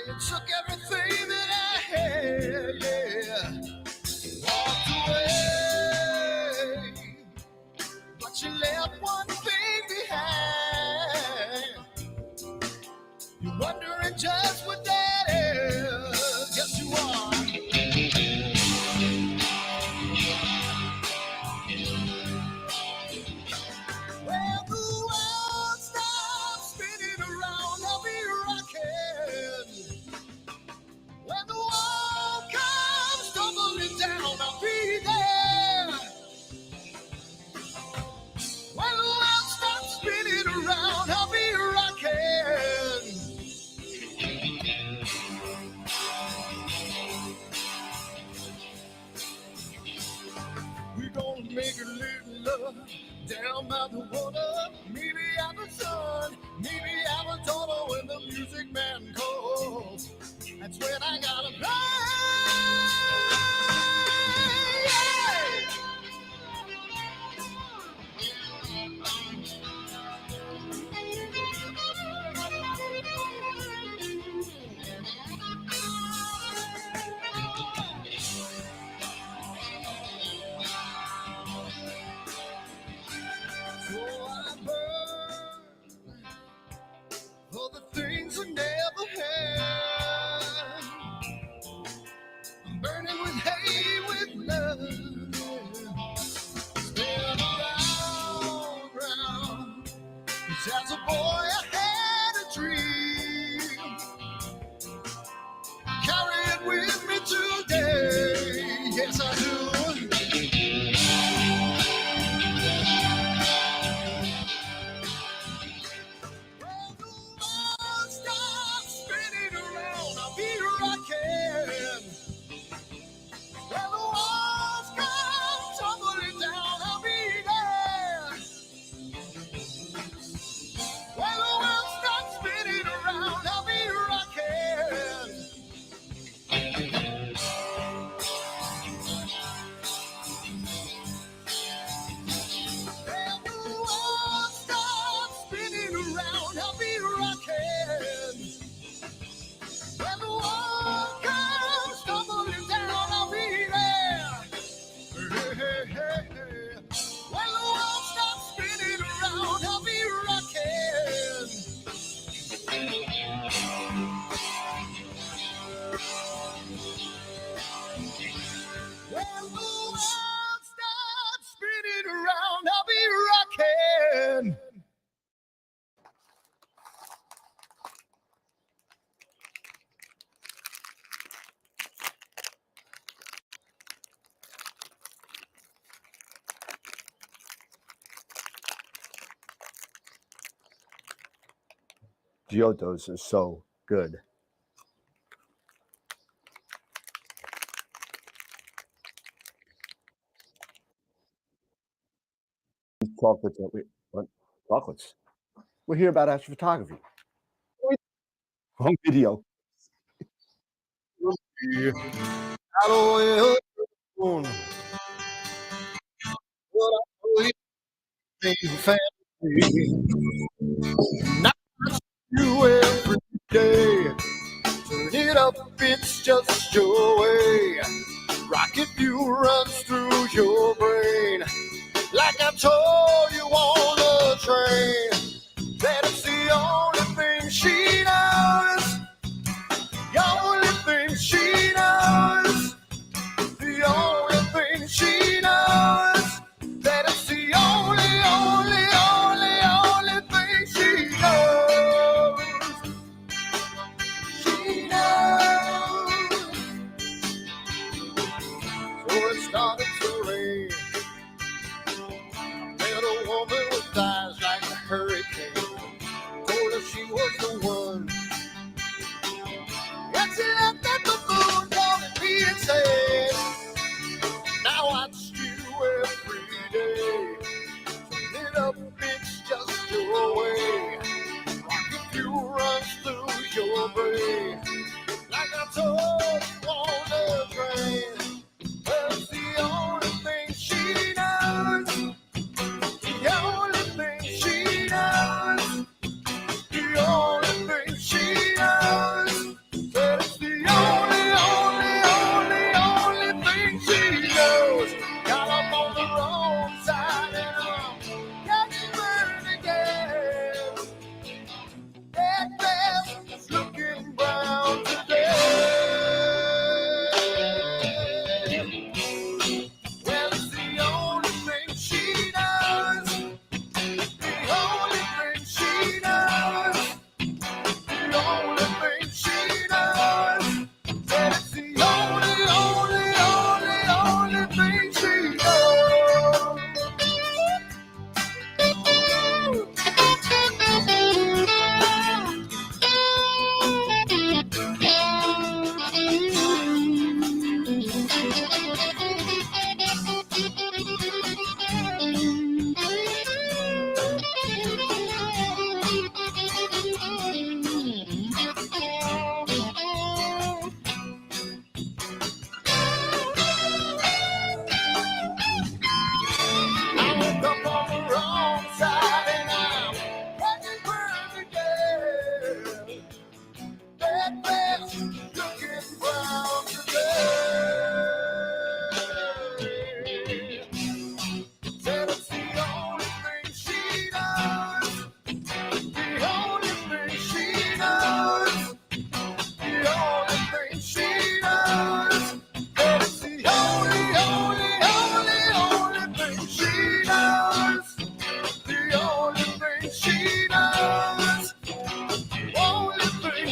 It took everything that I had, yeah. Walked away, but you left one thing behind. You're wondering just what that is. Yes, you are. Well, the world stops spinning around, I'll be rocking. When the wall comes tumbling down, I'll be there. When the world stops spinning around, I'll be rocking. We're gonna make a little love down by the water. Maybe out the sun, maybe out the daughter when the music man calls. That's when I gotta play. So I burn for the things I never had. I'm burning with hate, with love. Spin around. 'Cause as a boy I had a dream. Carry it with me today. Yes, I do. When the world stops spinning around, I'll be rocking. When the walls come tumbling down, I'll be there. When the world stops spinning around, I'll be rocking. When the world stops spinning around, I'll be rocking. When the wall comes tumbling down, I'll be there. Hey, hey, hey, hey. When the world stops spinning around, I'll be rocking. When the world stops spinning around, I'll be rocking. Giotto's is so good. Chocolates. What? Chocolates. We're here about astrophotography. Home video. Not you every day. Turn it up, it's just your way. Rocket fuel runs through your brain. Like I told you on the train, that it's the only thing she knows. The only thing she knows. The only thing she knows. That it's the only thing she knows. She knows. So it started to rain. Met a woman with eyes like a hurricane. Told her she was the one. And she left at the moon, calling me and said, now I watch you every day. Turn it up, it's just your way. Rocket fuel runs through your brain. Like I told you on the train. Well, it's the only thing she knows. The only thing she knows. The only thing she knows.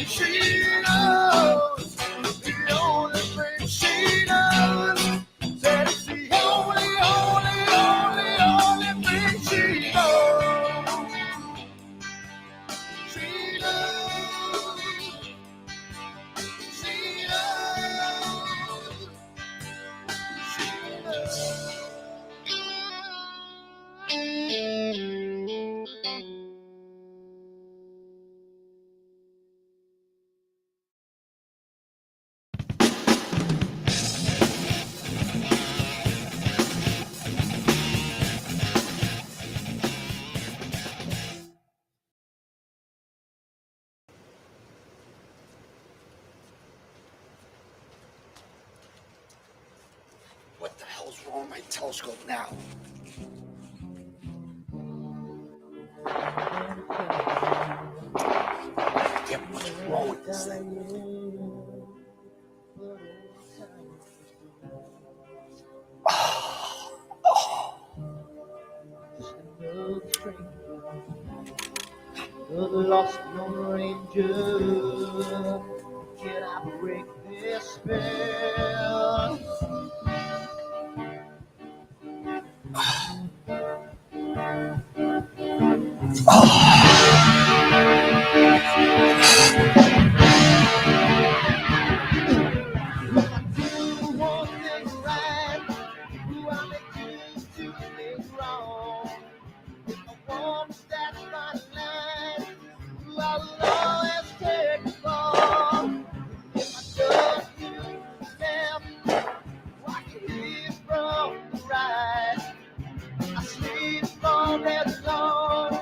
thing she knows, the only thing she knows, said it's the only thing she knows. She knows, she knows, she knows. What the hell's wrong with my telescope now? Damn, what's wrong with this thing? The lost Lone Ranger, can I break this spell? One thing right, who I make two things wrong. If I want to stand my line, who I will always take the fall. If I don't do left, I can live from the right. I sleep all day long,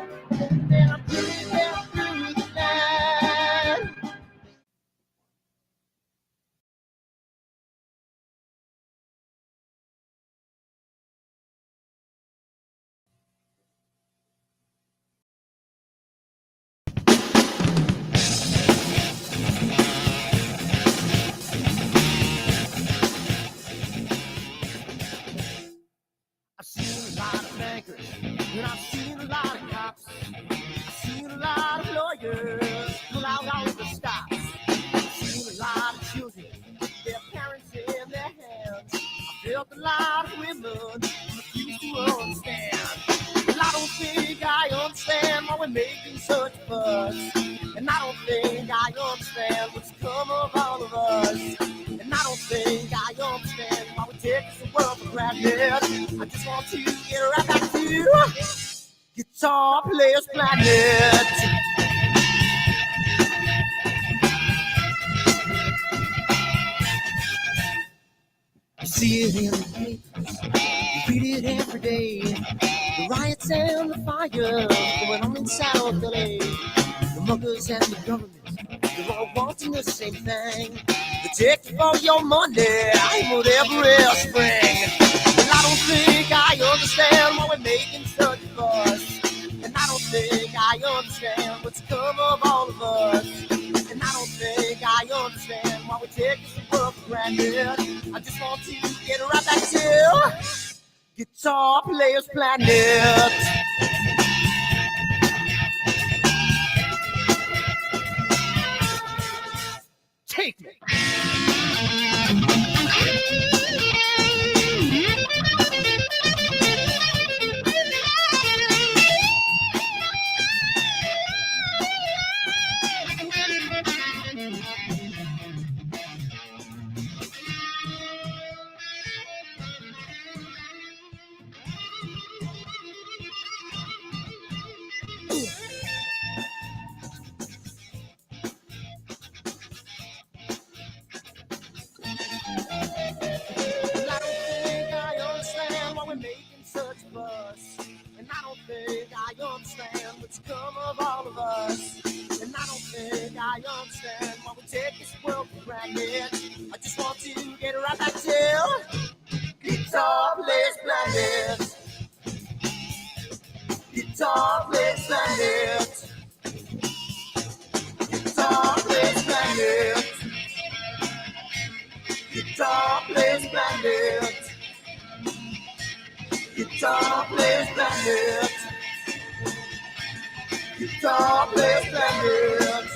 then I'm breathing through the night. I've seen a lot of bankers, and I've seen a lot of cops. I've seen a lot of lawyers pull out all of the stops. I've seen a lot of children with their parents in their hands. I felt a lot of women who refuse to understand. Well, I don't think I understand why we're making such a fuss. And I don't think I understand what's come of all of us. And I don't think I understand why we take this world for granted. I just want to get right back to Guitar Players Planet. You see it in the papers, you read it every day. The riots and the fires going on in South LA. The muggers and the government, they're all wanting the same thing. They take all your money and whatever else spring. And I don't think I understand why we're making such a fuss. And I don't think I understand what's come of all of us. And I don't think I understand why we take this world for granted. I just want to get right back to Guitar Players Planet. Take me. Guitar Players Planet. Guitar Players Planet. Guitar Players Planet. Guitar Players Planet. Guitar Players Planet.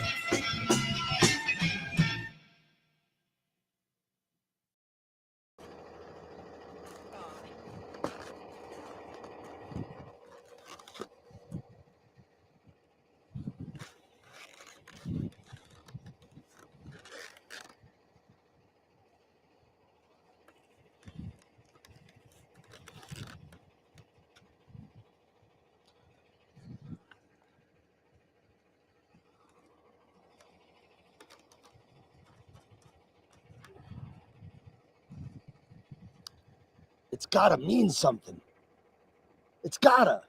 It's gotta mean something. It's gotta.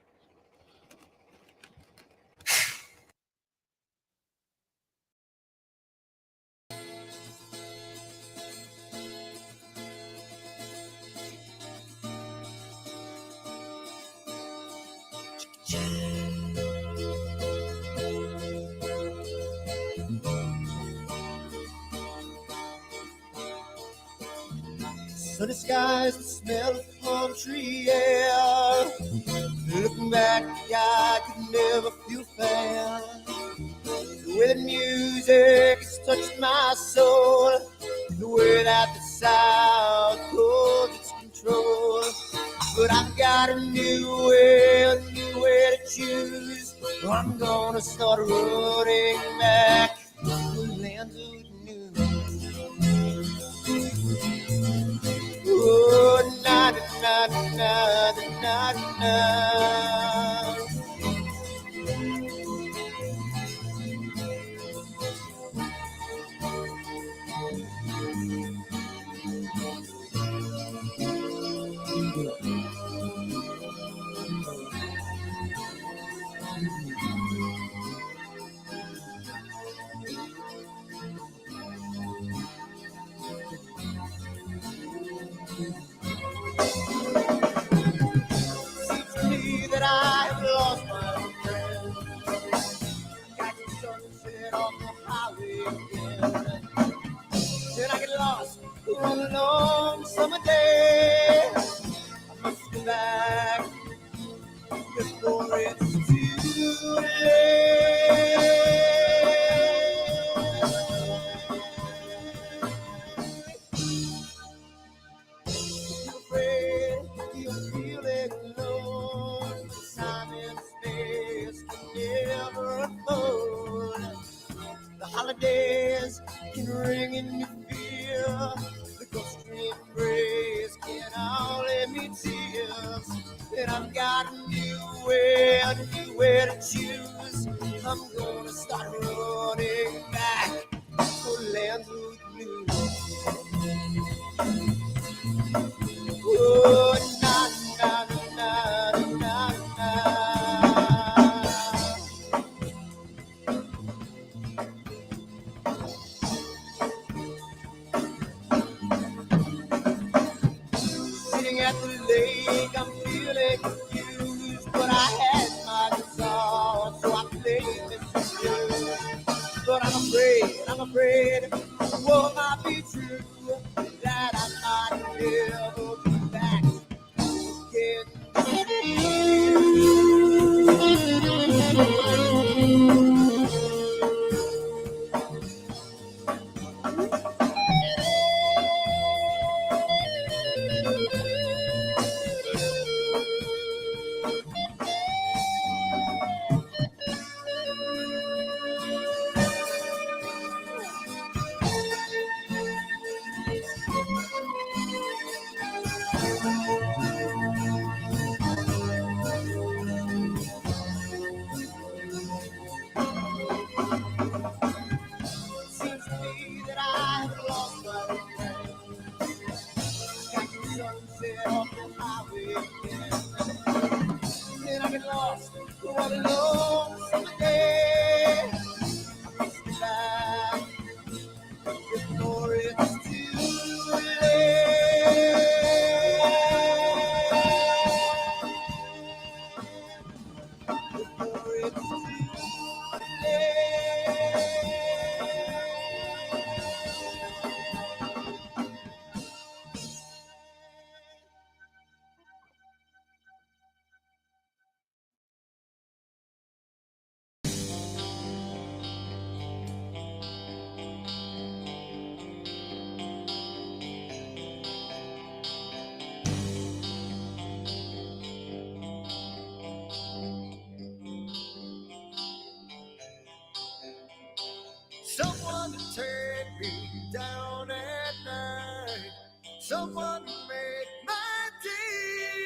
Sunny skies, the smell of palm tree air. Looking back, I could never feel fair. The way the music has touched my soul, the way that the sound holds its control. But I've got a new way to choose. I'm gonna start running back to the lands of new. Oh, na na na na na na. Seems to me that I have lost my friend. Got the sunset on the highway again. Then I get lost on a long summer day. I must go back before it's too late. I'm afraid you're feeling alone. Time and space can never unfold. The holidays can ring in your fear. The ghost embrace can only mean tears. And I've got a new way to choose. I'm gonna start running back for lands of new. Oh, na na na na na na. Sitting at the lake, I'm feeling confused, but I had my guitar, so I played this blues. But I'm afraid, what might be true, that I might never be back Seems to me that I've lost my friend. Got the sunset off the highway again. Then I get lost on a long summer day. I must be back before it's too late. Before it's too late. Someone to take me down at night. Someone to make my day.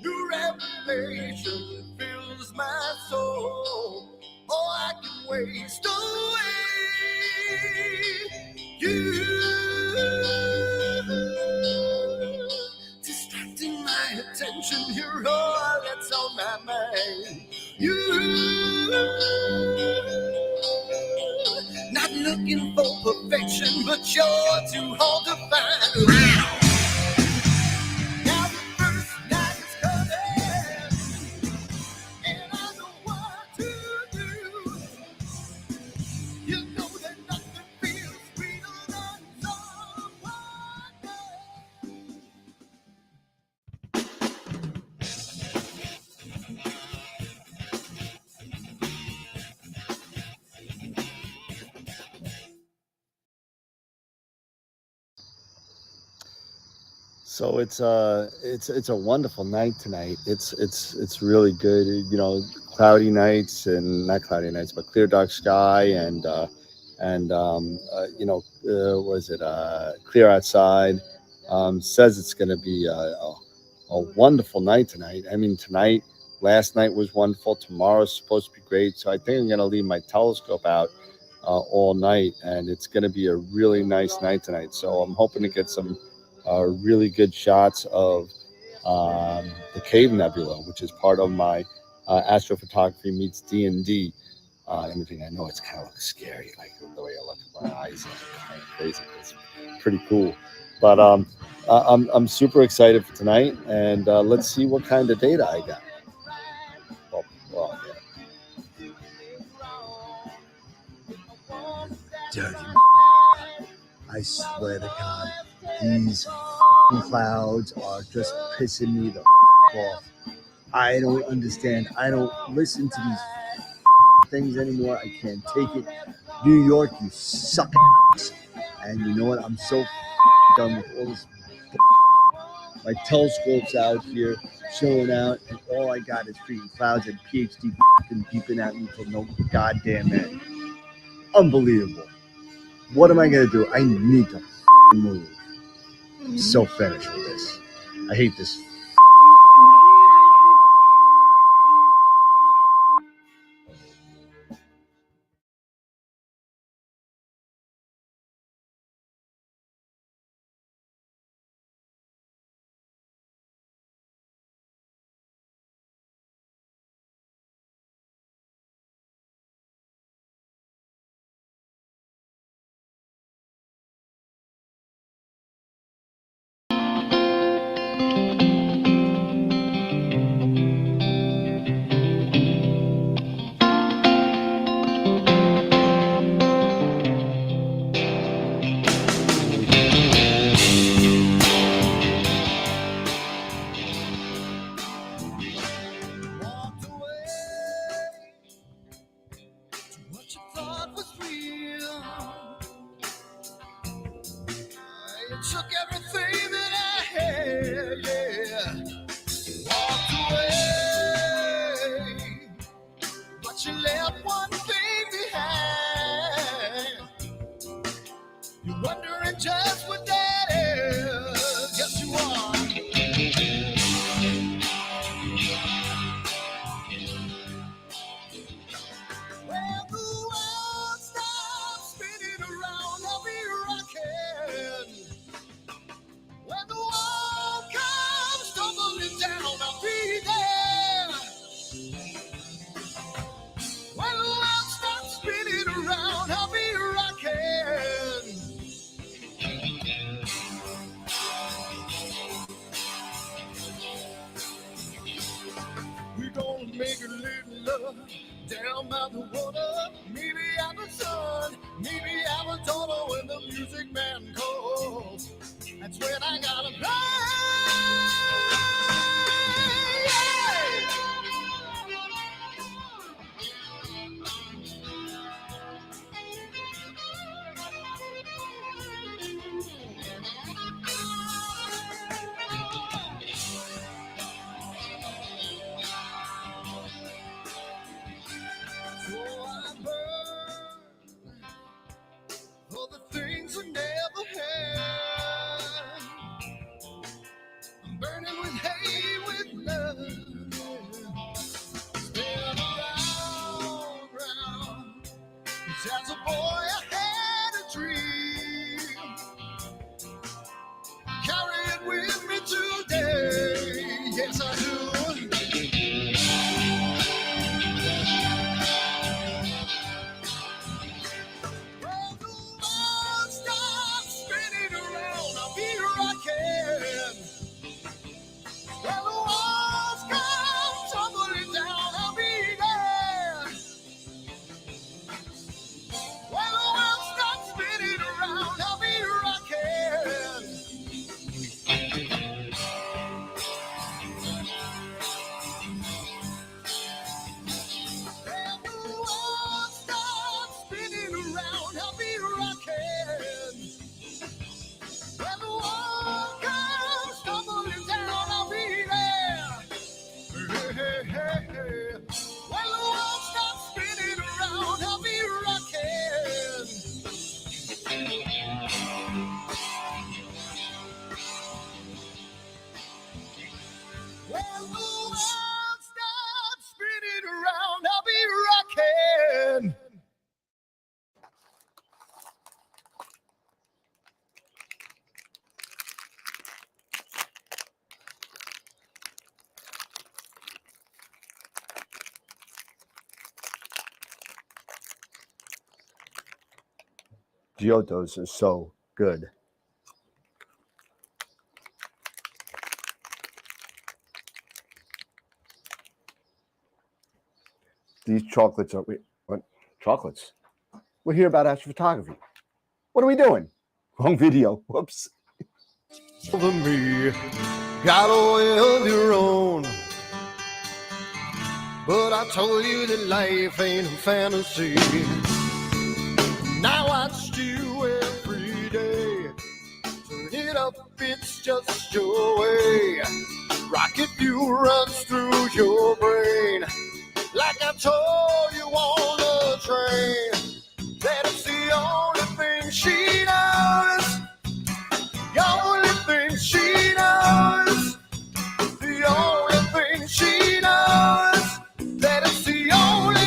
New revelation fills my soul. Oh, I can waste away. You. you're all that's on my mind. You, not looking for perfection, but you're too hard to find. Now the first night is coming, and I know what to do. You know that nothing feels sweeter than someone else. So it's a wonderful night tonight. It's really good. You know, cloudy nights and not cloudy nights, but clear dark sky was it clear outside. Says it's going to be a wonderful night tonight. I mean, tonight, last night was wonderful. Tomorrow's supposed to be great. So I think I'm going to leave my telescope out all night, and it's going to be a really nice night tonight. So I'm hoping to get some really good shots of the Cave Nebula, which is part of my astrophotography meets D&D imaging. I know it's kind of looks scary, like the way I look at my eyes, kind of crazy. It's pretty cool, but I'm super excited for tonight, and let's see what kind of data I got. Well, yeah. Dirty. I swear to God, these clouds are just pissing me the off. I don't understand. I don't listen to these things anymore. I can't take it. New York, you suck. And you know what? I'm so done with all this. My telescope's out here chilling out, and all I got is freaking clouds and PhD peeping at me from no goddamn end. Unbelievable. What am I gonna do? I need to move. I'm so finished with this. I hate this. Walked away to what you thought was real. You took everything that I had, yeah. Walked away, but you left one thing behind. You're wondering just what that is. Yes, you are. When the world stops spinning around, I'll be rocking. When the world comes tumbling down, I'll be there. When the world stops spinning around, I'll be rocking. We're gonna make a little love down by the water. Maybe out the sun, maybe out the daughter when the music man calls. That's when I gotta play. So I burn for the things I never had. I'm burning with hate, with love. Spin around. 'Cause as a boy I had a dream. Carry it with me today. Yes, I do. Giottos are so good. These chocolates are what? Chocolates. We're here about astrophotography. What are we doing? Wrong video. Whoops. Over me, got a way of your own. But I told you that life ain't a fantasy. Now I watch you every day. Turn it up, it's just your way. Rocket fuel runs through your brain. Like I told you on the train, that it's the only thing she knows. The only thing she knows. The only thing she knows. That it's the only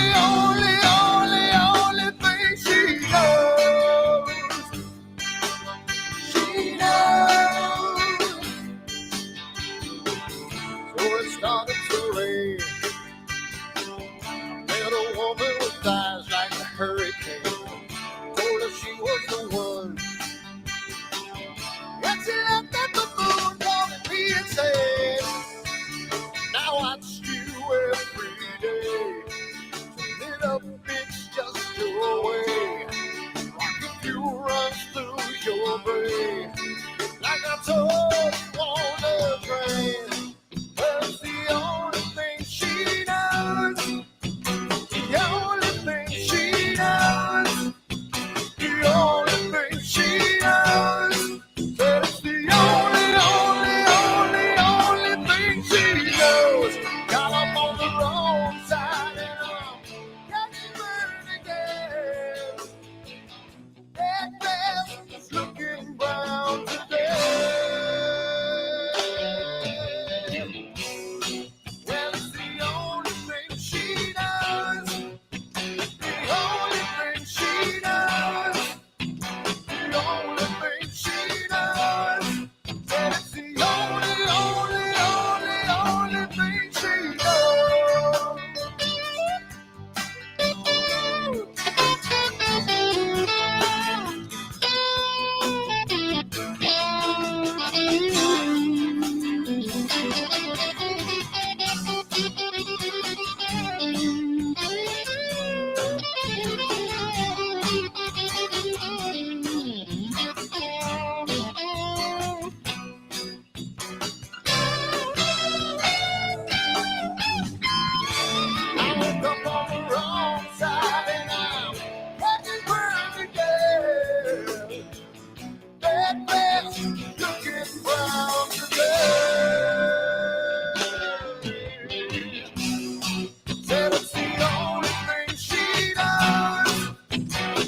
thing she knows. She knows. So it started to rain. Met a woman with eyes like a hurricane. Told her she was the one. And she looked at the moon, calling me insane. Now I watch you every day. Turn it up, it's just your way. Rocket fuel runs through your brain. Like I told you on the train. Well, it's the only thing she knows. The only thing she knows. The only thing she knows. That it's the only thing she knows. Got up on the wrong side and I'm getting burned again. That grass is looking brown today. Well, it's the only thing she knows. The only thing she knows. The only thing she knows. That it's the only thing she knows. I woke up on the wrong side and I'm getting burned again. That grass looking brown today. Said it's the only thing she knows.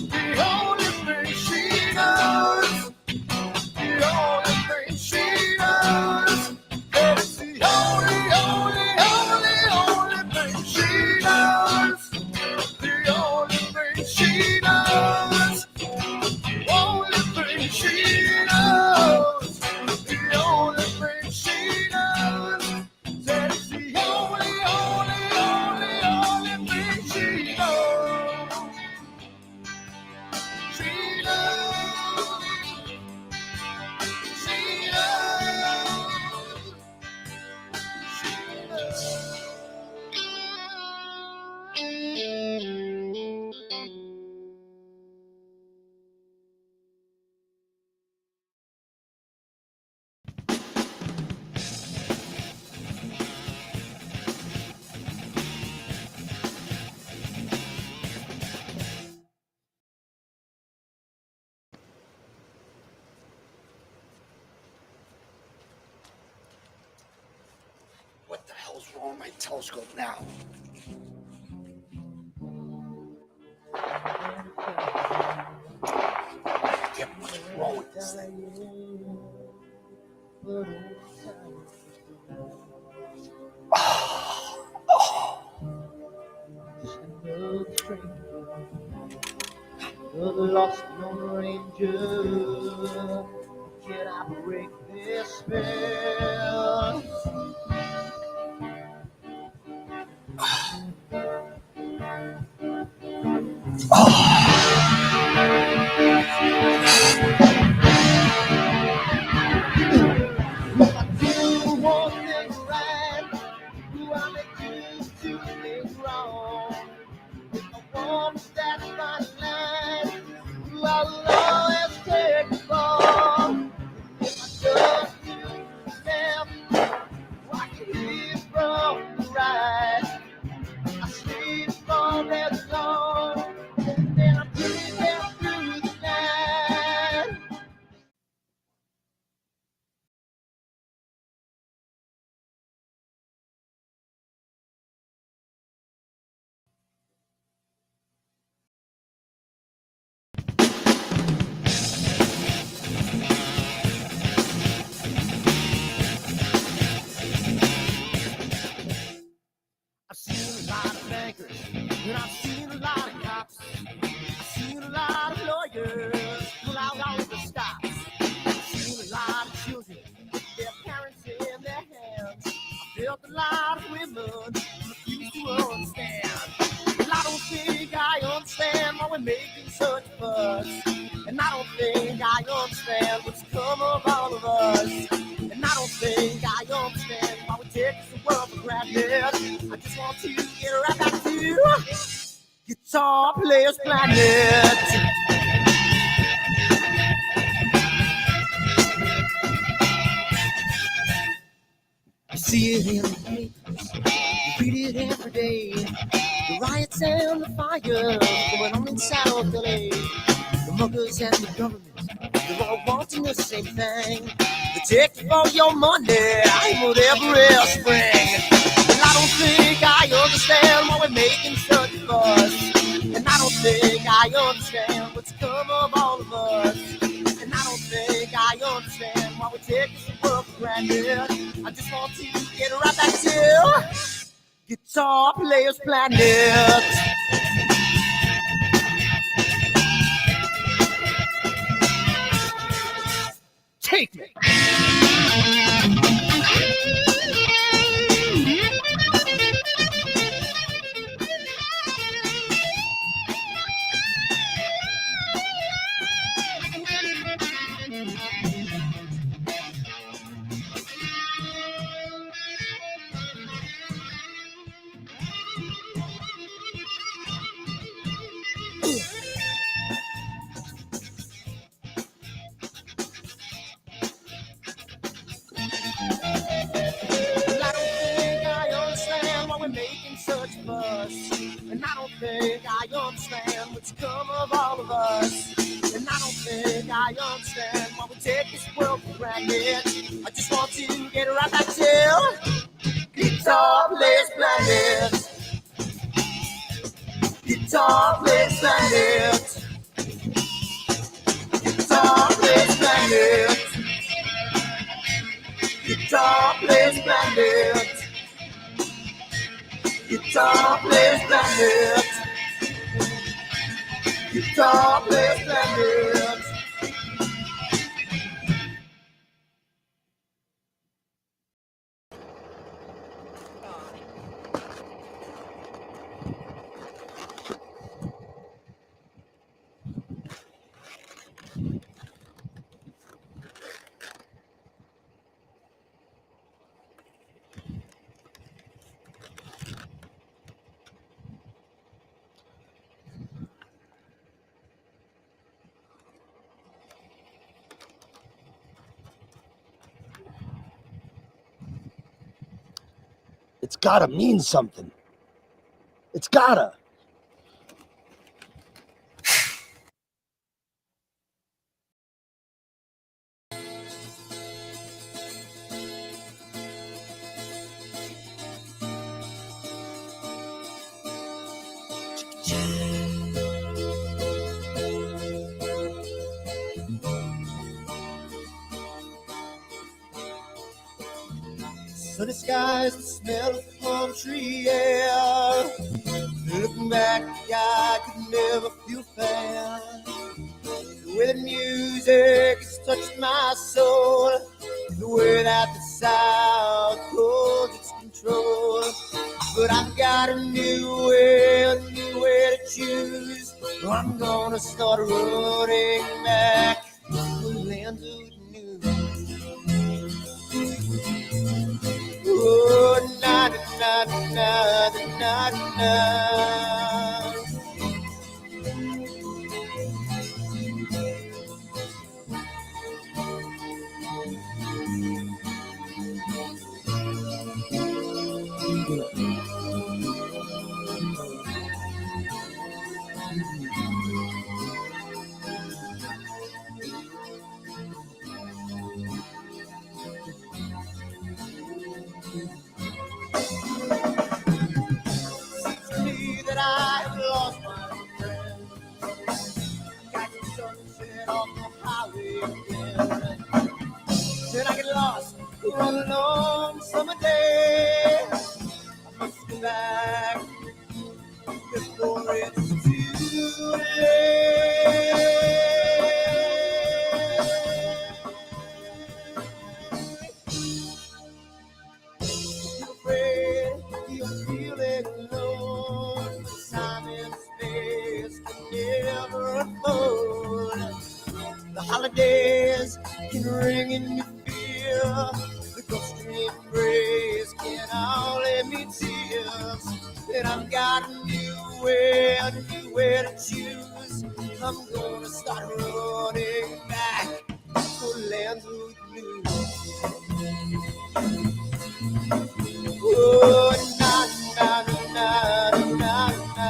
The only thing she knows. The only thing she knows. That it's the only thing she knows. The only thing she knows. Only thing she knows. The only thing she knows. That it's the only thing she knows. She knows. She knows. She knows. What the hell's wrong with my telescope now? Damn, what's wrong with this thing? The lost Lone Ranger, can I break this spell? crackers pull out all the stops. Seen a lot of children with their parents in their hands. I felt a lot of women refuse to understand. And I don't think I understand why we're making such a fuss. And I don't think I understand what's come of all of us. And I don't think I understand why we take this world for granted. I just want to get right back to Guitar Players Planet. You see it in the papers, you read it every day. The riots and the fires going on in South LA. The muggers and the government, they're all wanting the same thing. They take all your money with every spring. And I don't think I understand why we're making such a fuss. And I don't think I understand what's come of all of us. And I don't think I understand why we take this world for granted. I just want to get right back to Guitar Players Planet. Take me. And I don't think I understand what's come of all of us. And I don't think I understand why we take this world for granted. I just want to get right back to Guitar Players Planet. Guitar Players Planet. Guitar Players Planet. Guitar Players Planet. Guitar Players Planet. Guitar Players Planet. It's gotta mean something. It's gotta. Sunny skies, the smell of palm tree air. Looking back, I could never feel fair. The way the music has touched my soul, the way that the South holds its control. But I've got a new way to choose. I'm gonna start running back to the land of new. Oh, na na na na na na. That I have lost my friend. Got the sunset on the highway again. Then I get lost on a long summer day. I must go back before it's too late. holidays can ring in your fear. The Gulfstream breeze can only me tears. And I've got a new way to choose. I'm gonna start running back to lands of blue. Oh, na na na na na na.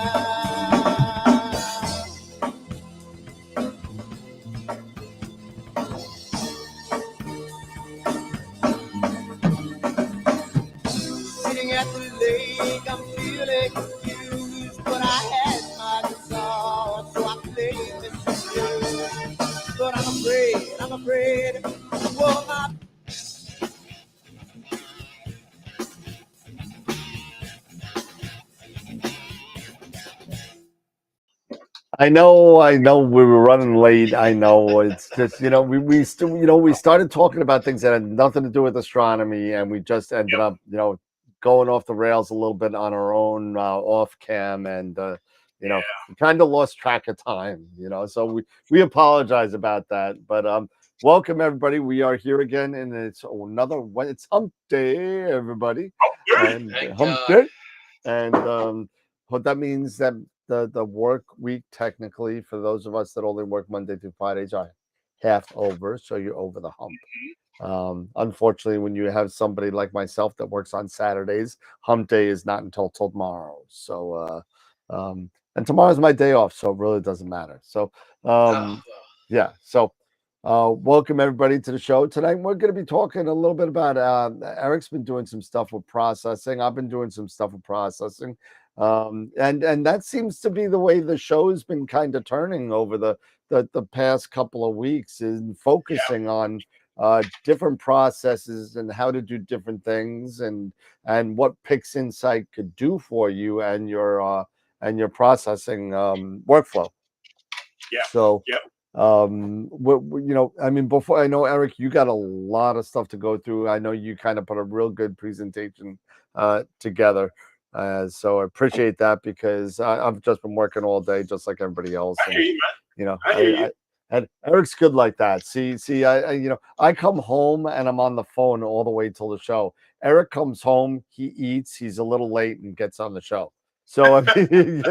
Sitting at the lake, I'm feeling confused, but I had my guitar, so I played this blues. But I'm afraid, well, my I know we were running late. I know it's just, we still, we started talking about things that had nothing to do with astronomy, and we just ended up, going off the rails a little bit on our own off cam, and we kind of lost track of time, so we apologize about that. But welcome everybody. We are here again, and it's it's hump day, everybody. And hump day. And what that means that the work week, technically, for those of us that only work Monday through Fridays, are half over, so you're over the hump. Unfortunately, when you have somebody like myself that works on Saturdays, hump day is not until tomorrow. So and tomorrow's my day off, so it really doesn't matter. So yeah. So welcome everybody to the show tonight. We're going to be talking a little bit about Eric's been doing some stuff with processing. I've been doing some stuff with processing. And that seems to be the way the show's been kind of turning over the past couple of weeks, is focusing on different processes and how to do different things, and what PixInsight could do for you and your processing workflow. Yeah. So I mean, before, I know, Eric, you got a lot of stuff to go through. I know you kind of put a real good presentation together. So I appreciate that, because I've just been working all day, just like everybody else. I hear you, man. And Eric's good like that. See, I come home and I'm on the phone all the way till the show. Eric comes home, he eats, he's a little late, and gets on the show. So I mean,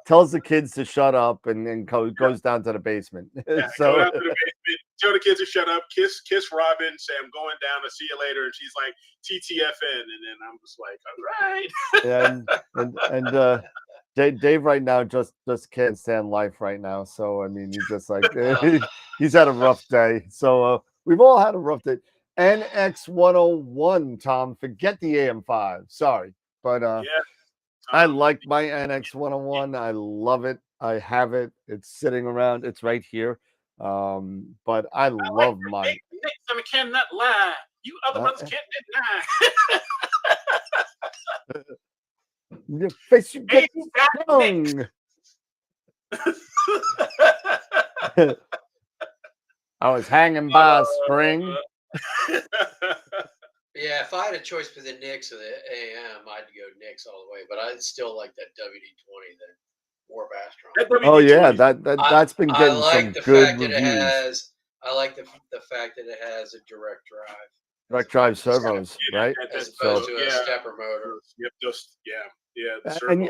tells the kids to shut up, and goes down to the basement. Yeah, So go down to the basement, tell the kids to shut up, kiss Robin, say I'm going down, to see you later, and she's like TTFN, and then I'm just like, all right. and Dave right now just can't stand life right now. So I mean, he's just like he's had a rough day. So we've all had a rough day. NX101, Tom, forget the AM5. Sorry, but I like my NX101. I love it. I have it. It's sitting around. It's right here. But I love my. I cannot lie. You other ones can't deny. Your face, you get strong. I was hanging by a string. Yeah, if I had a choice for the Knicks or the AM, I'd go Knicks all the way. But I still like that WD-20, that Warp Astron. Oh yeah, that's been getting some good reviews. I like the fact that it has a direct drive servos, right? As opposed to a stepper motor.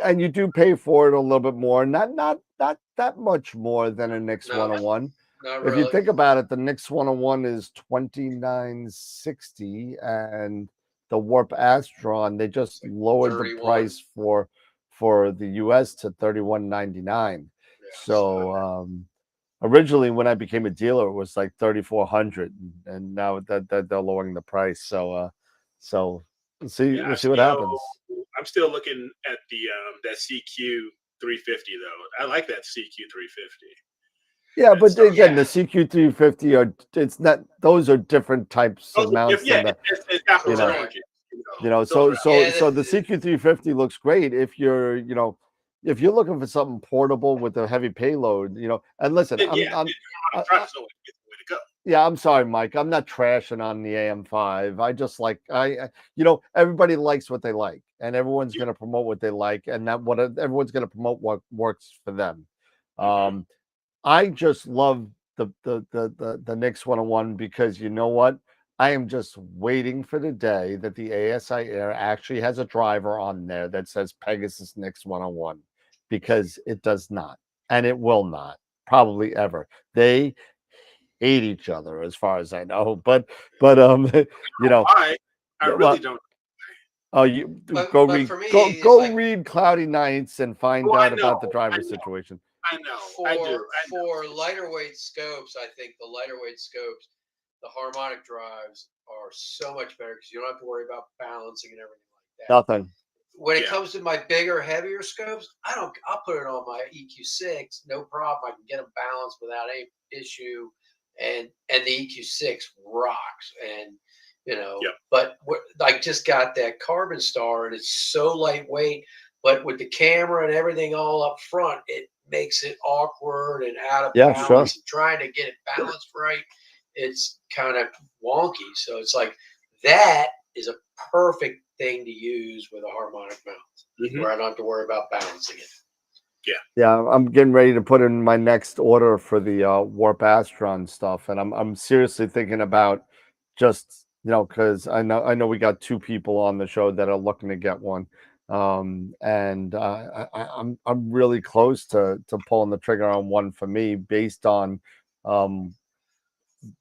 And you do pay for it a little bit more, not that much more than a Knicks 101. Not if really. you think about it, the Knicks 101 is $29.60, and the Warp Astron, they just lowered the price for the US to $31.99. Yeah, so originally, when I became a dealer, it was like $3,400, and now that they're lowering the price. So we'll see what happens. I'm still looking at the that CQ 350 though. I like that CQ 350. Yeah, but again, the CQ 350 it's not; those are different types of mounts. So the CQ 350 looks great if you're looking for something portable with a heavy payload. And listen, I'm sorry, Mike. I'm not trashing on the AM5. I just like everybody likes what they like, and everyone's going to promote what they like, and everyone's going to promote what works for them. I just love the Nix 101 because you know what? I am just waiting for the day that the ASI Air actually has a driver on there that says Pegasus Nix 101 because it does not, and it will not probably ever. They hate each other as far as I know, but you know, I well, really don't. oh, you But go but read for me, it's like read Cloudy Nights and find Oh, I out about the know. driver I know. situation. I know. I do. I know. for lighter weight scopes, I think the lighter weight scopes, the harmonic drives are so much better because you don't have to worry about balancing and everything like that. Nothing. When it Yeah. comes to my bigger, heavier scopes, I'll put it on my EQ6, no problem. I can get them balanced without any issue, and the EQ6 rocks. And Yep. but I just got that Carbon Star, and it's so lightweight. But with the camera and everything all up front, it makes it awkward and out of Yeah, balance. sure. And trying to get it balanced right, it's kind of wonky. So it's like that is a perfect thing to use with a harmonic mount, where I don't have to worry about balancing it. Yeah, I'm getting ready to put in my next order for the Warp Astron stuff, and I'm seriously thinking about just because I know we got two people on the show that are looking to get one, and I'm really close to pulling the trigger on one for me based on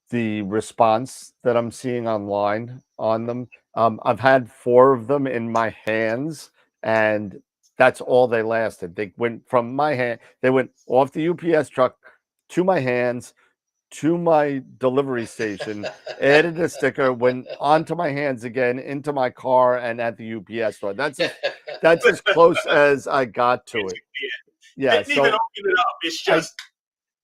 the response that I'm seeing online on them. I've had 4 of them in my hands, and that's all they lasted. They went from my hand, they went off the UPS truck to my hands to my delivery station, added a sticker, went onto my hands again, into my car, and at the UPS store. That's as close as I got to it. Yeah, Didn't even open it up. It's just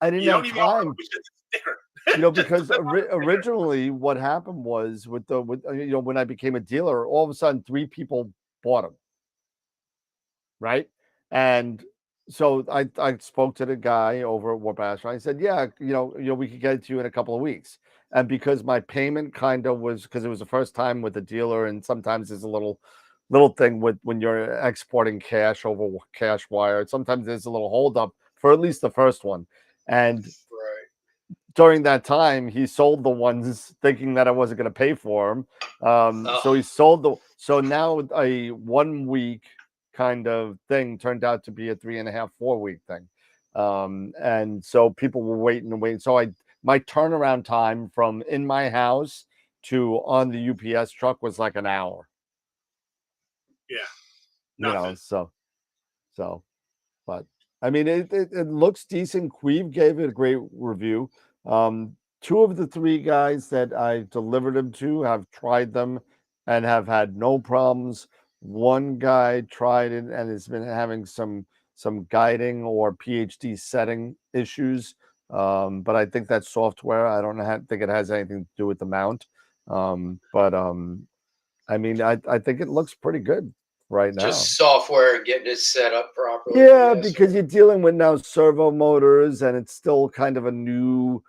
I didn't you have don't even open it time. up. It's just a sticker. Because originally what happened was with when I became a dealer, all of a sudden 3 people bought them, right? And so I spoke to the guy over at Warp Astron. I said, yeah, we could get it to you in a couple of weeks. And because my payment kind of was because it was the first time with the dealer, and sometimes there's a little thing with when you're exporting cash over cash wire. Sometimes there's a little holdup for at least the first one. And Right. during that time, he sold the ones thinking that I wasn't going to pay for them. So he sold so now a 1 week kind of thing turned out to be a 3.5, 4 week thing. And so people were waiting and waiting. So my turnaround time from in my house to on the UPS truck was like an hour. Yeah. Nothing. So, but I mean, it looks decent. Queeve gave it a great review. 2 of the 3 guys that I delivered them to have tried them and have had no problems. One guy tried it and has been having some guiding or PhD setting issues. But I think that's software. I don't think it has anything to do with the mount. But I mean, I think it looks pretty good right now. Just software and getting it set up properly. Yeah, because you're dealing with now servo motors, and it's still kind of a new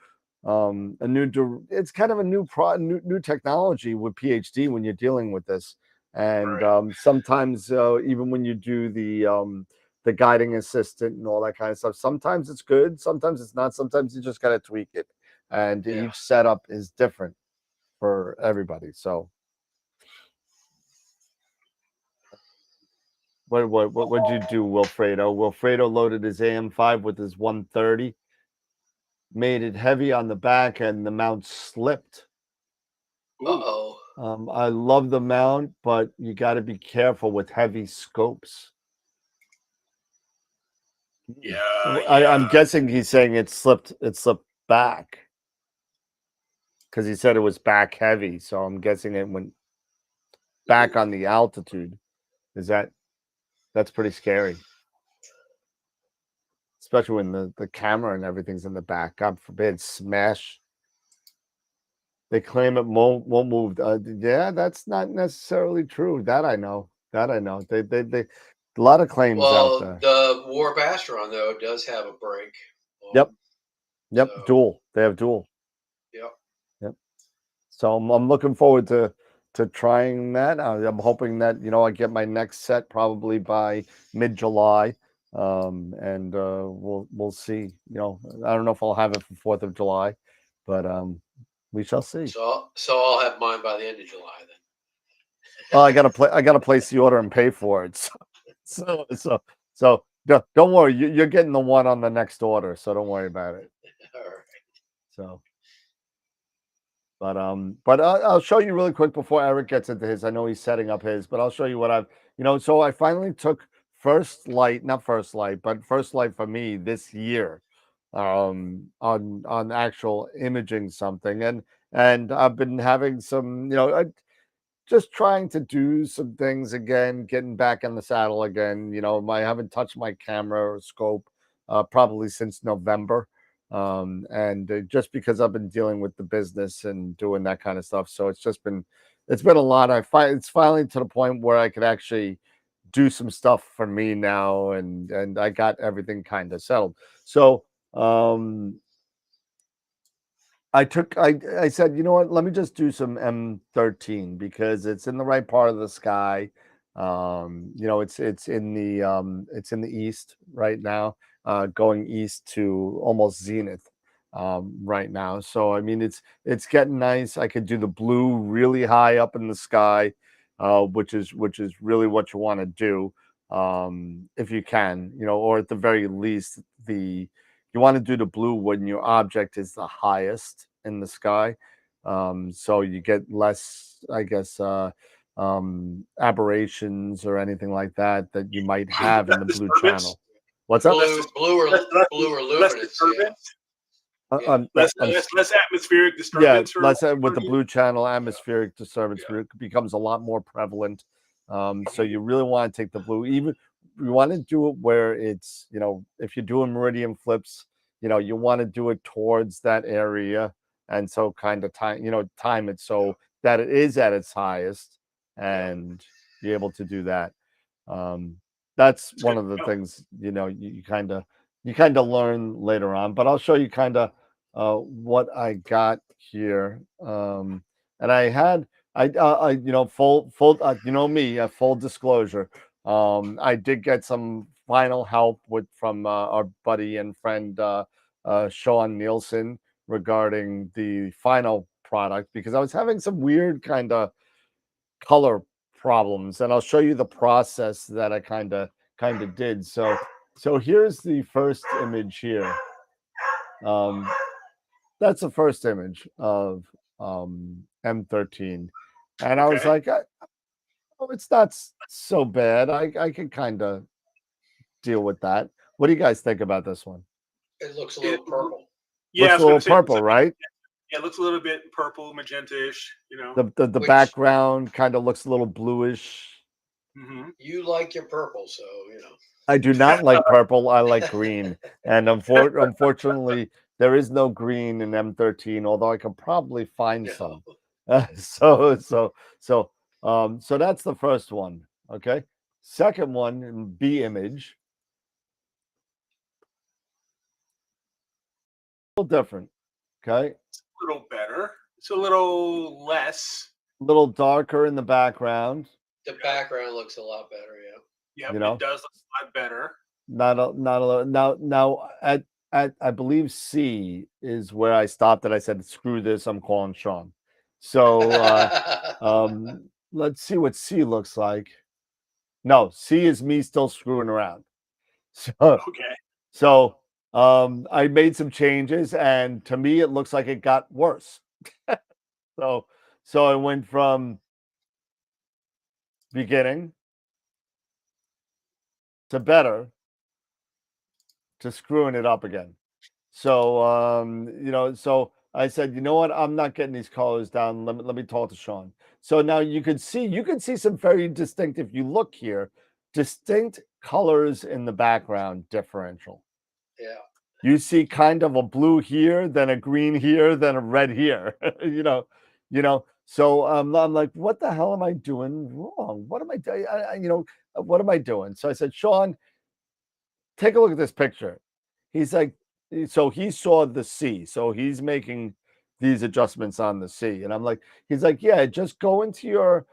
it's kind of a new technology with PhD when you're dealing with this. And sometimes even when you do the guiding assistant and all that kind of stuff, sometimes it's good, sometimes it's not, sometimes you just got to tweak it, and each setup is different for everybody. So what'd you do, Wilfredo? Wilfredo loaded his AM5 with his 130, made it heavy on the back, and the mount slipped. Uh-oh. I love the mount, but you got to be careful with heavy scopes. Yeah, I'm guessing he's saying it slipped back because he said it was back heavy. So I'm guessing it went back on the altitude. That's pretty scary, especially when the camera and everything's in the back. God forbid, smash. They claim it won't move. Yeah, that's not necessarily true. That I know. They a lot of claims out there. The Warp Astron though does have a brake. Yep. So, dual. They have dual. Yep. So I'm looking forward to trying that. I'm hoping that I get my next set probably by mid-July. and we'll see. You know, I don't know if I'll have it for 4th of July, but we shall see. So I'll have mine by the end of July then. Well, I gotta place the order and pay for it. So don't worry. You're getting the one on the next order, so don't worry about it. All right. So, but I'll show you really quick before Eric gets into his. I know he's setting up his, but I'll show you what I've. So I finally took not first light, but first light for me this year, on actual imaging something, and I've been having some, just trying to do some things again, getting back in the saddle again. I haven't touched my camera or scope probably since November. And just because I've been dealing with the business and doing that kind of stuff. So it's been a lot. It's finally to the point where I could actually do some stuff for me now. And I got everything kind of settled. So, I said, you know what, let me just do some M13 because it's in the right part of the sky. It's in the east right now, going east to almost zenith right now. So I mean it's getting nice. I could do the blue really high up in the sky, which is really what you want to do, if you can, or at the very least you want to do the blue when your object is the highest in the sky. So you get less, I guess, aberrations or anything like that you might have in the blue channel. What's up? Blue or luminance. Less atmospheric disturbance. Yeah, less with the blue channel, atmospheric disturbance becomes a lot more prevalent. So you really want to take the blue. Even you want to do it where it's, if you're doing meridian flips, you want to do it towards that area, and so kind of time it so that it is at its highest, and be able to do that. That's one of the things you kind of learn later on. But I'll show you kind of what I got here. And I had full me, full disclosure. I did get some final help from our buddy and friend Sean Nielsen regarding the final product, because I was having some weird kind of color problems, and I'll show you the process that I kind of did. So here's the first image here. That's the first image of M13, and I was like, it's not so bad. I can kind of deal with that. What do you guys think about this one? It looks a little purple. Yeah, looks a little purple, right? Yeah, it looks a little bit purple, magenta-ish. The background kind of looks a little bluish. Mm-hmm. You like your purple, so I do not like purple. I like green, and unfortunately, there is no green in M13. Although I could probably find some. So that's the first one. Okay, second one, B image. A little different. Okay, it's a little better. It's a little less. A little darker in the background. The background looks a lot better. Yeah, it does look a lot better. Not a now at I believe C is where I stopped and I said, screw this, I'm calling Sean. So let's see what C looks like. No, C is me still screwing around. So okay. So I made some changes, and to me it looks like it got worse. So I went from beginning to better to screwing it up again. So so I said, you know what, I'm not getting these colors down. Let me talk to Sean. So now you can see some very distinct, if you look here, distinct colors in the background differential. Yeah. You see kind of a blue here, then a green here, then a red here. So I'm like, what the hell am I doing wrong? What am I doing? What am I doing? So I said, Sean, take a look at this picture. He's like, so he saw the C, so he's making these adjustments on the C, and I'm like, he's like, yeah, just go into your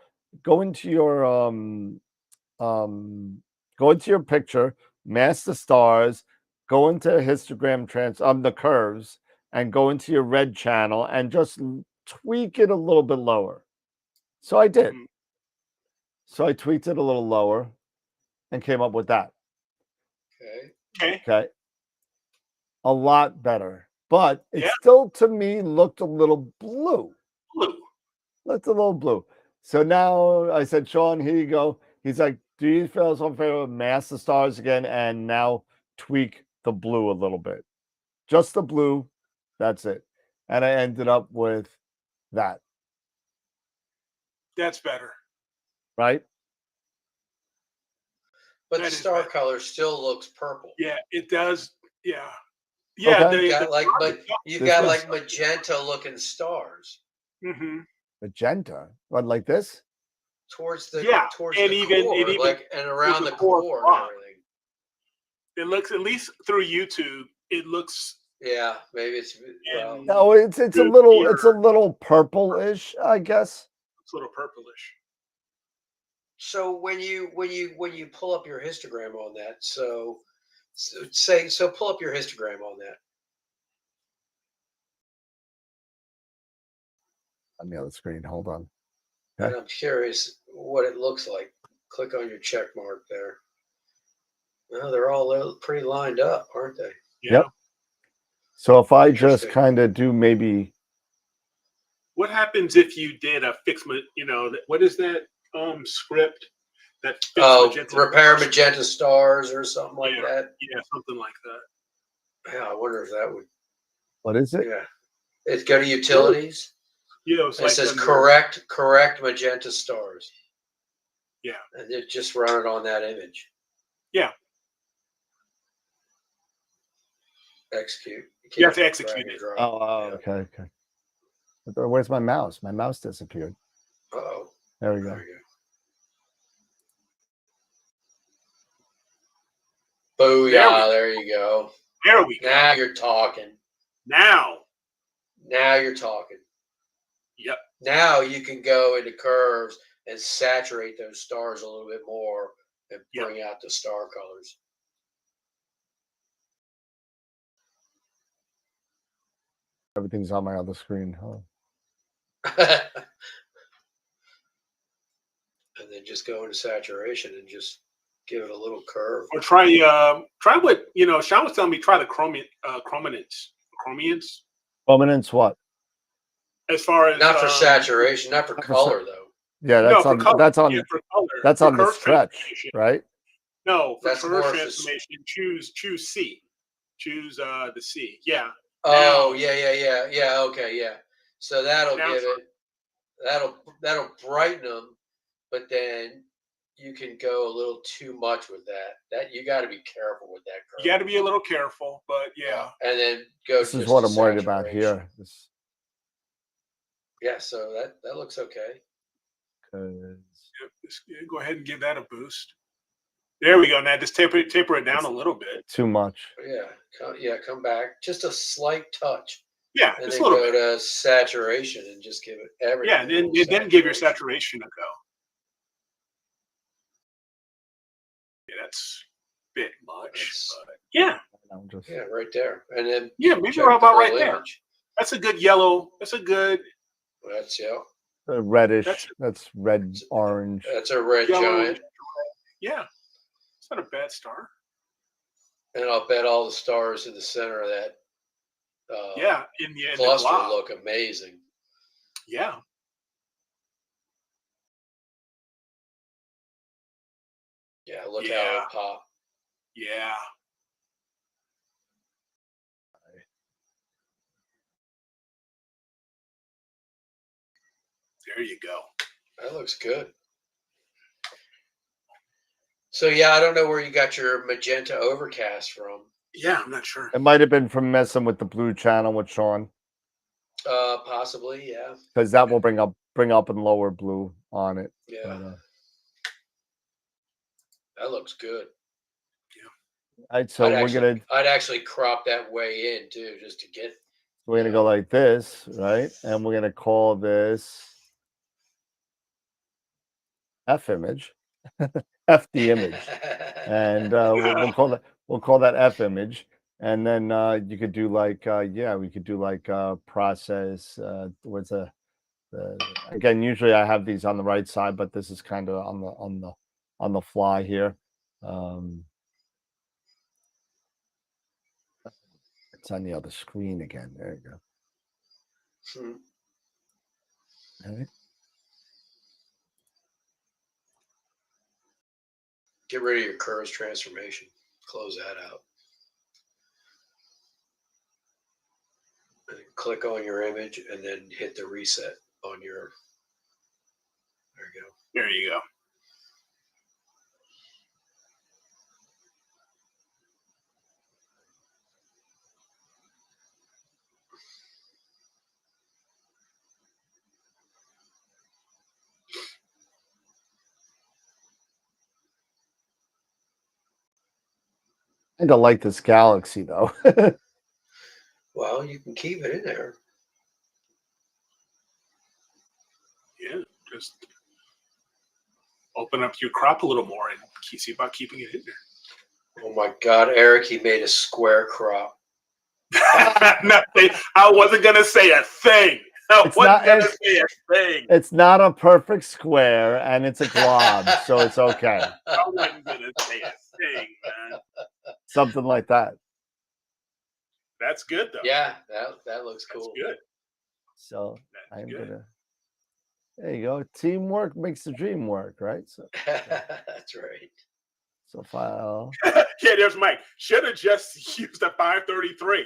picture, mask the stars, go into histogram the curves, and go into your red channel and just tweak it a little bit lower. So I did. Mhm. So I tweaked it a little lower and came up with that. Okay. Okay. A lot better. But it Yeah. still, to me, looked a little blue. Blue. Looked a little blue. So now I said, Sean, here you go. He's like, do you feel so favor of mask the stars again and now tweak the blue a little bit? Just the blue. That's it. And I ended up with that. That's better. Right? But That the is star better. color still looks purple. Yeah, it does. Yeah. Yeah. Okay. You got like, but you've This got is- like magenta looking stars Mm-hmm. Magenta. What, like this? towards the Yeah, towards and the even- core, and even like and around the the core core and front. everything. It looks, at least through YouTube, it looks. Yeah, maybe it's well. No, it's a Dude, little purple-ish, I guess. It's a little purplish. So when you pull up your histogram on that, so pull up your histogram on that. On the other screen. Hold on. And I'm curious what it looks like. Click on your check mark there. Well, they're all pretty lined up, aren't they? Yeah. Yep. So if I just Interesting. kind of do maybe What happens if you did a fix? What is that script? That fix magenta repair stars? magenta stars or something like Yeah. that. Yeah, something like that. Yeah, I wonder if that would. what is it? Yeah, it's go to utilities. Yeah, it's It like says under- correct magenta stars. Yeah. And it just run it on that image. Yeah. Execute. You have to can't execute drag and it. drop. Oh, Yeah. okay. Where's my mouse? My mouse disappeared. Uh-oh. There we go. There you go. Booyah! There you go. There we go. Now you're talking. Now. Now you're talking. Yep. Now you can go into curves and saturate those stars a little bit more and bring out the star colors. Everything's on my other screen. Huh? And then just go into saturation and just give it a little curve. Or try what Sean was telling me. Try the chrominance. Prominence what? As far as Not for saturation, not for color though. Yeah, no, that's for on color. that's on Yeah, for color. that's For on the curve stretch, transformation. right? No, for That's curve more for transformation, choose C. Choose the C. Yeah. Oh, Now- yeah. Okay, yeah. So that'll Now give for- it. That'll brighten them, but then you can go a little too much with that. That you got to be careful with that curve. You got to be a little careful, but yeah. And then go. This is just what to I'm worried about saturation. here. This, Yeah, so that looks okay. 'cause- Yep, just go ahead and give that a boost. There we go. Now just taper it down a little bit. too much. Yeah, come back just a slight touch, Yeah, and just then a little go bit. to saturation and just give it everything. Yeah, a little then give your saturation a go. Yeah, that's a bit much. But yeah, I'm just Yeah, right there, and then yeah, maybe check we're the about right whole there. image. That's a good yellow. That's a good That's reddish. That's- That's red orange. That's a red yellow. giant, Yeah, it's not a bad star. and I'll bet all the stars in the center of that Yeah, in the cluster blob. look amazing. Yeah, Yeah, look how Yeah. it pop. yeah. There you go. That looks good. So yeah, I don't know where you got your magenta overcast from. Yeah, I'm not sure. It might have been from messing with the blue channel with Sean, Possibly, yeah. because that will bring up and lower blue on it. Yeah, But, that looks good. all right, so I'd actually crop that way in too, just to get. we're gonna go like this, right? And we're gonna call this F image. F the image, and we'll call that F image. And then you could do like we could do like process. What's again? Usually I have these on the right side, but this is kind of on the fly here. It's on the other screen again. There you go. All right. Get rid of your curves transformation. Close that out. And click on your image and then hit the reset on your. There you go. There you go. I don't like this galaxy though. Well, you can keep it in there. Yeah, just open up your crop a little more and see about keeping it in there. Oh my God, Eric, he made a square crop. Nothing. I wasn't gonna say a thing. It's not a perfect square, and it's a glob, so it's okay. I wasn't gonna say a thing, man. Something like that. That's good though. Yeah, that looks cool. That's good. So I'm gonna. There you go. Teamwork makes the dream work, right? So that's right. So file. Yeah, there's Mike. Should have just used a 533.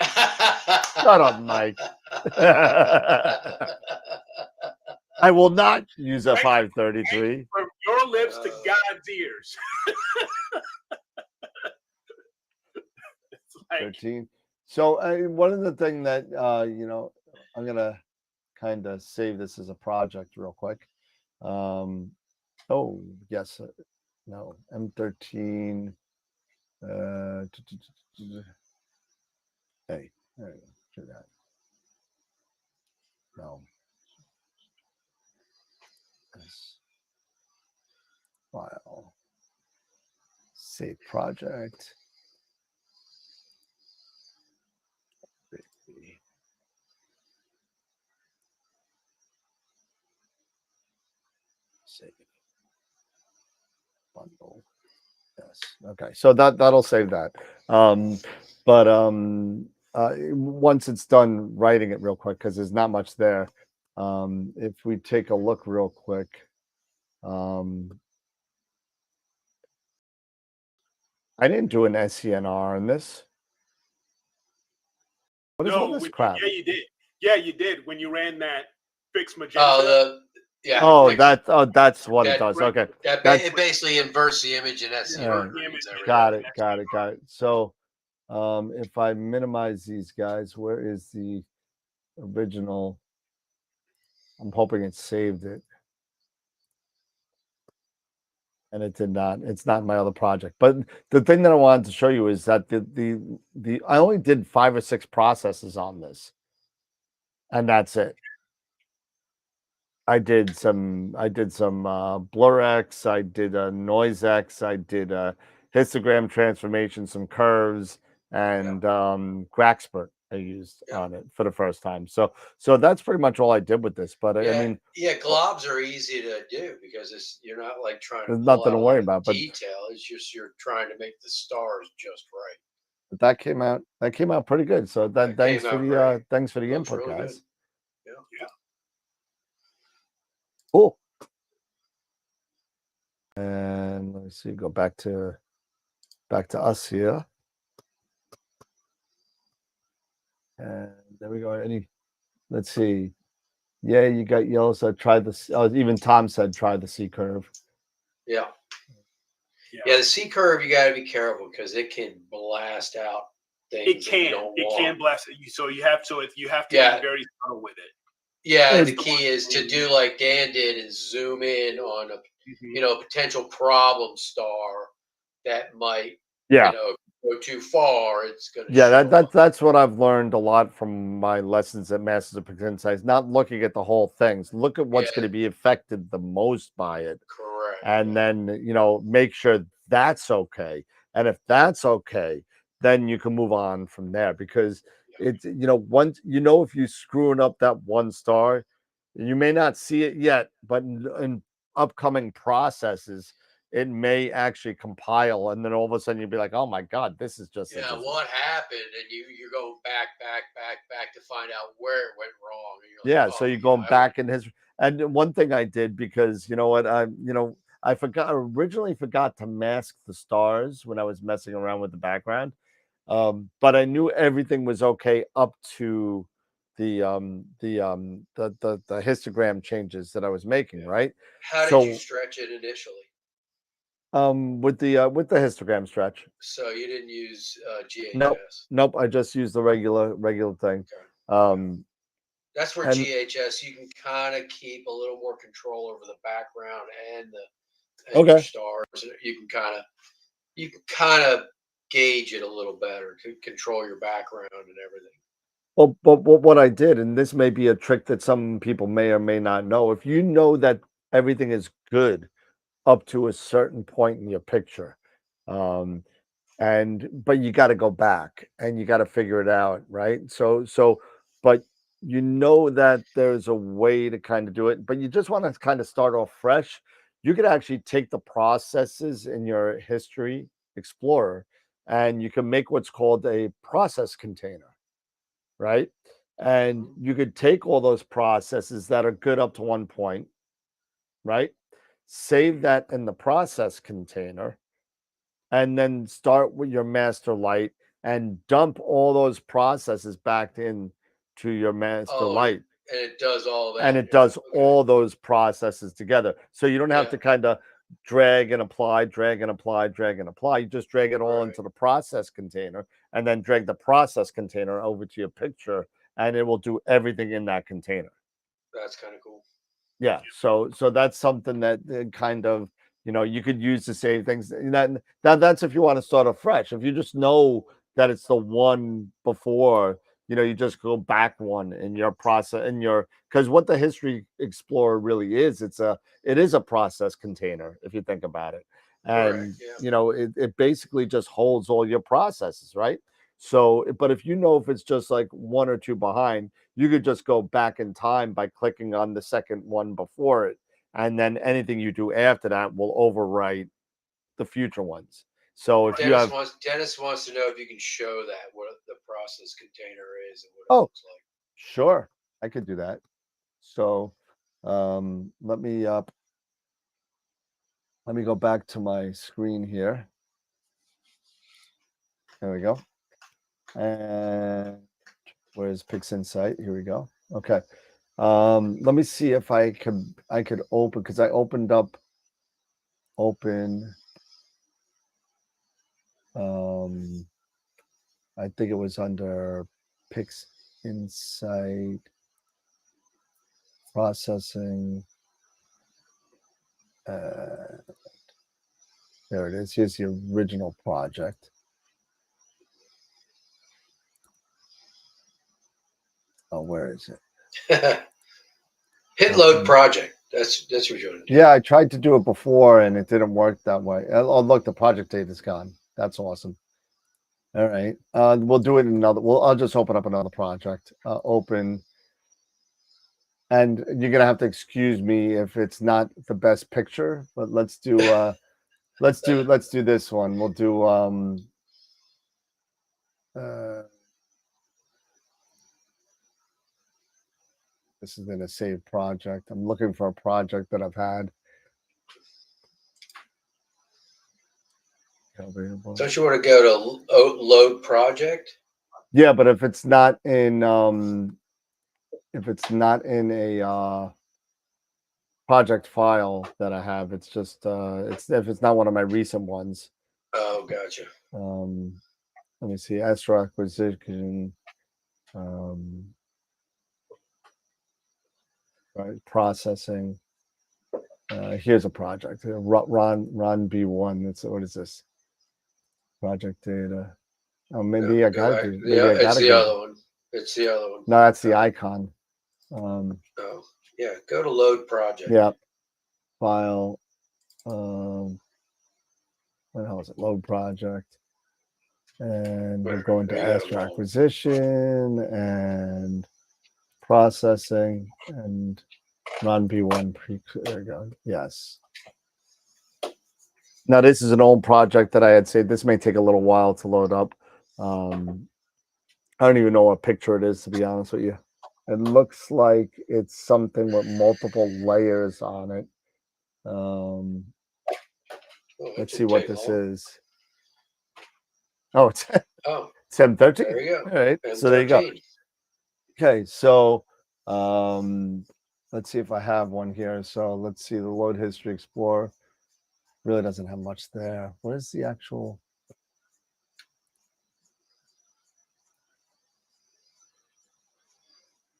Shut up, Mike. I will not use a 533. From your lips to God's ears. It's like 13. So one of the things that I'm gonna kind of save this as a project real quick. Oh yes, no M13. Hey, there you go. Do that. No. This file. Save project. Save bundle. Yes. Okay. So that'll save that. But once it's done writing it real quick, because there's not much there. If we take a look real quick, I didn't do an SCNR on this. What is all this crap? Yeah, you did. Yeah, you did when you ran that fixed magenta. That's what it does. Okay. It basically inverts the image in SCNR. Got it. So if I minimize these guys, where is the original? I'm hoping it saved it. And it did not. It's not my other project. But the thing that I wanted to show you is that the I only did 5 or 6 processes on this. And that's it. I did some BlurX, I did a NoiseX, I did a histogram transformation, some curves, and Graxpert I used on it for the first time. So that's pretty much all I did with this. But I mean, globs are easy to do because you're not like trying to. There's nothing to worry about. But detail. It's just you're trying to make the stars just right. But that came out pretty good. So thanks for the input, really guys. Good. Yeah. Cool. And let me see. Go back to us here. And there we go. Let's see. Yeah, you got yellow. So try this. Even Tom said try the C curve. Yeah. The C curve, you got to be careful because it can blast out things. It can blast it. So you have to be very subtle with it. Yeah, and the key is to do like Dan did and zoom in on a potential problem star that might go too far. It's gonna that's what I've learned a lot from my lessons at Masters of PixInsight. Not looking at the whole things. Look at what's going to be affected the most by it. Correct. and then make sure that's okay. And if that's okay, then you can move on from there, because it's once if you're screwing up that one star, you may not see it yet, but in upcoming processes, it may actually compile, and then all of a sudden you'll be like, oh my god, this is just what happened, and you're going back to find out where it went wrong. And you're like, so you're going back in his. And one thing I did, because you know what, I originally forgot to mask the stars when I was messing around with the background, but I knew everything was okay up to the histogram changes that I was making, right? How did you stretch it initially? With the histogram stretch. So you didn't use GHS? Nope. I just used the regular thing. Okay. That's where GHS, you can kind of keep a little more control over the background and the stars. You can kind of gauge it a little better to control your background and everything. Well, but what I did, and this may be a trick that some people may or may not know, if you know that everything is good up to a certain point in your picture, but you got to go back and you got to figure it out, right? But that there's a way to kind of do it, but you just want to kind of start off fresh. You could actually take the processes in your History Explorer, and you can make what's called a process container, right? And you could take all those processes that are good up to one point, right? Save that in the process container, and then start with your master light and dump all those processes back in to your master light. And it does all that. And it does all those processes together. So you don't have to kind of drag and apply. You just drag it all into the process container, and then drag the process container over to your picture, and it will do everything in that container. That's kind of cool. Yeah. So that's something that kind of, you could use the same things. That's if you want to start afresh. If you just know that it's the one before, you just go back one in your process, because what the History Explorer really is, it is a process container, if you think about it. And, it basically just holds all your processes, right? So, but if if it's just like one or two behind, you could just go back in time by clicking on the second one before it. And then anything you do after that will overwrite the future ones. So if Dennis wants to know if you can show that, what the process container is and what it looks like. Sure, I could do that. So let me go back to my screen here. There we go. And where's PixInsight? Here we go. Okay. Let me see if I could open, because I opened up I think it was under PixInsight processing. There it is. Here's the original project. Oh, where is it? Hit load project. That's what you're doing. Yeah, I tried to do it before and it didn't work that way. Oh, look, the project date is gone. That's awesome. All right. We'll do it in another. I'll just open up another project. Open. And you're gonna have to excuse me if it's not the best picture, but let's do let's do this one. We'll do this is in a saved project. I'm looking for a project that I've had. Don't you want to go to load project? Yeah, but if it's not in a project file that I have, it's just if it's not one of my recent ones. Oh, gotcha. Let me see. Astro acquisition. Right, processing. Here's a project. Ron B1. What is this? Project data. Oh, maybe I got it. It's the other one. It's the other one. No, that's the icon. Oh, yeah. Go to load project. Yeah. File. What the hell is it? Load project. And we'll go into Azure acquisition and processing and run P1 pre. There we go. Yes. Now, this is an old project that I had said this may take a little while to load up. I don't even know what picture it is, to be honest with you. It looks like it's something with multiple layers on it. Let's see what this is. Oh, it's M13. There you go. All right. M13. So there you go. Okay. So let's see if I have one here. So let's see the load history explorer. Really doesn't have much there. Where's the actual?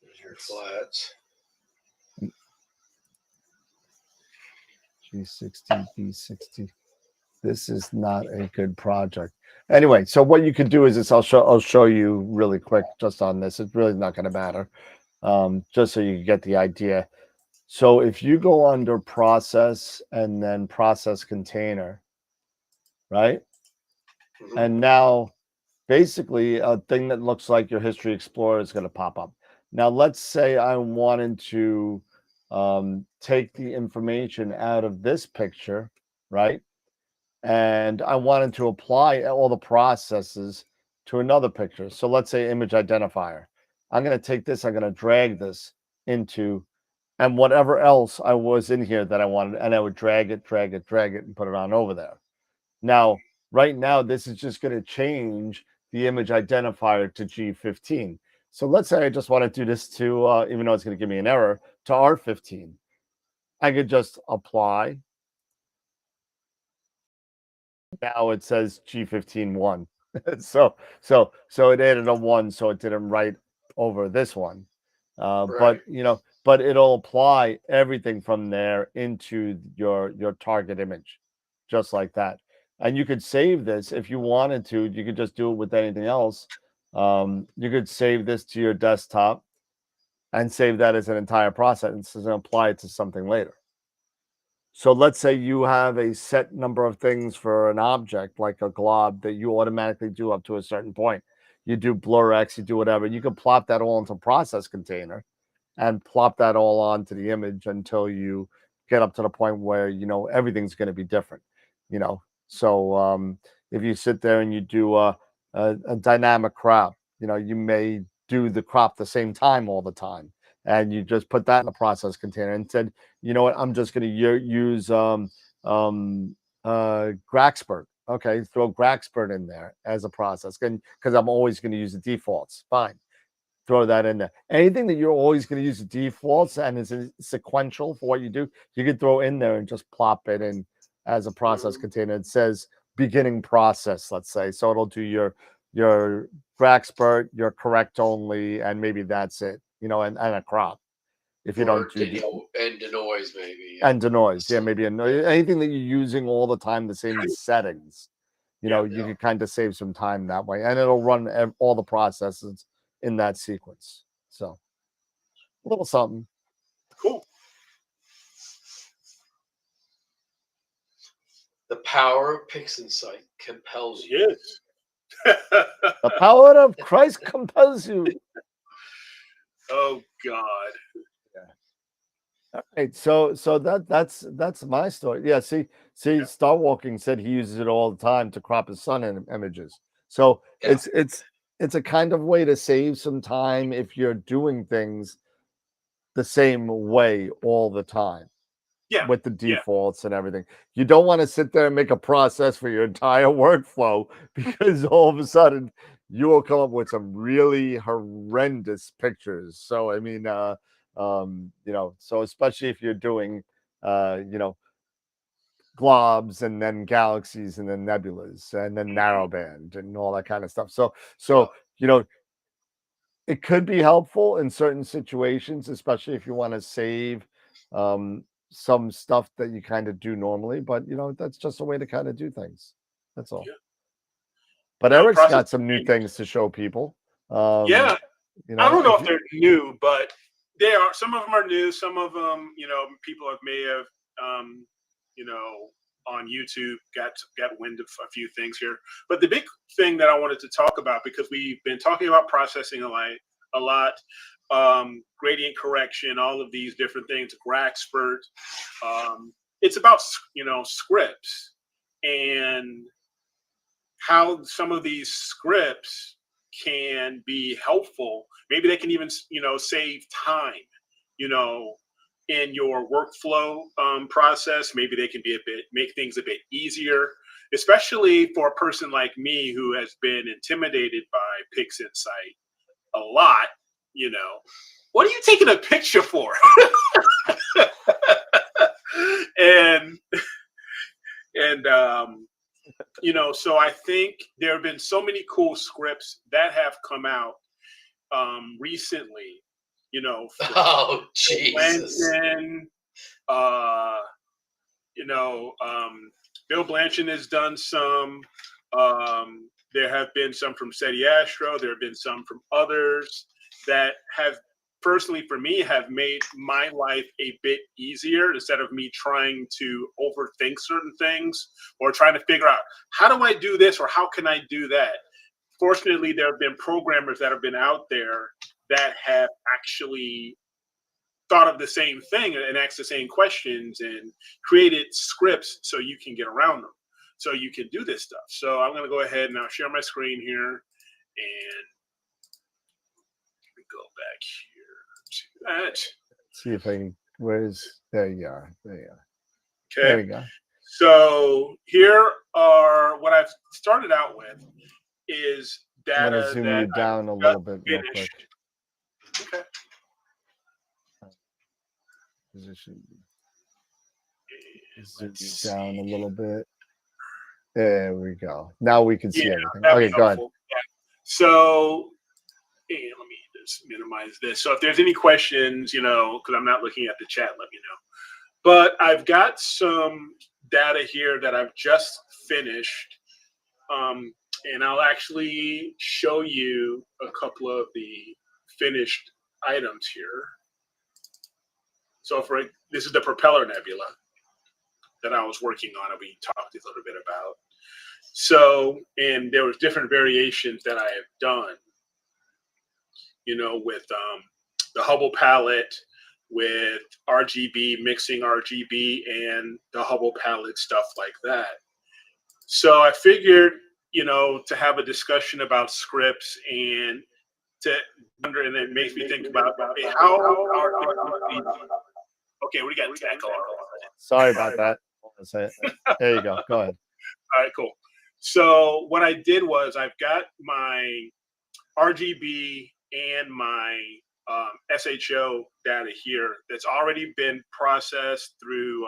There's your flats. G60, B60. This is not a good project. Anyway, so what you could do is this. I'll show you really quick just on this. It's really not going to matter. Just so you can get the idea. So if you go under process and then process container, right? Mm-hmm. And now basically a thing that looks like your history explorer is going to pop up. Now, let's say I wanted to take the information out of this picture, right? And I wanted to apply all the processes to another picture. So let's say image identifier. I'm going to take this, I'm going to drag this into, and whatever else I was in here that I wanted, and I would drag it, and put it on over there. Now, right now, this is just going to change the image identifier to G15. So let's say I just want to do this to, even though it's going to give me an error, to R15. I could just apply. Now it says G15-1. so it added a 1, so it didn't write over this one. Right. But it'll apply everything from there into your target image, just like that. And you could save this if you wanted to. You could just do it with anything else. You could save this to your desktop and save that as an entire process and apply it to something later. So let's say you have a set number of things for an object, like a glob, that you automatically do up to a certain point. You do blur X, you do whatever. You can plop that all into a process container and plop that all onto the image until you get up to the point where, everything's going to be different, So if you sit there and you do a dynamic crop, you may do the crop the same time all the time. And you just put that in a process container and said, you know what, I'm just going to use Graxpert. Okay, throw Graxpert in there as a process, because I'm always going to use the defaults. Fine, throw that in there. Anything that you're always going to use the defaults and is sequential for what you do, you can throw in there and just plop it in as a process container. It says beginning process, let's say, so it'll do your Graxpert, your correct only, and maybe that's it. And a crop. If you don't do and denoise maybe. And denoise, maybe anything that you're using all the time, the same settings. You can kind of save some time that way, and it'll run all the processes in that sequence. So a little something. Cool. The power of PixInsight compels you. Yes. The power of Christ compels you. Oh God. Yeah. All right. So that's my story. Yeah. See, Star Walking said he uses it all the time to crop his son in images. So it's a kind of way to save some time if you're doing things the same way all the time. Yeah. With the defaults and everything. You don't want to sit there and make a process for your entire workflow, because all of a sudden you will come up with some really horrendous pictures. So I mean, so especially if you're doing globs and then galaxies and then nebulas and then narrowband and all that kind of stuff. So it could be helpful in certain situations, especially if you want to save some stuff that you kind of do normally, but that's just a way to kind of do things. That's all. Yeah. But Eric's got some new things to show people. I don't know if they're new, but they are. Some of them are new. Some of them, people may have, on YouTube, got wind of a few things here. But the big thing that I wanted to talk about, because we've been talking about processing a lot, gradient correction, all of these different things, Gragspert. It's about scripts and how some of these scripts can be helpful. Maybe they can even save time, in your workflow process. Maybe they can make things a bit easier, especially for a person like me who has been intimidated by PixInsight a lot. What are you taking a picture for? and so I think there have been so many cool scripts that have come out recently. Oh, Jesus. Blanchard, Bill Blanchard has done some. There have been some from SETI Astro. There have been some from others that have, personally for me, have made my life a bit easier instead of me trying to overthink certain things or trying to figure out, how do I do this or how can I do that? Fortunately, there have been programmers that have been out there that have actually thought of the same thing and asked the same questions and created scripts so you can get around them, so you can do this stuff. So I'm going to go ahead and I'll share my screen here, and go back here to that. Let's see if I can. There you are. There you are. Okay. There we go. So here are what I've started out with is data. I'm gonna zoom you down a little bit real quick. Okay. Position. Zoom you down a little bit. There we go. Now we can see everything. Okay, go ahead. Yeah. So let me just minimize this. So if there's any questions, because I'm not looking at the chat, let me know. But I've got some data here that I've just finished. And I'll actually show you a couple of the finished items here. So this is the Propeller Nebula that I was working on, and we talked a little bit about. So, and there was different variations that I have done, with the Hubble palette, with RGB, mixing RGB and the Hubble palette, stuff like that. So I figured, to have a discussion about scripts and and it makes me think about how okay, we got echo. Sorry about that. There you go. Go ahead. All right, cool. So what I did was I've got my RGB and my SHO data here that's already been processed through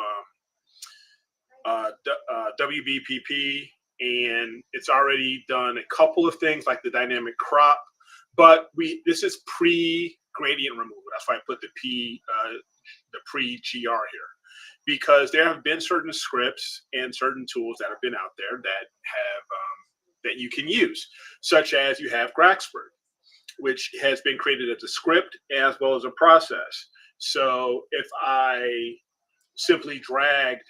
WBPP, and it's already done a couple of things like the dynamic crop, but this is pre-gradient removal. That's why I put the pre-GR here, because there have been certain scripts and certain tools that have been out there that have that you can use, such as you have Gragspert, which has been created as a script as well as a process. So if I simply dragged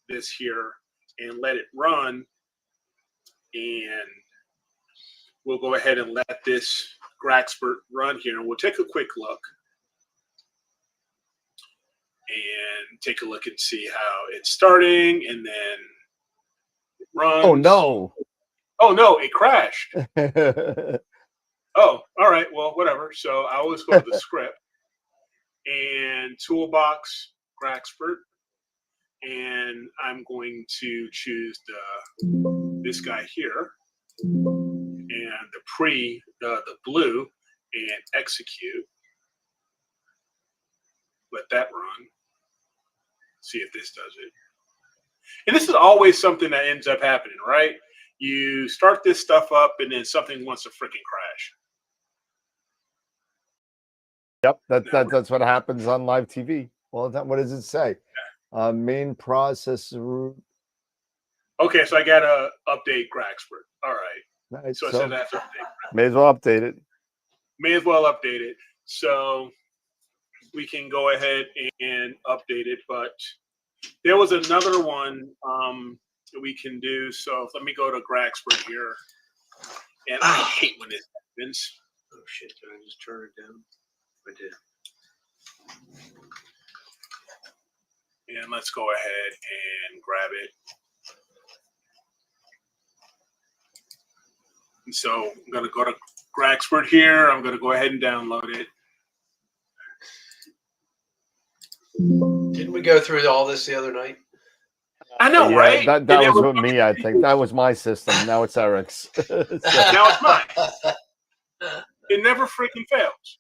this here and let it run, and we'll go ahead and let this Gragspert run here, and we'll take a quick look and take a look and see how it's starting, and then it runs. Oh no! Oh no! It crashed. Oh, all right. Well, whatever. So I always go to the script and toolbox Gragspert, and I'm going to choose this guy here and the blue, and execute. Let that run. See if this does it. And this is always something that ends up happening, right? You start this stuff up, and then something wants to freaking crash. Yep, that's what happens on live TV. Well, what does it say? Main processor. Okay, so I got to update Gragspert. All right. Nice. So it says I have to update. May as well update it. May as well update it. So we can go ahead and update it, but There was another one that we can do. So let me go to Graxford here. And I hate when this happens. Oh shit! Did I just turn it down? I did. And let's go ahead and grab it. And so I'm going to go to Graxford here. I'm going to go ahead and download it. Didn't we go through all this the other night? I know, Yeah, right? that And it was with me, I think. That was my system. Now it's Eric's. So- Now it's mine. It never freaking fails.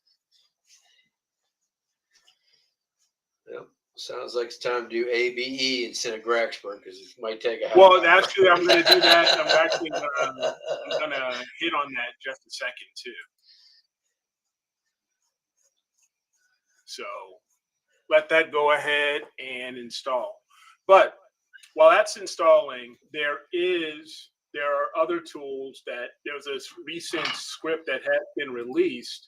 Yep. Sounds like it's time to do ABE instead of Graxburg because it might take a half Well, hour. actually, I'm going to do that. I'm actually going to hit on that just a second, too. So let that go ahead and install. But while that's installing, there are other tools that there's this recent script that has been released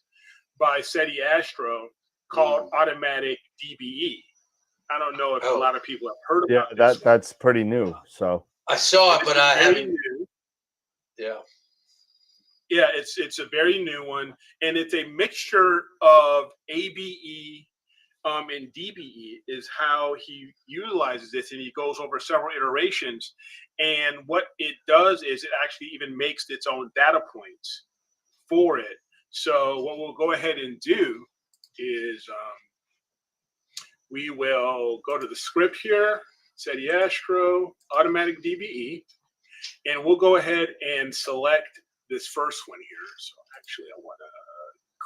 by SETI Astro called Automatic DBE. I don't know if a lot of people have heard yeah, about this. that's pretty new. So I saw it, but I haven't. New. Yeah. Yeah, it's a very new one, and it's a mixture of ABE and DBE is how he utilizes this, and he goes over several iterations. And what it does is it actually even makes its own data points for it. So what we'll go ahead and do is we will go to the script here, SETI Astro, Automatic DBE, and we'll go ahead and select this first one here. So actually, I want to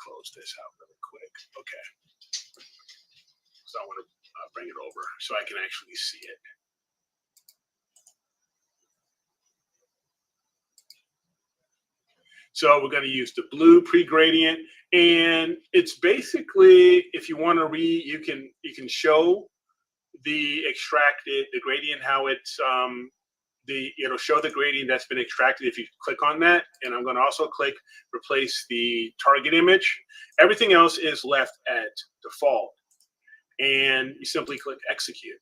close this out really quick. Okay. So I want to bring it over so I can actually see it. So we're going to use the blue pre-gradient, and it's basically, if you want to read, you can show the gradient, how it's it'll show the gradient that's been extracted if you click on that. And I'm going to also click replace the target image. Everything else is left at default, and you simply click execute,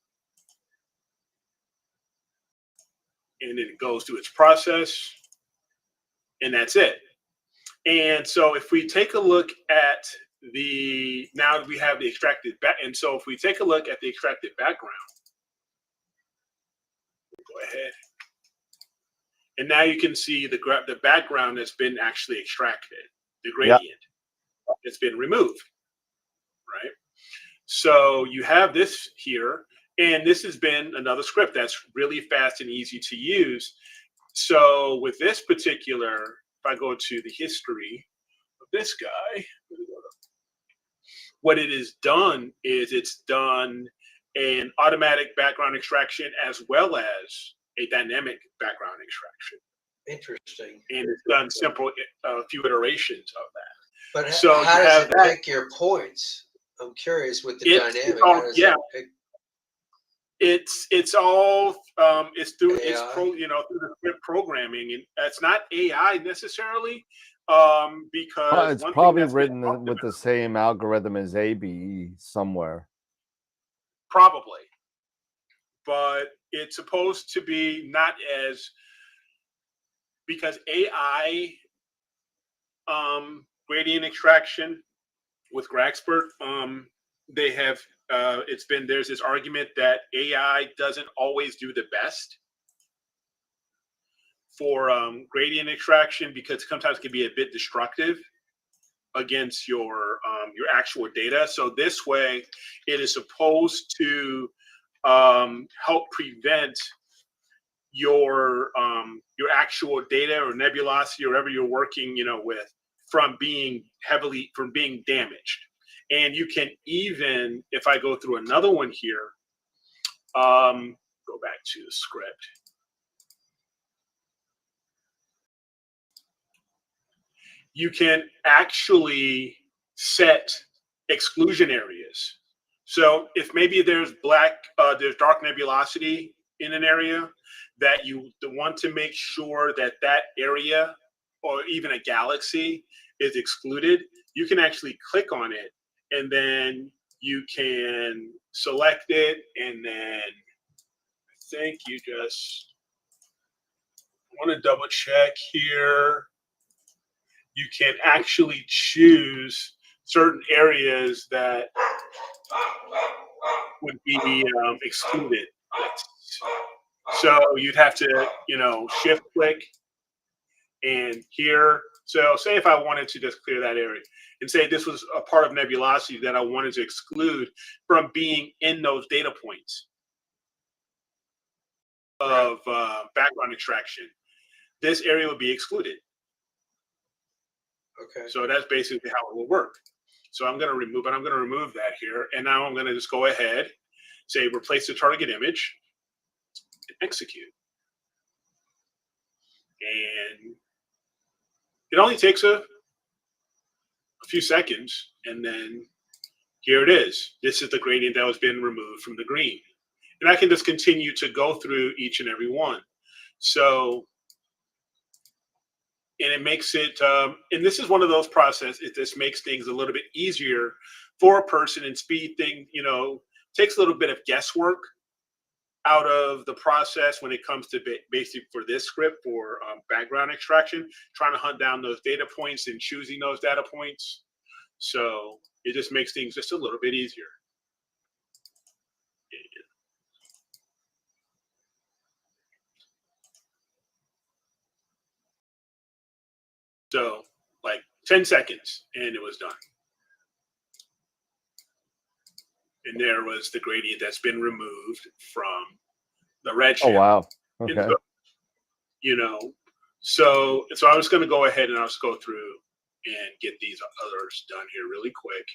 and then it goes through its process, and that's it. And so if we take a look at now we have the extracted back, and so if we take a look at the extracted background, we'll go ahead, and now you can see the background that's been actually extracted, the gradient that's been removed, right? So you have this here, and this has been another script that's really fast and easy to use. So with this particular, if I go to the history of this guy, what it has done is it's done an automatic background extraction as well as a dynamic background extraction. Interesting. And it's done simple, a few iterations of that. But So how you does have it that. pick your points? I'm curious with the It's dynamic. all- How does yeah. that pick? It's all it's through AI? through the script programming, and it's not AI necessarily, because it's one thing probably that's been written talked with about- the same algorithm as ABE somewhere. probably, but it's supposed to be not as, because AI gradient extraction with Graxpert, they have there's this argument that AI doesn't always do the best for gradient extraction, because sometimes it can be a bit destructive against your actual data. So this way, it is supposed to help prevent your actual data or nebulosity or whatever you're working with from being damaged. And you can even, if I go through another one here, go back to the script. You can actually set exclusion areas. So if maybe there's dark nebulosity in an area, that you want to make sure that area or even a galaxy is excluded, you can actually click on it, and then you can select it, and then think you just want to double check here. You can actually choose certain areas that would be excluded. So you'd have to, shift click and here. So say if I wanted to just clear that area and say this was a part of nebulosity that I wanted to exclude from being in those data points of background extraction, this area would be excluded. Okay. So that's basically how it will work. So I'm going to remove it. I'm going to remove that here. And now I'm going to just go ahead, say replace the target image, and execute. And it only takes a few seconds. And then here it is. This is the gradient that was being removed from the green. And I can just continue to go through each and every one. So, and it makes it, and this is one of those processes, this makes things a little bit easier for a person and speed things, takes a little bit of guesswork out of the process when it comes to basic for this script for background extraction, trying to hunt down those data points and choosing those data points. So it just makes things just a little bit easier. So like 10 seconds and it was done. And there was the gradient that's been removed from the red Oh, channel. wow. Okay. So, so I was going to go ahead and I'll just go through and get these others done here really quick.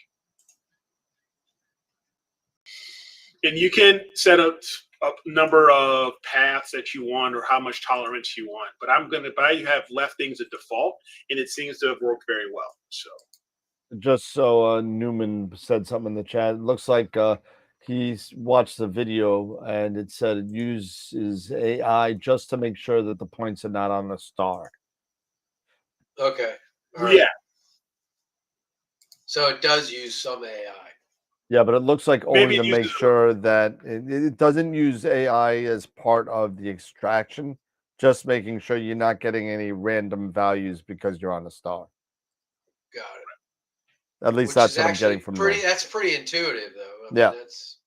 And you can set up a number of paths that you want or how much tolerance you want. But I have left things at default, and it seems to have worked very well. So Just so Newman said something in the chat, it looks like he's watched the video and it said it uses AI just to make sure that the points are not on the star. Okay. All right. yeah, So it does use some AI. Yeah, but it looks like only Maybe to it make uses- sure that it doesn't use AI as part of the extraction, just making sure you're not getting any random values because you're on a star. Got it. At least Which that's is what I'm actually getting from pretty. the. That's pretty intuitive, though. I mean, Yeah. That's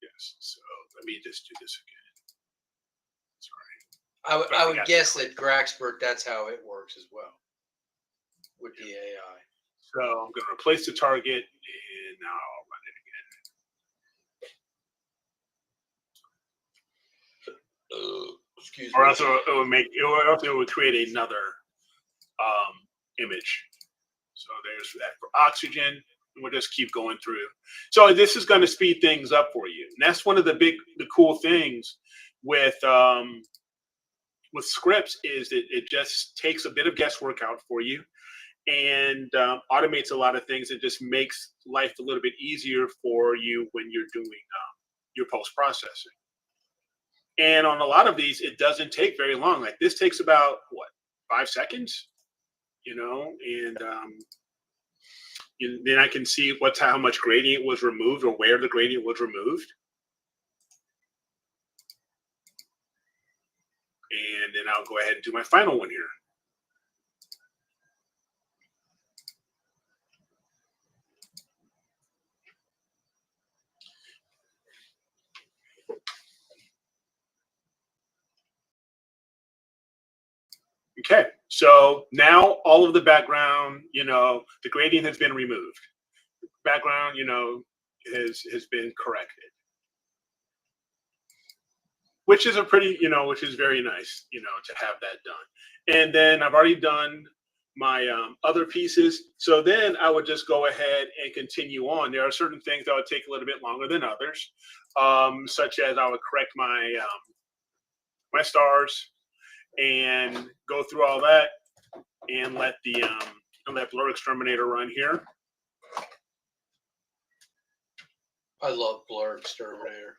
yes. So let me just do this again. I I would forgot guess to that Graxpert, that's how it works as well with the AI. So I'm going to replace the target, and now I'll run it again. Excuse Or me. else it would create another image. So there's that for oxygen. And we'll just keep going through. So this is going to speed things up for you. And that's one of the cool things with scripts is that it just takes a bit of guesswork out for you and automates a lot of things. It just makes life a little bit easier for you when you're doing your post-processing. And on a lot of these, it doesn't take very long. Like this takes about, 5 seconds? And then I can see how much gradient was removed or where the gradient was removed. And then I'll go ahead and do my final one here. Okay, so now all of the background, the gradient has been removed. Background, has been corrected. Which is which is very nice, to have that done. And then I've already done my other pieces. So then I would just go ahead and continue on. There are certain things that would take a little bit longer than others, such as I would correct my my stars and go through all that and let the blur exterminator run here. I love Blur Exterminator.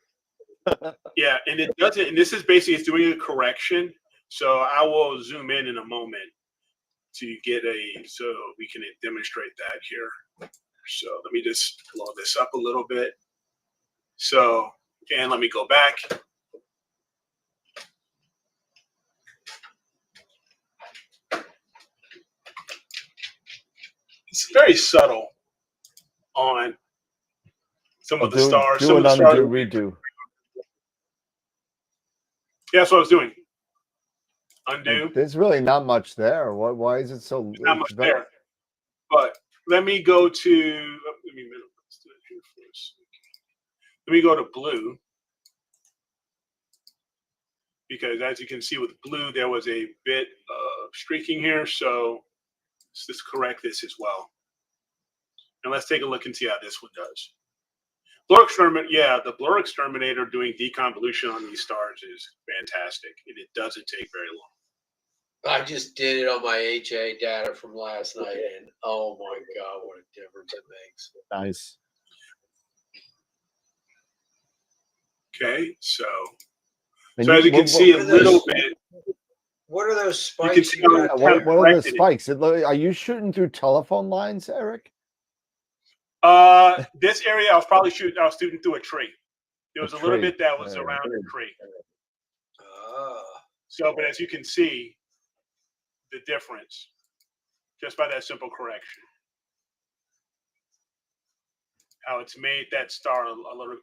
Yeah, and it does it. And this is basically it's doing a correction. So I will zoom in a moment to get so we can demonstrate that here. So let me just blow this up a little bit. So, and let me go back. it's very subtle on some of the stars. Do Some an of the stars. undo, redo. Yeah, that's what I was doing. Undo. There's really not much there. Why is it so? Not much there. But let me go to. Let me go to blue. Because as you can see with blue, there was a bit of streaking here. So let's just correct this as well. And let's take a look and see how this one does. Blur Exterminator, yeah, the Blur Exterminator doing deconvolution on these stars is fantastic. And it doesn't take very long. I just did it on my HA data from last night, and oh my God, what a difference it makes. Nice. Okay, so And as you can see a little bit. What are those You spikes? can see what are the spikes? Are you shooting through telephone lines, Eric? This area I was shooting through a tree. There was a little bit that was around a tree. So, but as you can see, the difference just by that simple correction. How it's made that star a little,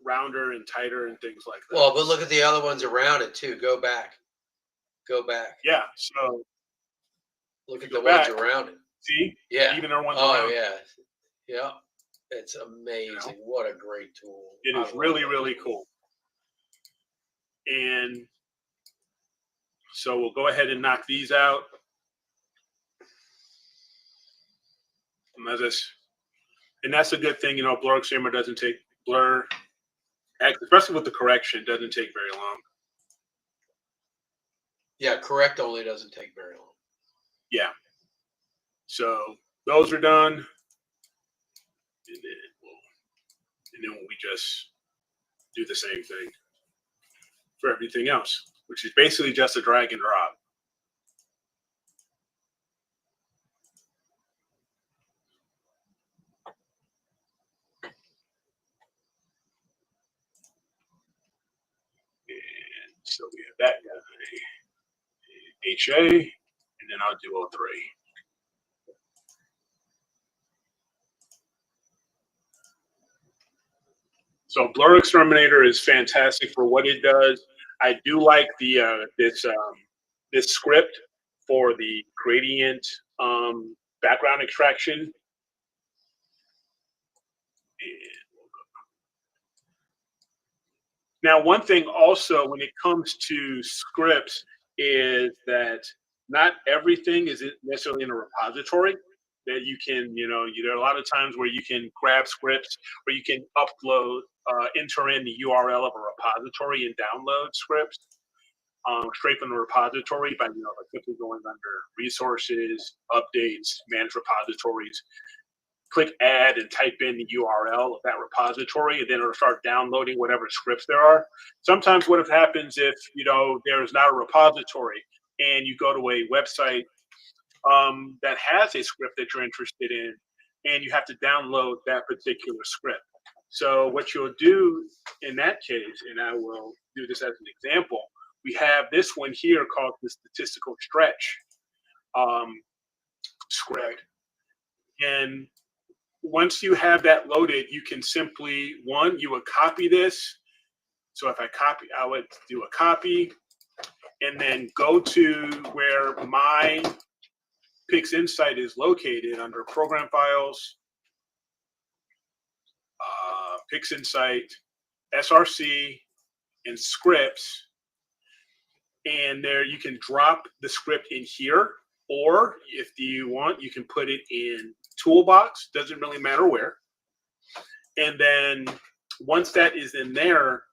rounder and tighter and things like that. Well, but look at the other ones around it too. Go back. Yeah. So look at the ones around it. See? Yeah. Even our ones around it. Yeah. Yeah. It's amazing. What a great tool. It is really, really cool. And so we'll go ahead and knock these out. And that's a good thing, Blur Exterminator doesn't take blur, especially with the correction, doesn't take very long. Yeah, correct only doesn't take very long. Yeah. So those are done. And then we just do the same thing for everything else, which is basically just a drag and drop. And so we have that guy, HA, and then I'll do 03. So Blur Exterminator is fantastic for what it does. I do like the this script for the gradient background extraction. Now, one thing also when it comes to scripts is that not everything is necessarily in a repository. That you can, there are a lot of times where you can grab scripts, where you can upload, enter in the URL of a repository and download scripts straight from the repository by, simply going under resources, updates, manage repositories, click add and type in the URL of that repository, and then it'll start downloading whatever scripts there are. Sometimes what happens if, there's not a repository and you go to a website that has a script that you're interested in, and you have to download that particular script. So what you'll do in that case, and I will do this as an example, we have this one here called the statistical stretch script. And once you have that loaded, you can simply, you would copy this. So if I would do a copy and then go to where my PixInsight is located under Program Files, PixInsight, SRC, and Scripts. And there you can drop the script in here, or if you want, you can put it in Toolbox. Doesn't really matter where. And then once that is in there,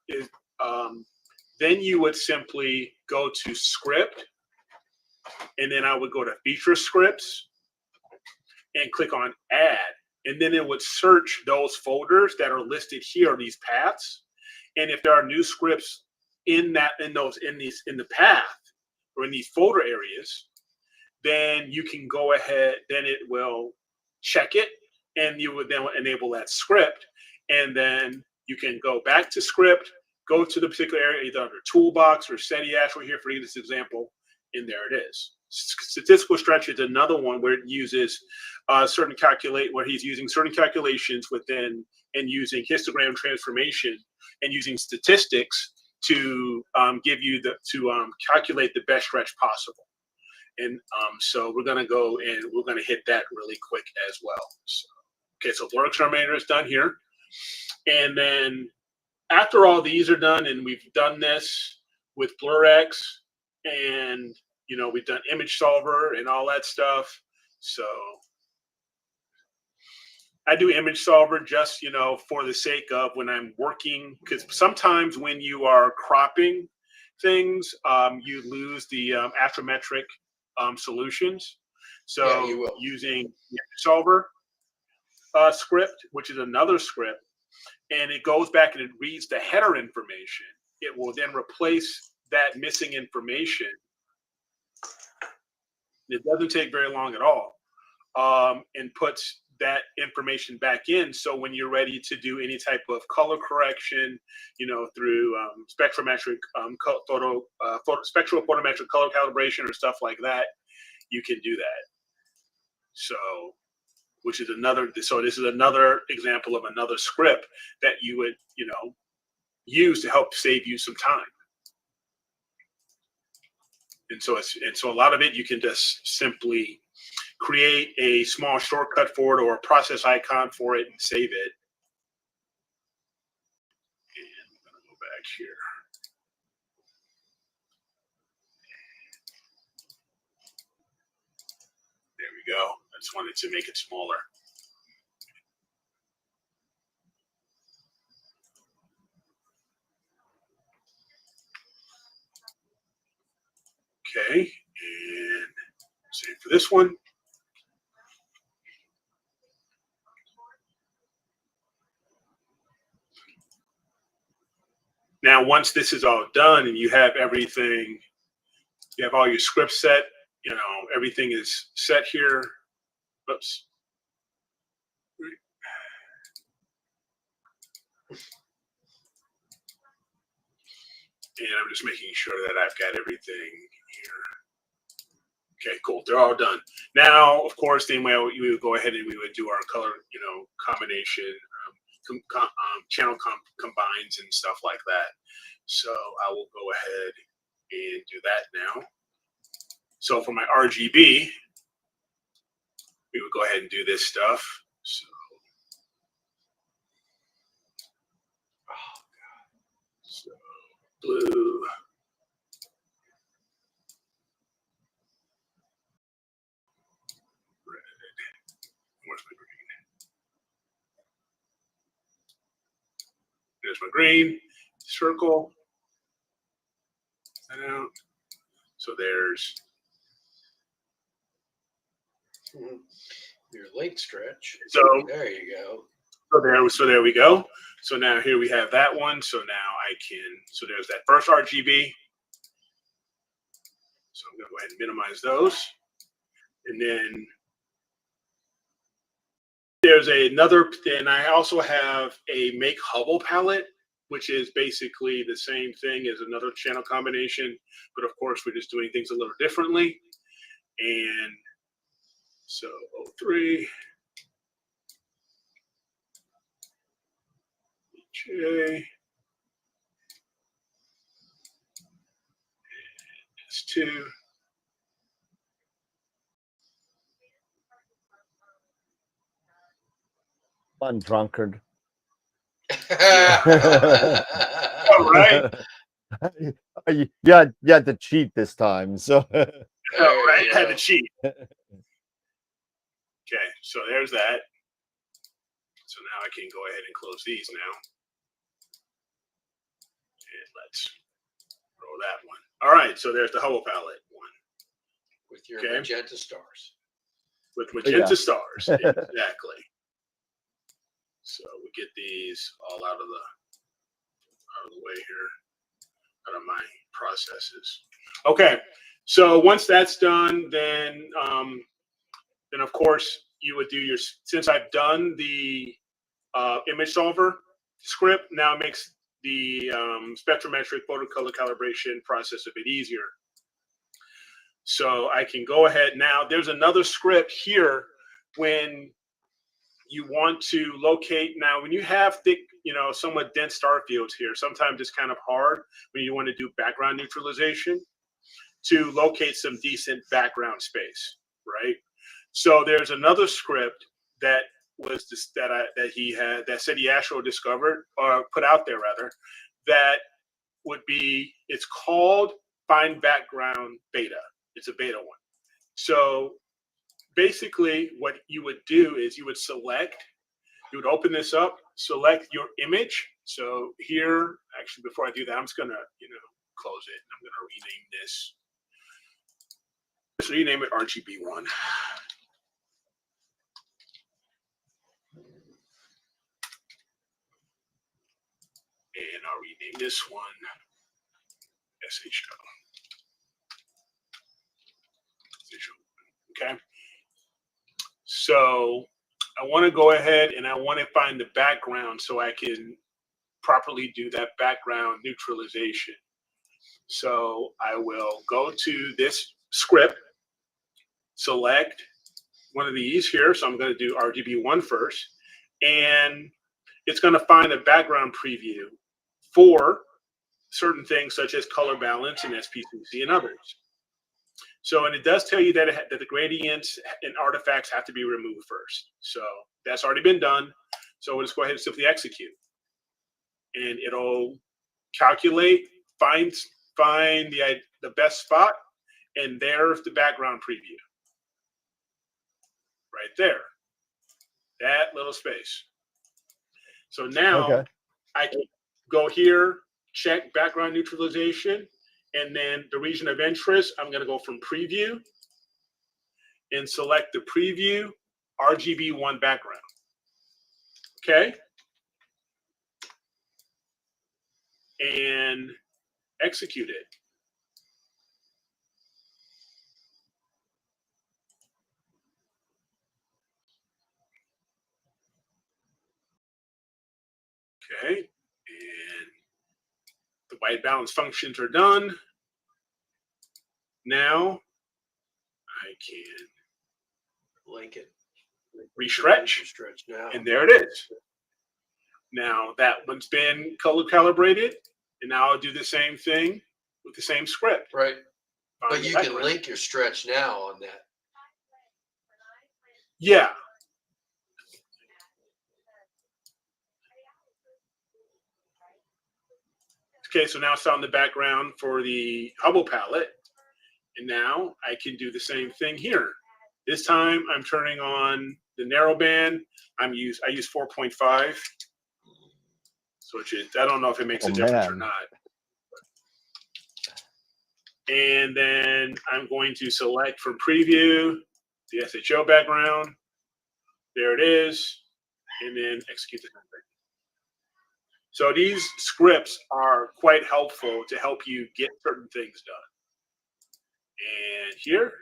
then you would simply go to Script, and then I would go to Feature Scripts and click on Add. And then it would search those folders that are listed here, these paths. And if there are new scripts in the path or in these folder areas, then you can go ahead, then it will check it, and you would then enable that script. And then you can go back to Script, go to the particular area, either under Toolbox or SETI Actually here for this example, and there it is. Statistical stretch is another one where it uses where he's using certain calculations within and using histogram transformation and using statistics to give you calculate the best stretch possible. And so we're going to go and we're going to hit that really quick as well. So, okay, so blur exterminator is done here. And then after all these are done, and we've done this with BlurX, and we've done image solver and all that stuff. So I do image solver just for the sake of when I'm working, because sometimes when you are cropping things, you lose the astrometric solutions. So Yeah, you will. using image solver script, which is another script, and it goes back and it reads the header information. It will then replace that missing information. It doesn't take very long at all, and puts that information back in. So when you're ready to do any type of color correction, through spectrometric spectral photometric color calibration or stuff like that, you can do that. So, which is another. So this is another example of another script that you would use to help save you some time. And so a lot of it you can just simply create a small shortcut for it or a process icon for it and save it. And I'm going to go back here. There we go. I just wanted to make it smaller. Okay, and same for this one. Now, once this is all done and you have everything, you have all your scripts set, everything is set here. Oops. And I'm just making sure that I've got everything here. Okay, cool. They're all done. Now, of course, then we would go ahead and we would do our color, combination, channel combines and stuff like that. So I will go ahead and do that now. So for my RGB, we would go ahead and do this stuff. So, blue. Where's my green? There's my green circle. That out. So there's your link stretch. So there you go. So there we go. So now here we have that one. So now I can. So there's that first RGB. So I'm gonna go ahead and minimize those, and then there's another, and I also have a make Hubble palette, which is basically the same thing as another channel combination, but of course we're just doing things a little differently. And so 03, J, S2. Fun drunkard. All right. You had to cheat this time, so. All right, had to cheat. Okay, so there's that. So now I can go ahead and close these now. And let's roll that one. All right, so there's the Hubble palette one. With your magenta stars. With magenta stars, exactly. So we get these all out of the way here, out of my processes. Okay, so once that's done, then of course you would do your. Since I've done the image solver script, now it makes the spectrometric photocolor calibration process a bit easier. So I can go ahead now. There's another script here when you want to locate. Now, when you have thick, somewhat dense star fields here, sometimes it's kind of hard when you want to do background neutralization to locate some decent background space, right? So there's another script that was this, that said he actually discovered or put out there rather, that would be, it's called Find Background Beta. It's a beta one. So basically what you would do is you would open this up, select your image. So here, actually, before I do that, I'm just gonna, close it. I'm gonna rename this. Let's rename it RGB1. And I'll rename this one SHO. Okay. So I want to go ahead and I want to find the background so I can properly do that background neutralization. So I will go to this script, select one of these here. So I'm going to do RGB1 first, and it's going to find a background preview for certain things such as color balance and SPCC and others. So, and it does tell you that, that the gradients and artifacts have to be removed first. So that's already been done. So we'll just go ahead and simply execute. And it'll calculate, find the best spot, and there's the background preview. Right there. That little space. So now I can go here, check background neutralization, and then the region of interest, I'm going to go from preview and select the preview RGB1 background. Okay. And execute it. Okay. And the white balance functions are done. Now I can Link it. restretch. Stretch now. And there it is. Now that one's been color calibrated, and now I'll do the same thing with the same script. Right. Find But the you can background. link your stretch now on that. Yeah. Okay, so now it's on the background for the Hubble palette. And now I can do the same thing here. This time I'm turning on the narrow band. I use 4.5. So I don't know if it makes a difference or not. And then I'm going to select from preview the SHO background. There it is. And then execute the thing. So these scripts are quite helpful to help you get certain things done. And here.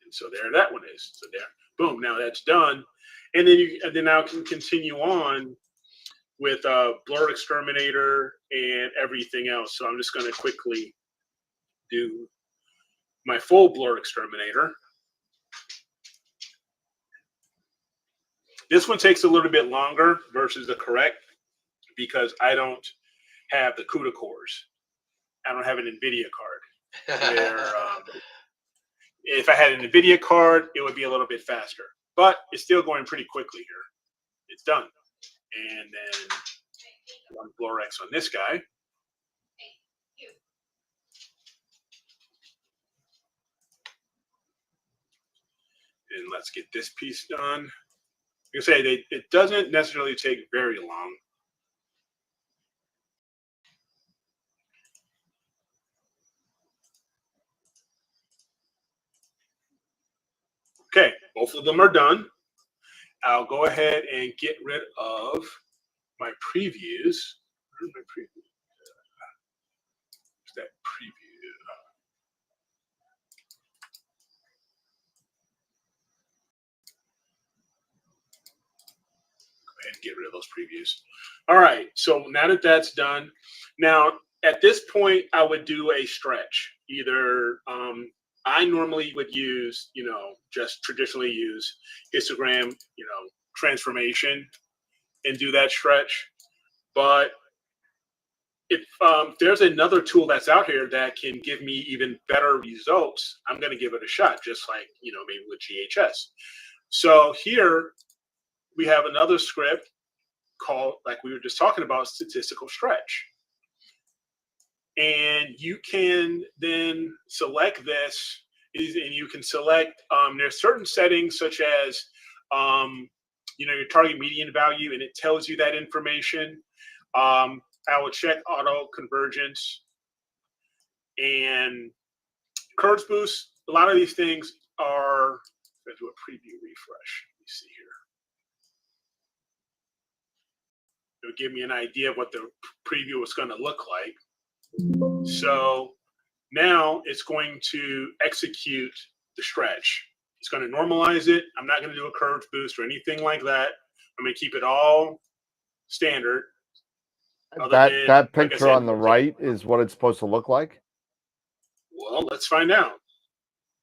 And so there that one is. So there, boom, now that's done. And then now can continue on with Blur Exterminator and everything else. So I'm just going to quickly do my full Blur Exterminator. This one takes a little bit longer versus the correct because I don't have the CUDA cores. I don't have an NVIDIA card. Where, if I had an NVIDIA card, it would be a little bit faster. But it's still going pretty quickly here. It's done. And then one BlurX on this guy. And let's get this piece done. You can say it doesn't necessarily take very long. Okay, both of them are done. I'll go ahead and get rid of my previews. Where's my preview? Where's that preview? Go ahead and get rid of those previews. All right, so now that that's done, now at this point, I would do a stretch. Either I normally would use, just traditionally use histogram, transformation and do that stretch. But if there's another tool that's out here that can give me even better results, I'm going to give it a shot, just like, maybe with GHS. So here we have another script called, like we were just talking about, statistical stretch. And you can then select this, and you can select, there's certain settings such as, your target median value, and it tells you that information. I will check auto convergence and curves boost. A lot of these things are, let's do a preview refresh. Let me see here. It'll give me an idea of what the preview is going to look like. So now it's going to execute the stretch. It's going to normalize it. I'm not going to do a curves boost or anything like that. I'm going to keep it all standard. That picture on the right is what it's supposed to look like? Well, let's find out.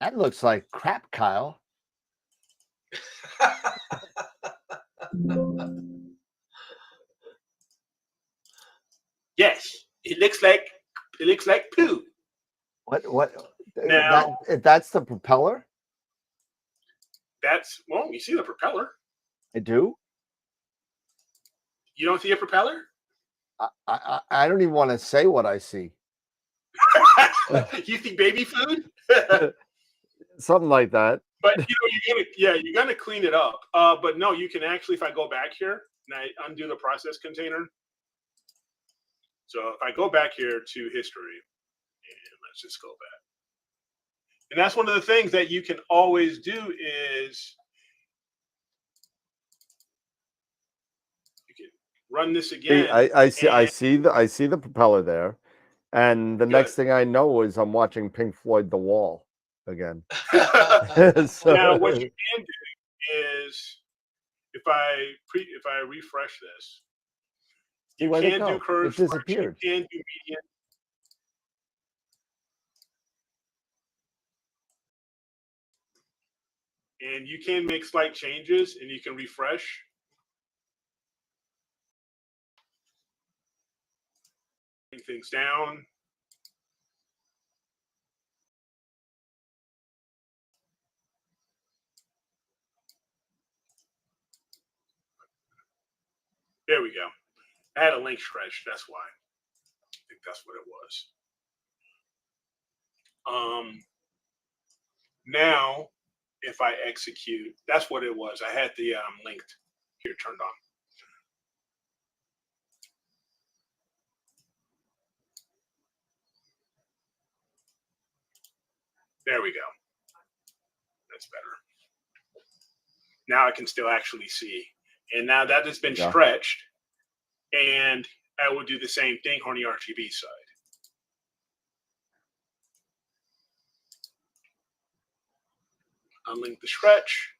That looks like crap, Kyle. Yes, it looks like poo. What? Now, That's the propeller? Well, you see the propeller. I do. You don't see a propeller? I don't even want to say what I see. You see baby food? Something like that. But you're gonna clean it up. But no, you can actually, if I go back here and I undo the process container. So if I go back here to history, and let's just go back. And that's one of the things that you can always do is you can run this again. I see the propeller there, and the next thing I know is I'm watching Pink Floyd The Wall again. Now what you can do is if I refresh this, you can do curves. It disappeared. You can do median. And you can make slight changes, and you can refresh. Bring things down. There we go. I had a link stretch. That's why. I think that's what it was. Now, if I execute, that's what it was. I had the linked here turned on. There we go. That's better. Now I can still actually see. And now that has been stretched. And I will do the same thing on the RGB side. Unlink the stretch,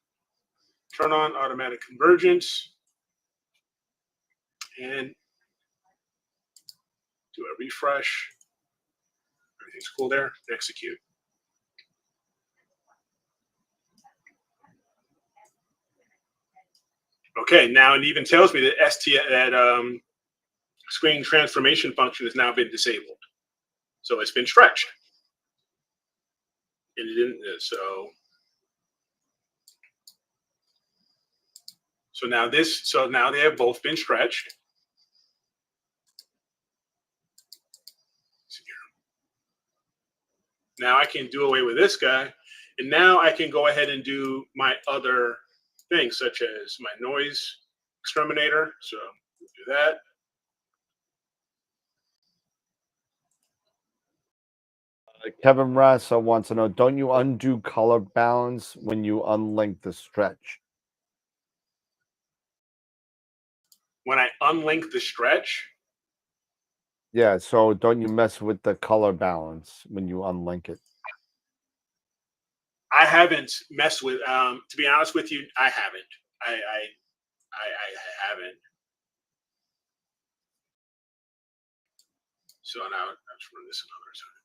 turn on automatic convergence, and do a refresh. Everything's cool there. Execute. Okay, now it even tells me that screen transformation function has now been disabled. So it's been stretched. And it didn't, so now they have both been stretched. Now I can do away with this guy, and now I can go ahead and do my other things, such as my noise exterminator. So we'll do that. Kevin Rassa wants to know, don't you undo color balance when you unlink the stretch? When I unlink the stretch? Yeah, so don't you mess with the color balance when you unlink it? I haven't messed with, to be honest with you, I haven't. I haven't. So now let's run this another time.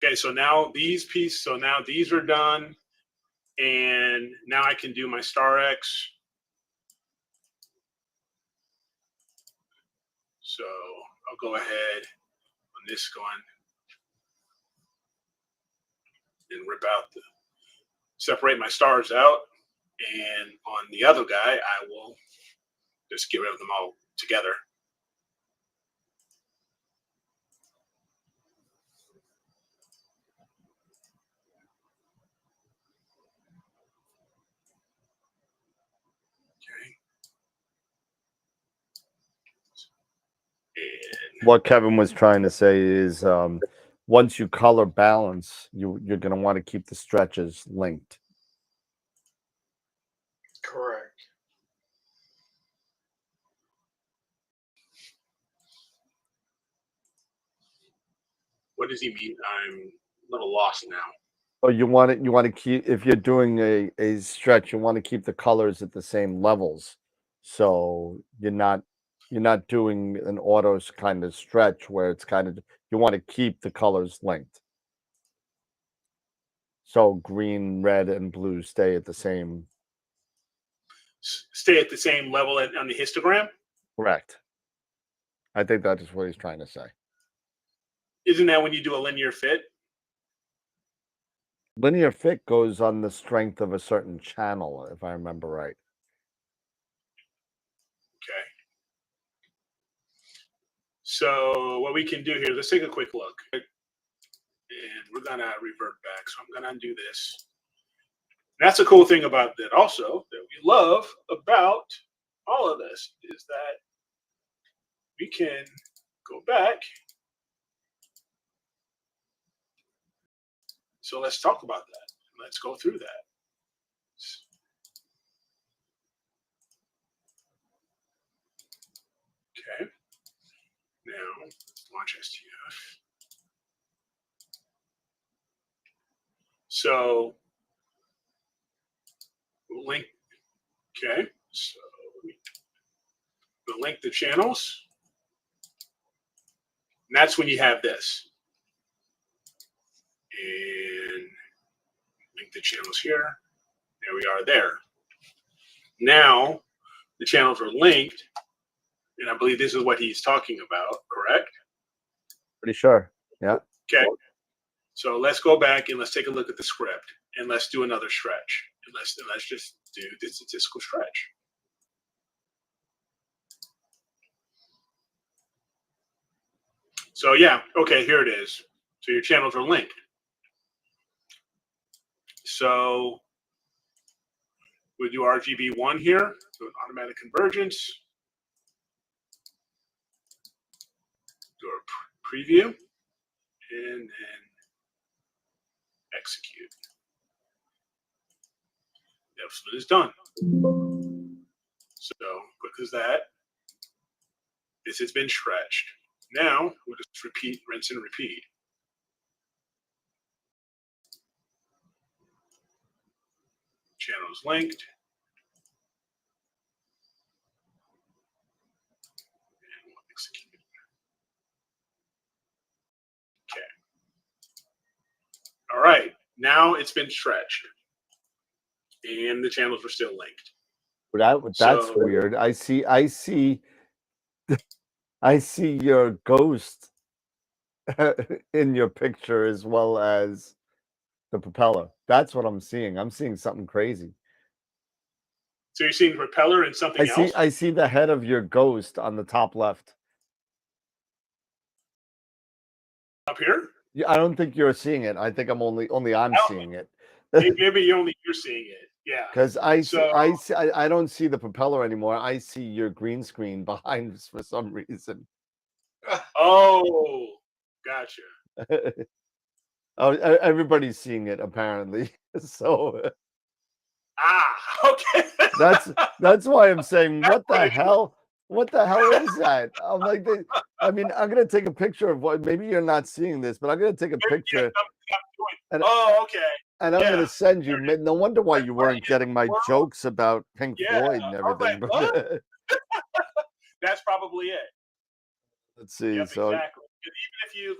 Okay, so now these are done, and now I can do my star X. So I'll go ahead on this one and rip out separate my stars out, and on the other guy, I will just get rid of them all together. And What Kevin was trying to say is once you color balance, you're going to want to keep the stretches linked. Correct. what does he mean? I'm a little lost now. Oh, you want to keep, if you're doing a stretch, you want to keep the colors at the same levels. So you're not doing an auto kind of stretch where it's kind of, you want to keep the colors linked. So green, red, and blue stay at the same. Stay at the same level on the histogram? Correct. I think that is what he's trying to say. Isn't that when you do a linear fit? Linear fit goes on the strength of a certain channel, if I remember right. Okay. So what we can do here, let's take a quick look. And we're going to revert back. So I'm going to undo this. And that's a cool thing about that also, that we love about all of this, is that we can go back. So let's talk about that. Let's go through that. Okay. Now, launch STF. So, we'll link. Okay. So, we'll link the channels. And that's when you have this. And link the channels here. There we are there. Now, the channels are linked. And I believe this is what he's talking about, correct? Pretty sure. Yeah. Okay. So let's go back and let's take a look at the script and let's do another stretch. And let's just do the statistical stretch. So yeah, okay, here it is. So your channels are linked. So we'll do RGB1 here, do an automatic convergence. Do a preview and then execute. That's what is done. So quick as that. This has been stretched. Now we'll just repeat, rinse and repeat. Channel is linked. And we'll execute. Okay. All right. Now it's been stretched. And the channels are still linked. That's weird. I see your ghost in your picture as well as the propeller. That's what I'm seeing. I'm seeing something crazy. So you're seeing the propeller and something else? I see the head of your ghost on the top left. Up here? Yeah, I don't think you're seeing it. I think I'm only I'm seeing it. Maybe you're seeing it. Yeah. Because I don't see the propeller anymore. I see your green screen behind us for some reason. Oh, gotcha. Oh, everybody's seeing it apparently. So okay. that's why I'm saying, what the hell? What the hell is that? I'm like, I'm gonna take a picture of what. Maybe you're not seeing this, but I'm gonna take a picture. Oh, okay. And I'm Yeah. going to send you. No wonder why you weren't getting my World? jokes about Pink Yeah, Floyd and I was like, everything. what? That's probably it. Let's see. Yep, So exactly.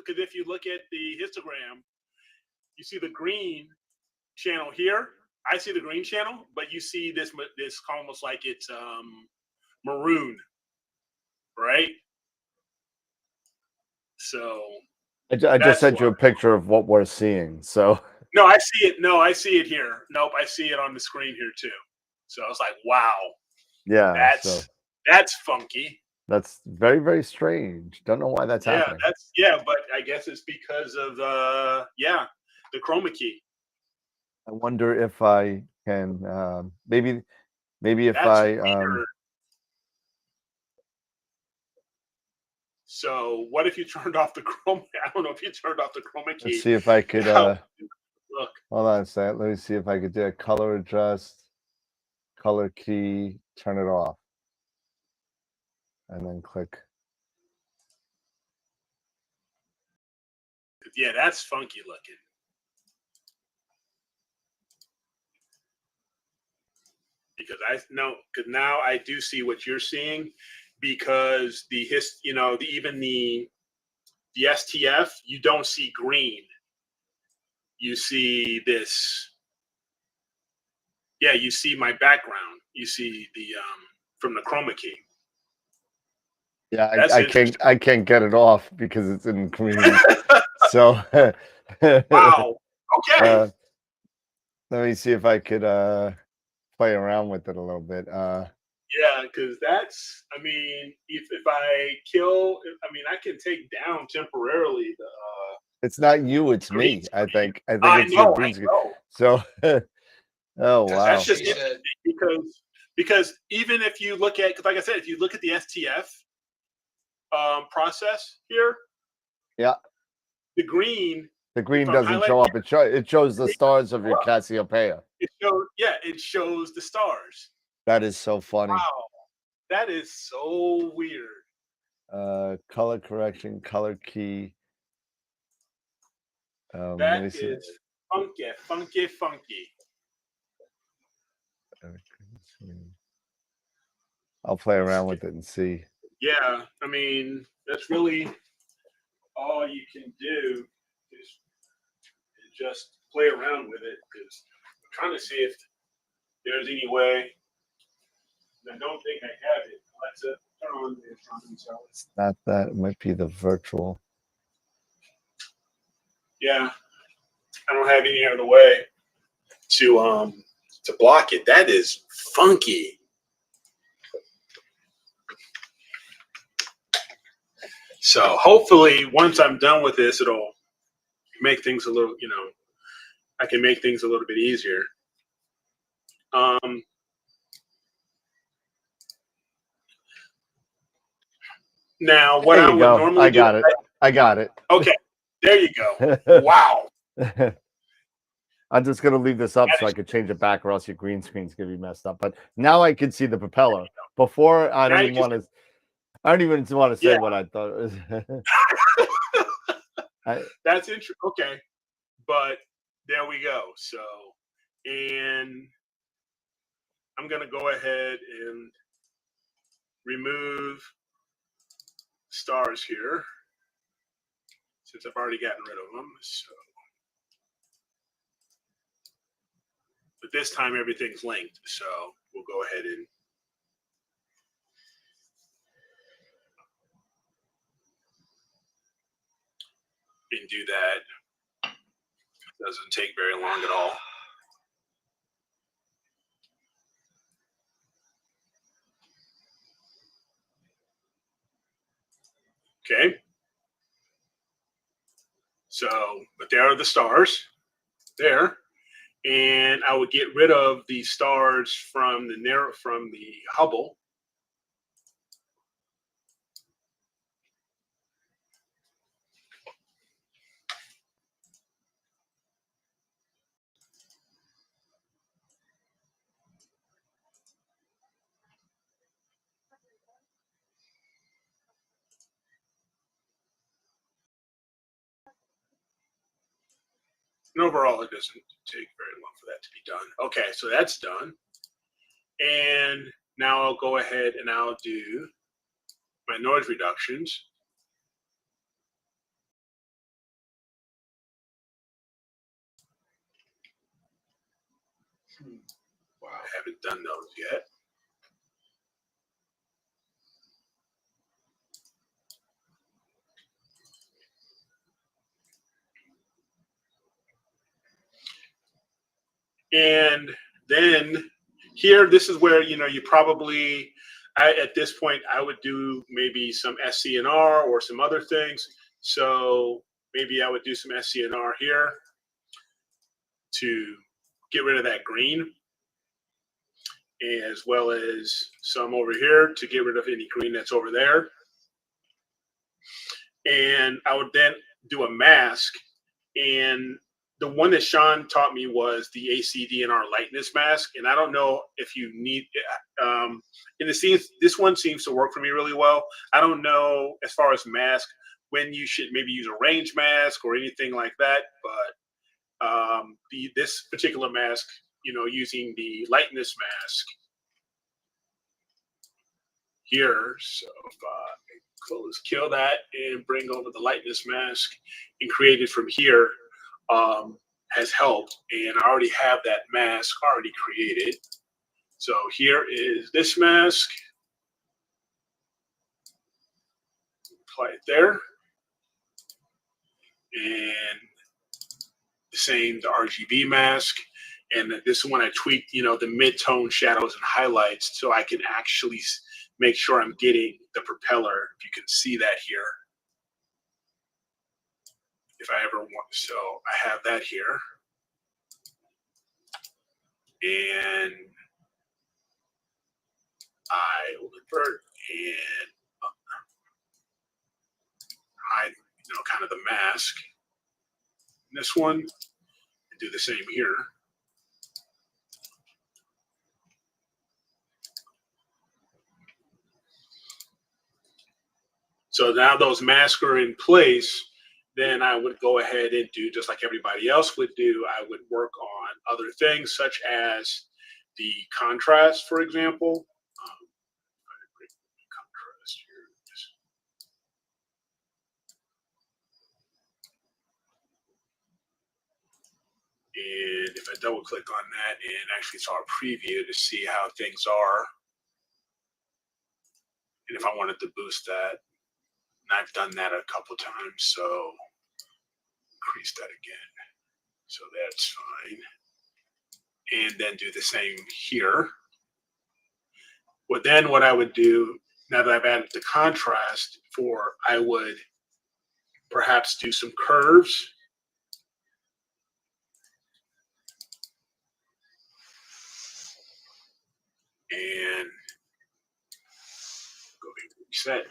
Because if you look at the histogram, you see the green channel here. I see the green channel, but you see this almost like it's maroon, right? So I just that's sent you a why. picture of what we're seeing. So No, I see it. No, I see it here. Nope, I see it on the screen here too. So I was like, wow, yeah, so that's funky. that's very, very strange. Don't know why that's happening. But I guess it's because of the chroma key. I wonder if I can maybe if That's I weird. So what if you turned off the chroma? I don't know if you turned off the chroma key. let's see if I could look. hold on a second. Let me see if I could do a color adjust, color key, turn it off, and then click. Yeah, that's funky looking. Because now I do see what you're seeing, because even the STF, you don't see green. You see this. Yeah, you see my background. You see the from the chroma key. Yeah, That's I can't get it off because it's in green. So wow. Okay. Let me see if I could play around with it a little bit. Yeah, because that's. I mean, if I kill, I can take down temporarily the. It's not you, it's green me. screen. I think I it's your know. green I screen. know. So, oh wow, That's just She it, said, because even if you look at, like I said, if you look at the STF process here, yeah, the green doesn't show up. It shows the stars of your up. Cassiopeia. It shows the stars. That is so funny. Wow, that is so weird. Color correction, color key. Let That me see. is funky. I'll play around with it and see. Yeah, I mean, that's really all you can do is just play around with it, because I'm trying to see if there's any way. I don't think I have it. Alexa, turn on the astronomy chart. It's not that. It might be the virtual. Yeah, I don't have any other way to block it. That is funky. So hopefully, once I'm done with this, it'll make things a little. I can make things a little bit easier. Now, what I would normally I got it. I got it. Okay, there you go. Wow. I'm just gonna leave this up so I could change it back, or else your green screen's gonna be messed up. But now I can see the propeller. Before I don't even want to. I don't even want to say what I thought it was. That's interesting. Okay, but there we go. So, and I'm gonna go ahead and remove stars here, since I've already gotten rid of them. So, but this time everything's linked, so we'll go ahead and do that. Doesn't take very long at all. Okay. So, but there are the stars there. And I would get rid of the stars from the Hubble. And overall, it doesn't take very long for that to be done. Okay, so that's done. And now I'll go ahead and I'll do my noise reductions. Wow. I haven't done those yet. And then here, this is where, you probably, at this point, I would do maybe some SCNR or some other things. So maybe I would do some SCNR here to get rid of that green, as well as some over here to get rid of any green that's over there. And I would then do a mask. And the one that Sean taught me was the ACDNR lightness mask. And I don't know if you need, in the scenes, this one seems to work for me really well. I don't know as far as mask, when you should maybe use a range mask or anything like that. But this particular mask, using the lightness mask here. So if I kill that and bring over the lightness mask and create it from here, has helped. And I already have that mask already created. So here is this mask. Apply it there. And the same, the RGB mask. And this one I tweaked, the mid-tone shadows and highlights so I can actually make sure I'm getting the propeller. If you can see that here. If I ever want, so I have that here. And I will invert and hide, kind of the mask. And this one, and do the same here. So now those masks are in place, then I would go ahead and do just like everybody else would do. I would work on other things such as the contrast, for example. Contrast here. And if I double click on that and actually saw a preview to see how things are, and if I wanted to boost that, and I've done that a couple times, so increase that again. So that's fine. And then do the same here. Well, then what I would do, now that I've added the contrast for, I would perhaps do some curves. And go ahead and reset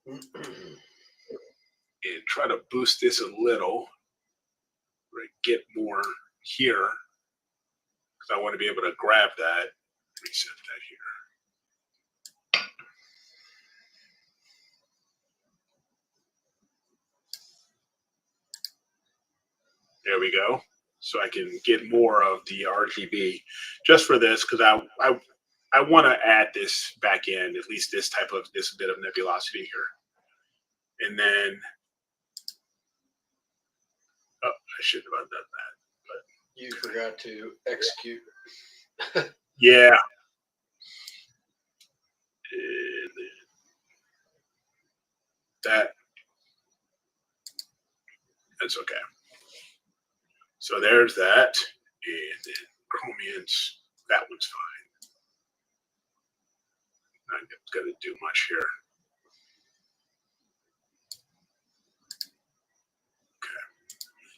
and try to boost this a little, or get more here, because I want to be able to grab that, reset that here. There we go. So I can get more of the RGB just for this, because I want to add this back in, at least this bit of nebulosity here. And then, oh, I shouldn't have done that. But You forgot to execute. yeah. And then that's okay. So there's that. And then Chromians, that one's fine. Not going to do much here. Okay.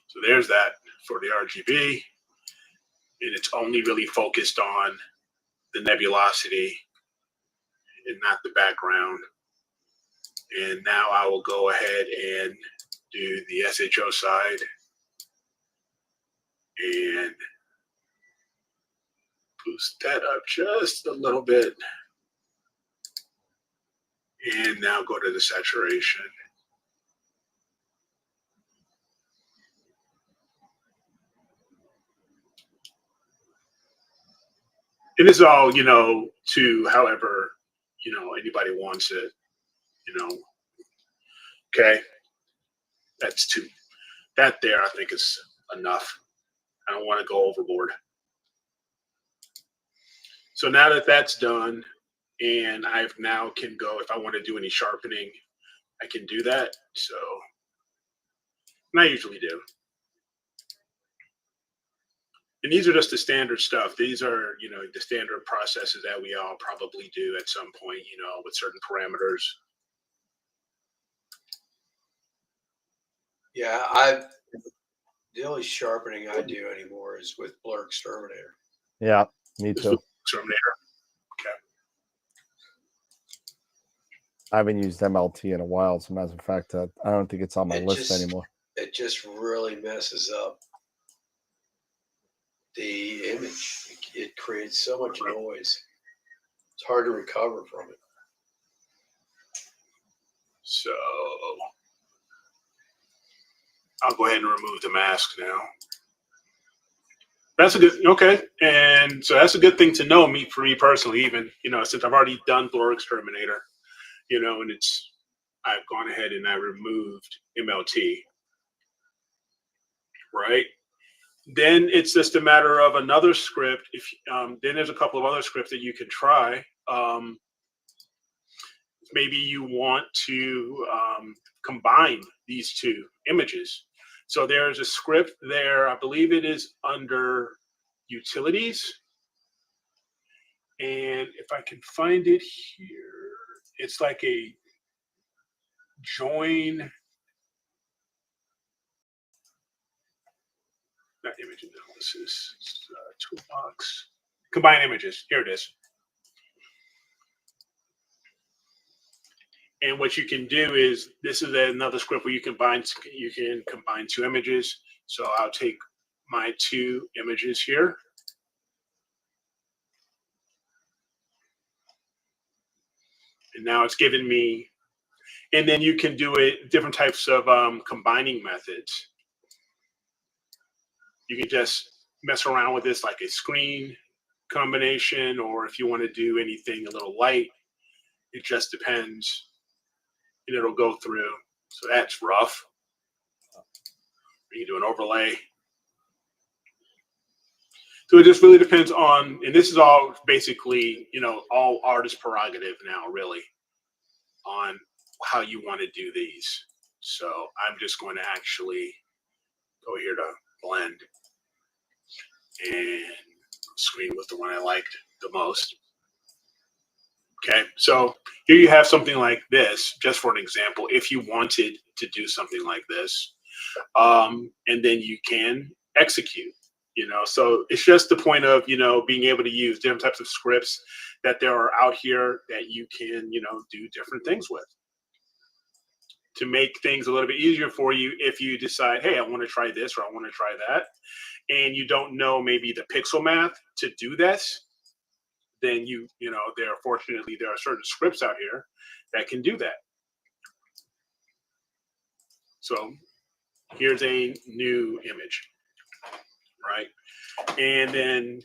So there's that for the RGB. And it's only really focused on the nebulosity and not the background. And now I will go ahead and do the SHO side and boost that up just a little bit. And now go to the saturation And this is all, to however, anybody wants it, okay. That's two. That there, I think, is enough. I don't want to go overboard. So now that that's done, and I've now can go, if I want to do any sharpening, I can do that. So, and I usually do. And these are just the standard stuff. These are, the standard processes that we all probably do at some point, with certain parameters. Yeah, the only sharpening I do anymore is with Blur Exterminator. Yeah, me too. Exterminator. Okay. I haven't used MLT in a while. As a matter of fact, I don't think it's on my list anymore. It just really messes up the image. It creates so much noise. It's hard to recover from it. So I'll go ahead and remove the mask now. That's a good, okay. And so that's a good thing to know, for me personally, even, since I've already done Blur Exterminator, and I've gone ahead and I removed MLT, right? Then it's just a matter of another script. Then there's a couple of other scripts that you can try. Maybe you want to combine these two images. So there's a script there. I believe it is under utilities. And if I can find it here, it's like a join, not image analysis, toolbox, combine images. Here it is. And what you can do is, this is another script where you can combine two images. So I'll take my two images here. And now it's given me, and then you can do it different types of combining methods. You can just mess around with this like a screen combination, or if you want to do anything a little light, it just depends. And it'll go through. So that's rough. You can do an overlay. So it just really depends on, and this is all basically, all artist prerogative now, really, on how you want to do these. So I'm just going to actually go here to blend and screen with the one I liked the most. Okay, so here you have something like this, just for an example, if you wanted to do something like this, and then you can execute, so it's just the point of, being able to use different types of scripts that there are out here that you can, do different things with to make things a little bit easier for you. If you decide, hey, I want to try this, or I want to try that, and you don't know maybe the pixel math to do this, then fortunately there are certain scripts out here that can do that. So here's a new image, right? And then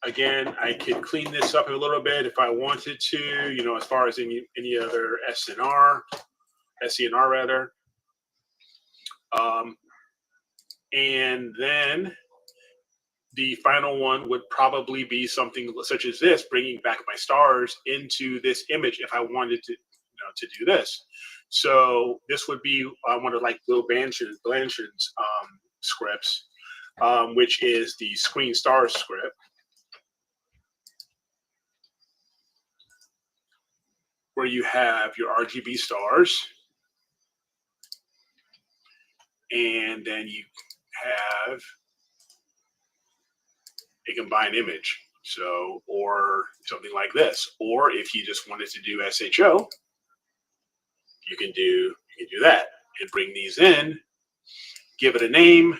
again, I could clean this up a little bit if I wanted to, as far as any other SNR rather. And then the final one would probably be something such as this, bringing back my stars into this image if I wanted to, to do this. So this would be one of like Will Blanchard's scripts, which is the Screen Stars script, where you have your RGB stars, and then you have a combined image. So, or something like this. Or if you just wanted to do SHO, you can do that and bring these in, give it a name.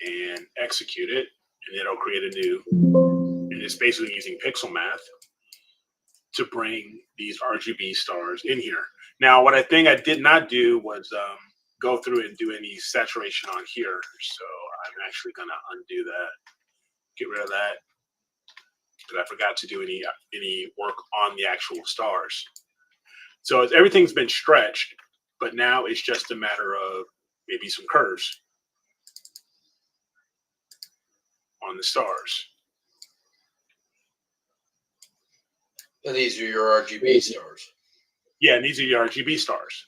And execute it, and it'll create a new, and it's basically using pixel math to bring these RGB stars in here. Now, what I think I did not do was go through and do any saturation on here. So I'm actually going to undo that, get rid of that, because I forgot to do any work on the actual stars. So everything's been stretched, but now it's just a matter of maybe some curves on the stars. And these are your RGB stars. Yeah, and these are your RGB stars.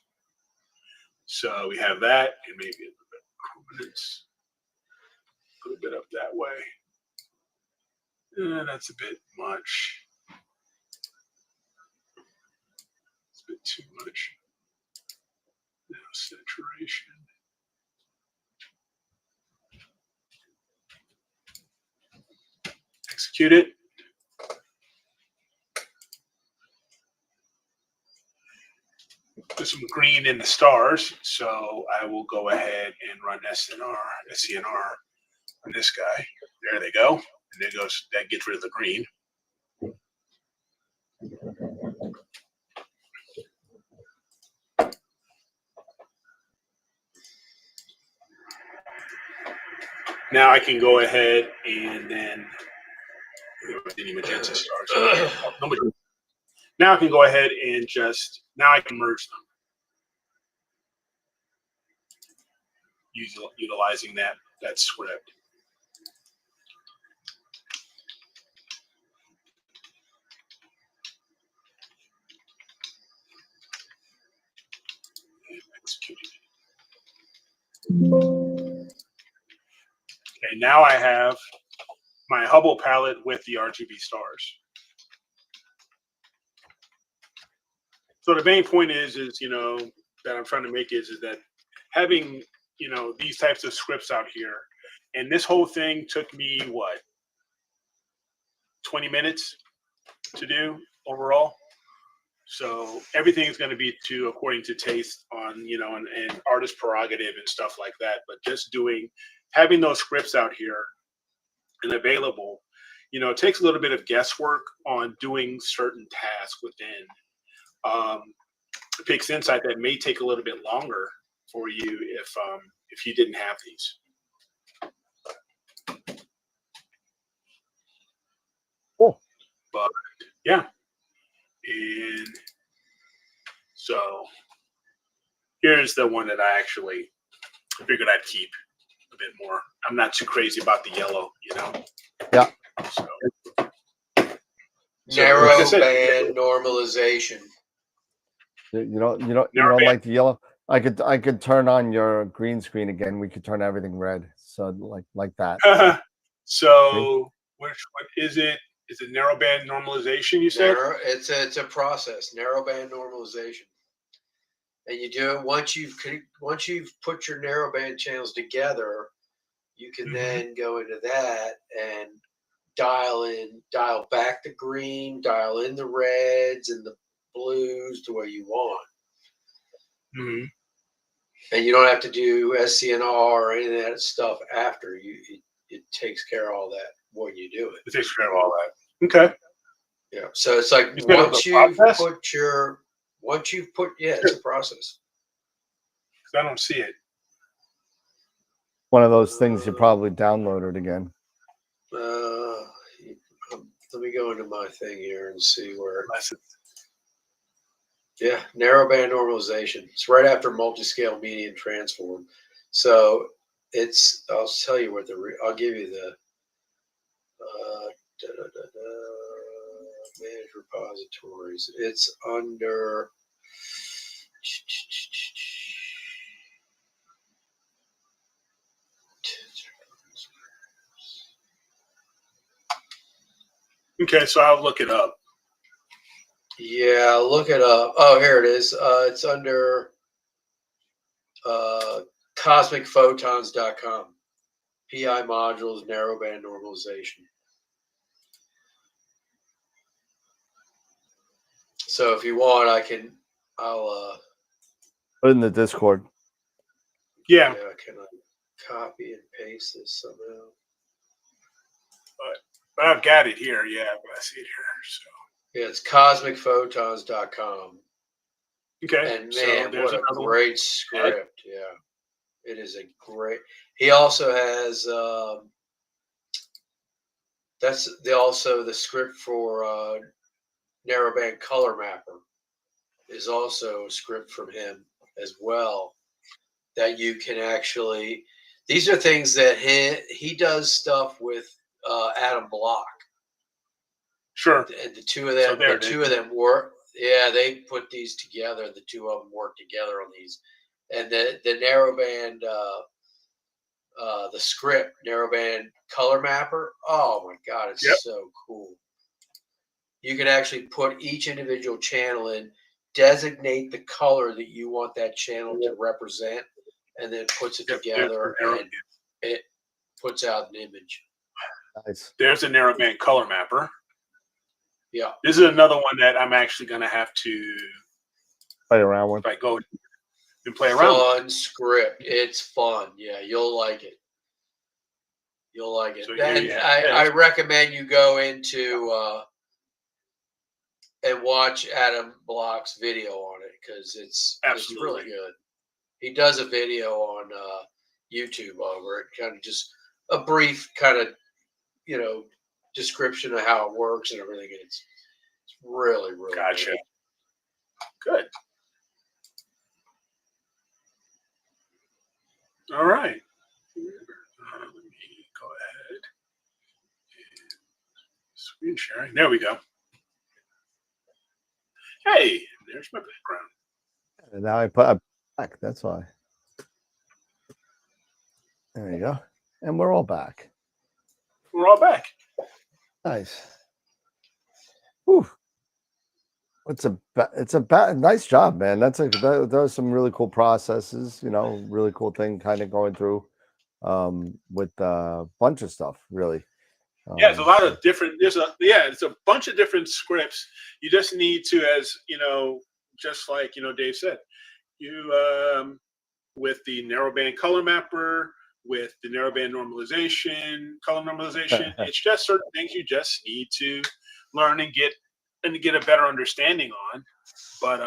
So we have that, and maybe a little bit of prominence. Put a bit up that way. That's a bit much. It's a bit too much. Now saturation. Execute it. Put some green in the stars, so I will go ahead and run SCNR on this guy. There they go. And there goes, that gets rid of the green. Now I can go ahead and then any magenta stars. Now I can go ahead and now I can merge them. Utilizing that script. And executing it. Okay, now I have my Hubble palette with the RGB stars. So the main point is that I'm trying to make is that having these types of scripts out here, and this whole thing took me what, 20 minutes to do overall. So everything is going to be according to taste on and artist prerogative and stuff like that. But just having those scripts out here and available, it takes a little bit of guesswork on doing certain tasks within PixInsight that may take a little bit longer for you if you didn't have these. Cool. But yeah, and so here's the one that I actually figured I'd keep a bit more. I'm not too crazy about the yellow, Yeah. So Narrow like I said, band normalization. You don't like the yellow. I could turn on your green screen again. We could turn everything red. So like that. So what is it? Is it narrow band normalization? You said It's a process. Narrow band normalization, and you do it once you've put your narrow band channels together. You can then go into that and dial back the green, dial in the reds and the blues to where you want. Mm-hmm. And you don't have to do SCNR or any of that stuff after. It takes care of all that when you do it. It takes care of all that. Okay. Yeah. So it's like it's once you've put it's a process. I don't see it. One of those things you probably downloaded again. Let me go into my thing here and see where. Yeah, narrow band normalization. It's right after multi-scale median transform. So I'll tell you what I'll give you the manage repositories. It's under Okay, so I'll look it up. Yeah, look it up. Oh, here it is. It's under cosmicphotons.com. PI modules, narrowband normalization. So if you want, I'll put it in the Discord. Yeah. Can I copy and paste this somehow? But I've got it here. Yeah, but I see it here. So Yeah, it's cosmicphotons.com. okay. And So man, there's what a another one. great script. Yeah. It is a great. He also has also the script for narrowband color mapper is also a script from him as well that you can actually. These are things that he does stuff with Adam Block. Sure. And the two of them work. Yeah, they put these together. The two of them work together on these, and the narrowband. The script narrowband color mapper. Oh my god, it's so cool. You can actually put each individual channel in, designate the color that you want that channel to represent, and then puts it together and it puts out an image. Nice. There's a narrowband color mapper. Yeah. This is another one that I'm actually going to have to play around with. If I go and play around with. Fun script. It's fun. Yeah, you'll like it. You'll like it. So And I recommend you go into and watch Adam Block's video on it because it's really good. He does a video on YouTube over it, kind of just a brief kind of description of how it works and everything. It's really, really gotcha. Good. All right. Let me go ahead. Screen sharing. There we go. Hey, there's my background. And now I put back. That's why. There you go. And we're all back. We're all back. Nice. Whew. It's a nice job, man. That was some really cool processes, really cool thing kind of going through with a bunch of stuff, really. Yeah, it's a lot of different. It's a bunch of different scripts. You just need to, as just like Dave said, you with the narrowband color mapper, with the narrowband color normalization. It's just certain things you just need to learn and get a better understanding on. But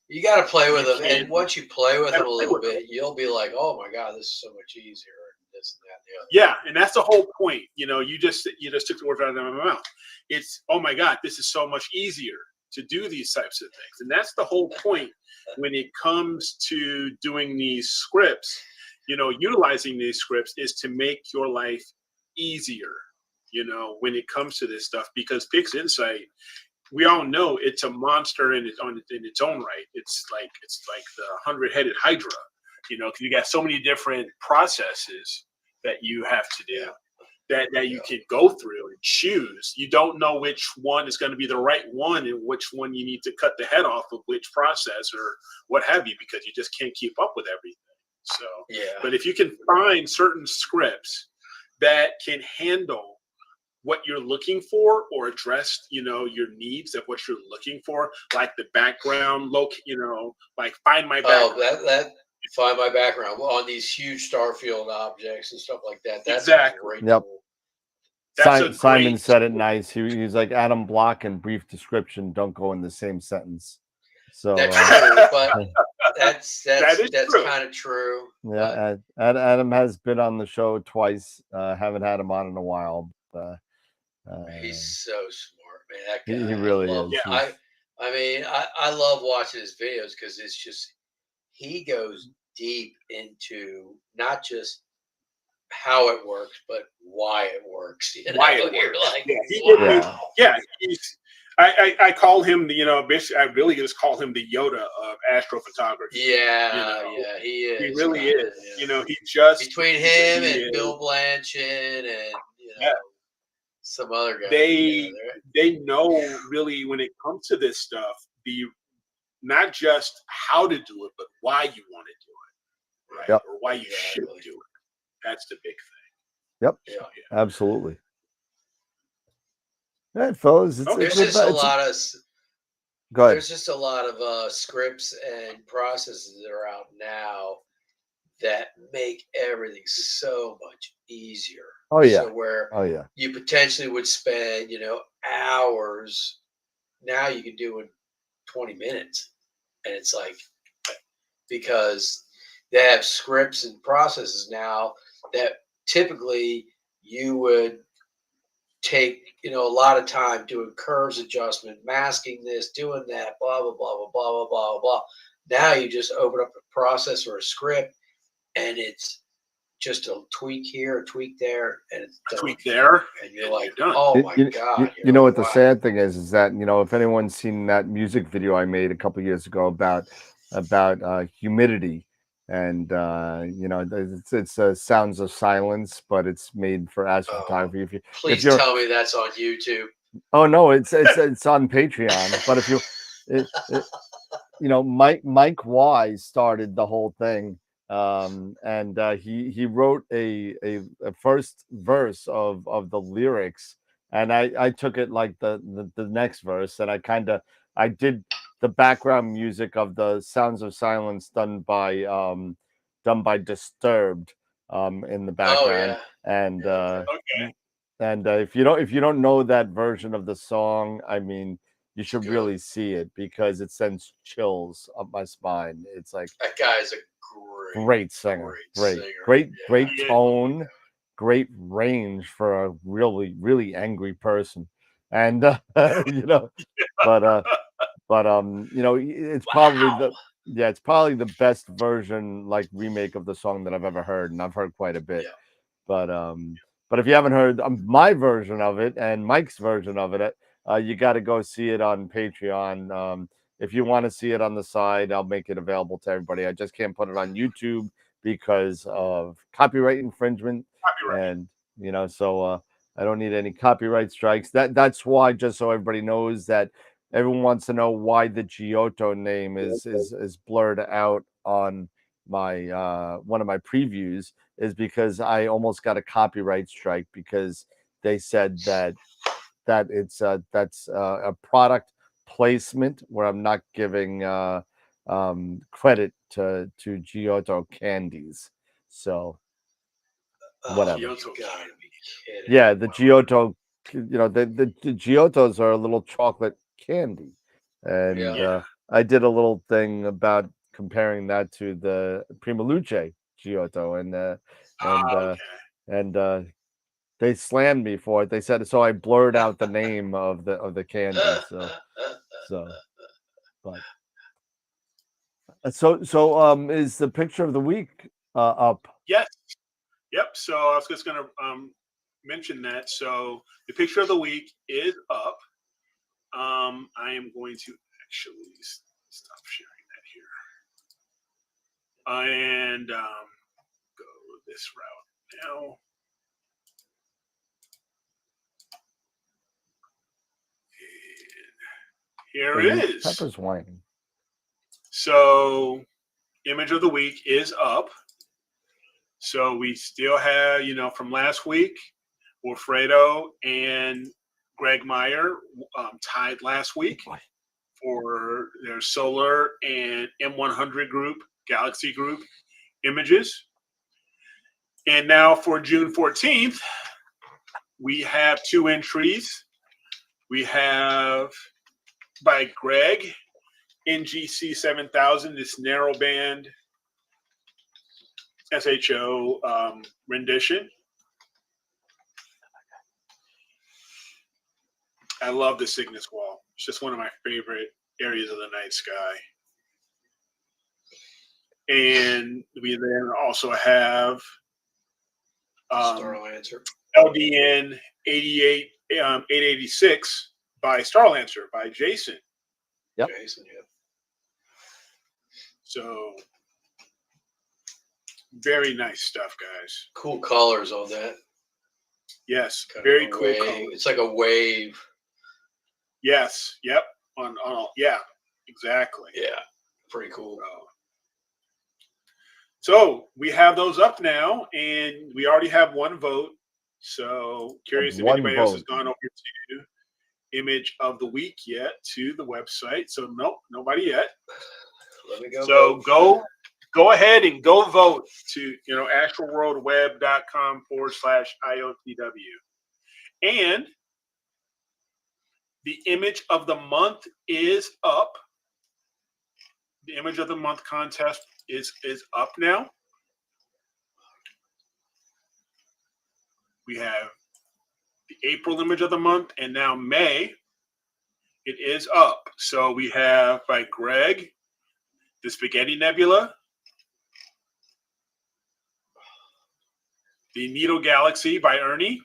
you got to play with them, and once you play with them a little bit, you'll be like, "Oh my god, this is so much easier." This and that, and the other. Yeah, and that's the whole point. You just took the words out of my mouth. It's, oh my god, this is so much easier to do these types of things, and that's the whole point when it comes to doing these scripts. Utilizing these scripts is to make your life easier. When it comes to this stuff, because PixInsight, we all know it's a monster in its own right. It's like the 100-headed Hydra. Because you got so many different processes that you have to do that you can go through and choose. You don't know which one is going to be the right one and which one you need to cut the head off of which process or what have you, because you just can't keep up with everything. So, but if you can find certain scripts that can handle what you're looking for or address, your needs of what you're looking for, like the background, like find my background. That find my background on these huge starfield objects and stuff like that. That's great. Yep. Cool. Simon said it nice. He's like, Adam Block and brief description don't go in the same sentence. So that's true, but that's kind of true. Yeah, Adam has been on the show twice. Haven't had him on in a while. He's so smart, man. That guy, he really is. Yeah, I love watching his videos because it's just he goes deep into not just how it works, but why it works. Why it works. Like, wow. I call him basically I really just call him the Yoda of astrophotography. Yeah, he is. He really is. Yeah. He just between him and Bill Blanchett and some other guy. They know really when it comes to this stuff, not just how to do it, but why you want to do it, right? Yep. Or why you should do it. That's the big thing. Yep. So, absolutely. Right, fellas. There's just a lot of scripts and processes that are out now that make everything so much easier. Oh yeah. So where Oh yeah. you potentially would spend, hours, now you can do in 20 minutes. And it's like, because they have scripts and processes now that typically you would take, a lot of time doing curves adjustment, masking this, doing that, blah, blah, blah, blah, blah, blah, blah, blah. Now you just open up a process or a script and it's just a tweak here, a tweak there, and it's done. Tweak there, and you're like, done. oh my God. You know what the wow. sad thing is that, if anyone's seen that music video I made a couple years ago about humidity, and it's Sounds of Silence, but it's made for astrophotography. Please tell me that's on YouTube. Oh no, it's on Patreon. But if Mike Wise started the whole thing, and he wrote a first verse of the lyrics, and I took it like the next verse, and I did the background music of the Sounds of Silence done by Disturbed in the background. And Okay. and if you don't know that version of the song, I mean, you should really see it, because it sends chills up my spine. It's like, that guy's a great singer, great tone, great range for a really, really angry person. And it's probably it's probably the best version, like, remake of the song that I've ever heard, and I've heard quite a bit. But if you haven't heard my version of it and Mike's version of it, you got to go see it on Patreon. If you want to see it on the side, I'll make it available to everybody. I just can't put it on YouTube because of copyright infringement. And so I don't need any copyright strikes. That's why, just so everybody knows, that everyone wants to know why the Giotto name is blurred out on my one of my previews, is because I almost got a copyright strike, because they said that that's a product placement where I'm not giving credit to Giotto candies. So whatever. Yeah, the Giotto, the Giottos are a little chocolate candy, and I did a little thing about comparing that to the Prima Luce Giotto, and they slammed me for it. They said, so I blurred out the name of the candy. So is the picture of the week up? Yes. Yep. So I was just going to mention that. So the picture of the week is up. I am going to actually stop sharing that here and go this route now. And here it is. Pepper's whining. So image of the week is up. So we still have, from last week, Wilfredo and Greg Meyer tied last week for their solar and M100 group, Galaxy group images. And now for June 14th, we have two entries. We have by Greg, NGC 7000, this narrowband SHO rendition. I love the Cygnus wall. It's just one of my favorite areas of the night sky. And we then also have Starlancer. LDN 886 by Starlancer by Jason. Yep. Jason, yeah. So very nice stuff, guys. Cool colors on that. Yes, Kind very of cool wave. colors. It's like a wave. Yes. Yep. Yeah. Exactly. Yeah. Pretty cool. So we have those up now, and we already have one vote. So curious if anybody else has gone over to image of the week yet to the website. So nope, nobody yet. Let me go. So go go ahead and go vote to, astralworldweb.com/IOTW. And the image of the month is up. The image of the month contest is up now. We have the April image of the month, and now May, it is up. So we have by Greg, the Spaghetti Nebula, the Needle Galaxy by Ernie.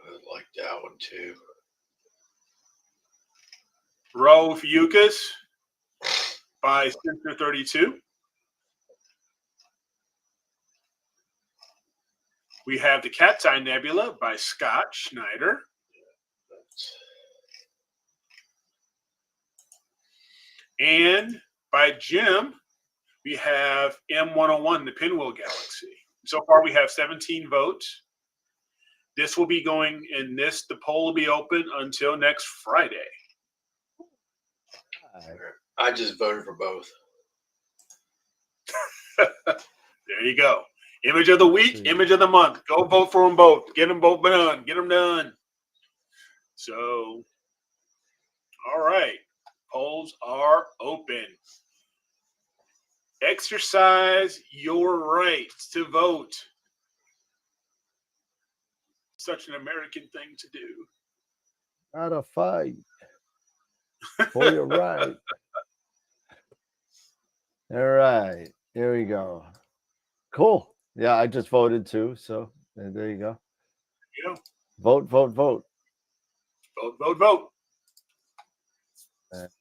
I like that one too. Ro Fucus by Center32. We have the Cat's Eye Nebula by Scott Schneider. And by Jim, we have M101, the Pinwheel Galaxy. So far, we have 17 votes. This will be going in this. The poll will be open until next Friday. I just voted for both. There you go. Image of the week, image of the month. Go vote for them both. Get them both done. Get them done. So, all right. Polls are open. Exercise your right to vote. Such an American thing to do. Not a fight for your right. All right. Here we go. Cool. Yeah, I just voted too. So there you go. Yeah. Vote, vote, vote. Vote, vote, vote. Let's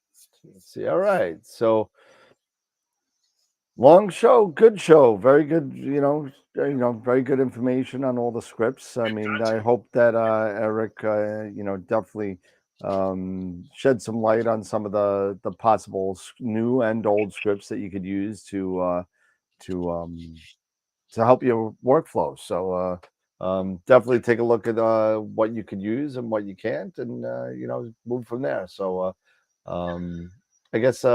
see. All right. So long show, good show, very good. Very good information on all the scripts. I mean, I hope that Eric, definitely shed some light on some of the possible new and old scripts that you could use to help your workflow. So definitely take a look at what you could use and what you can't, and move from there. So I guess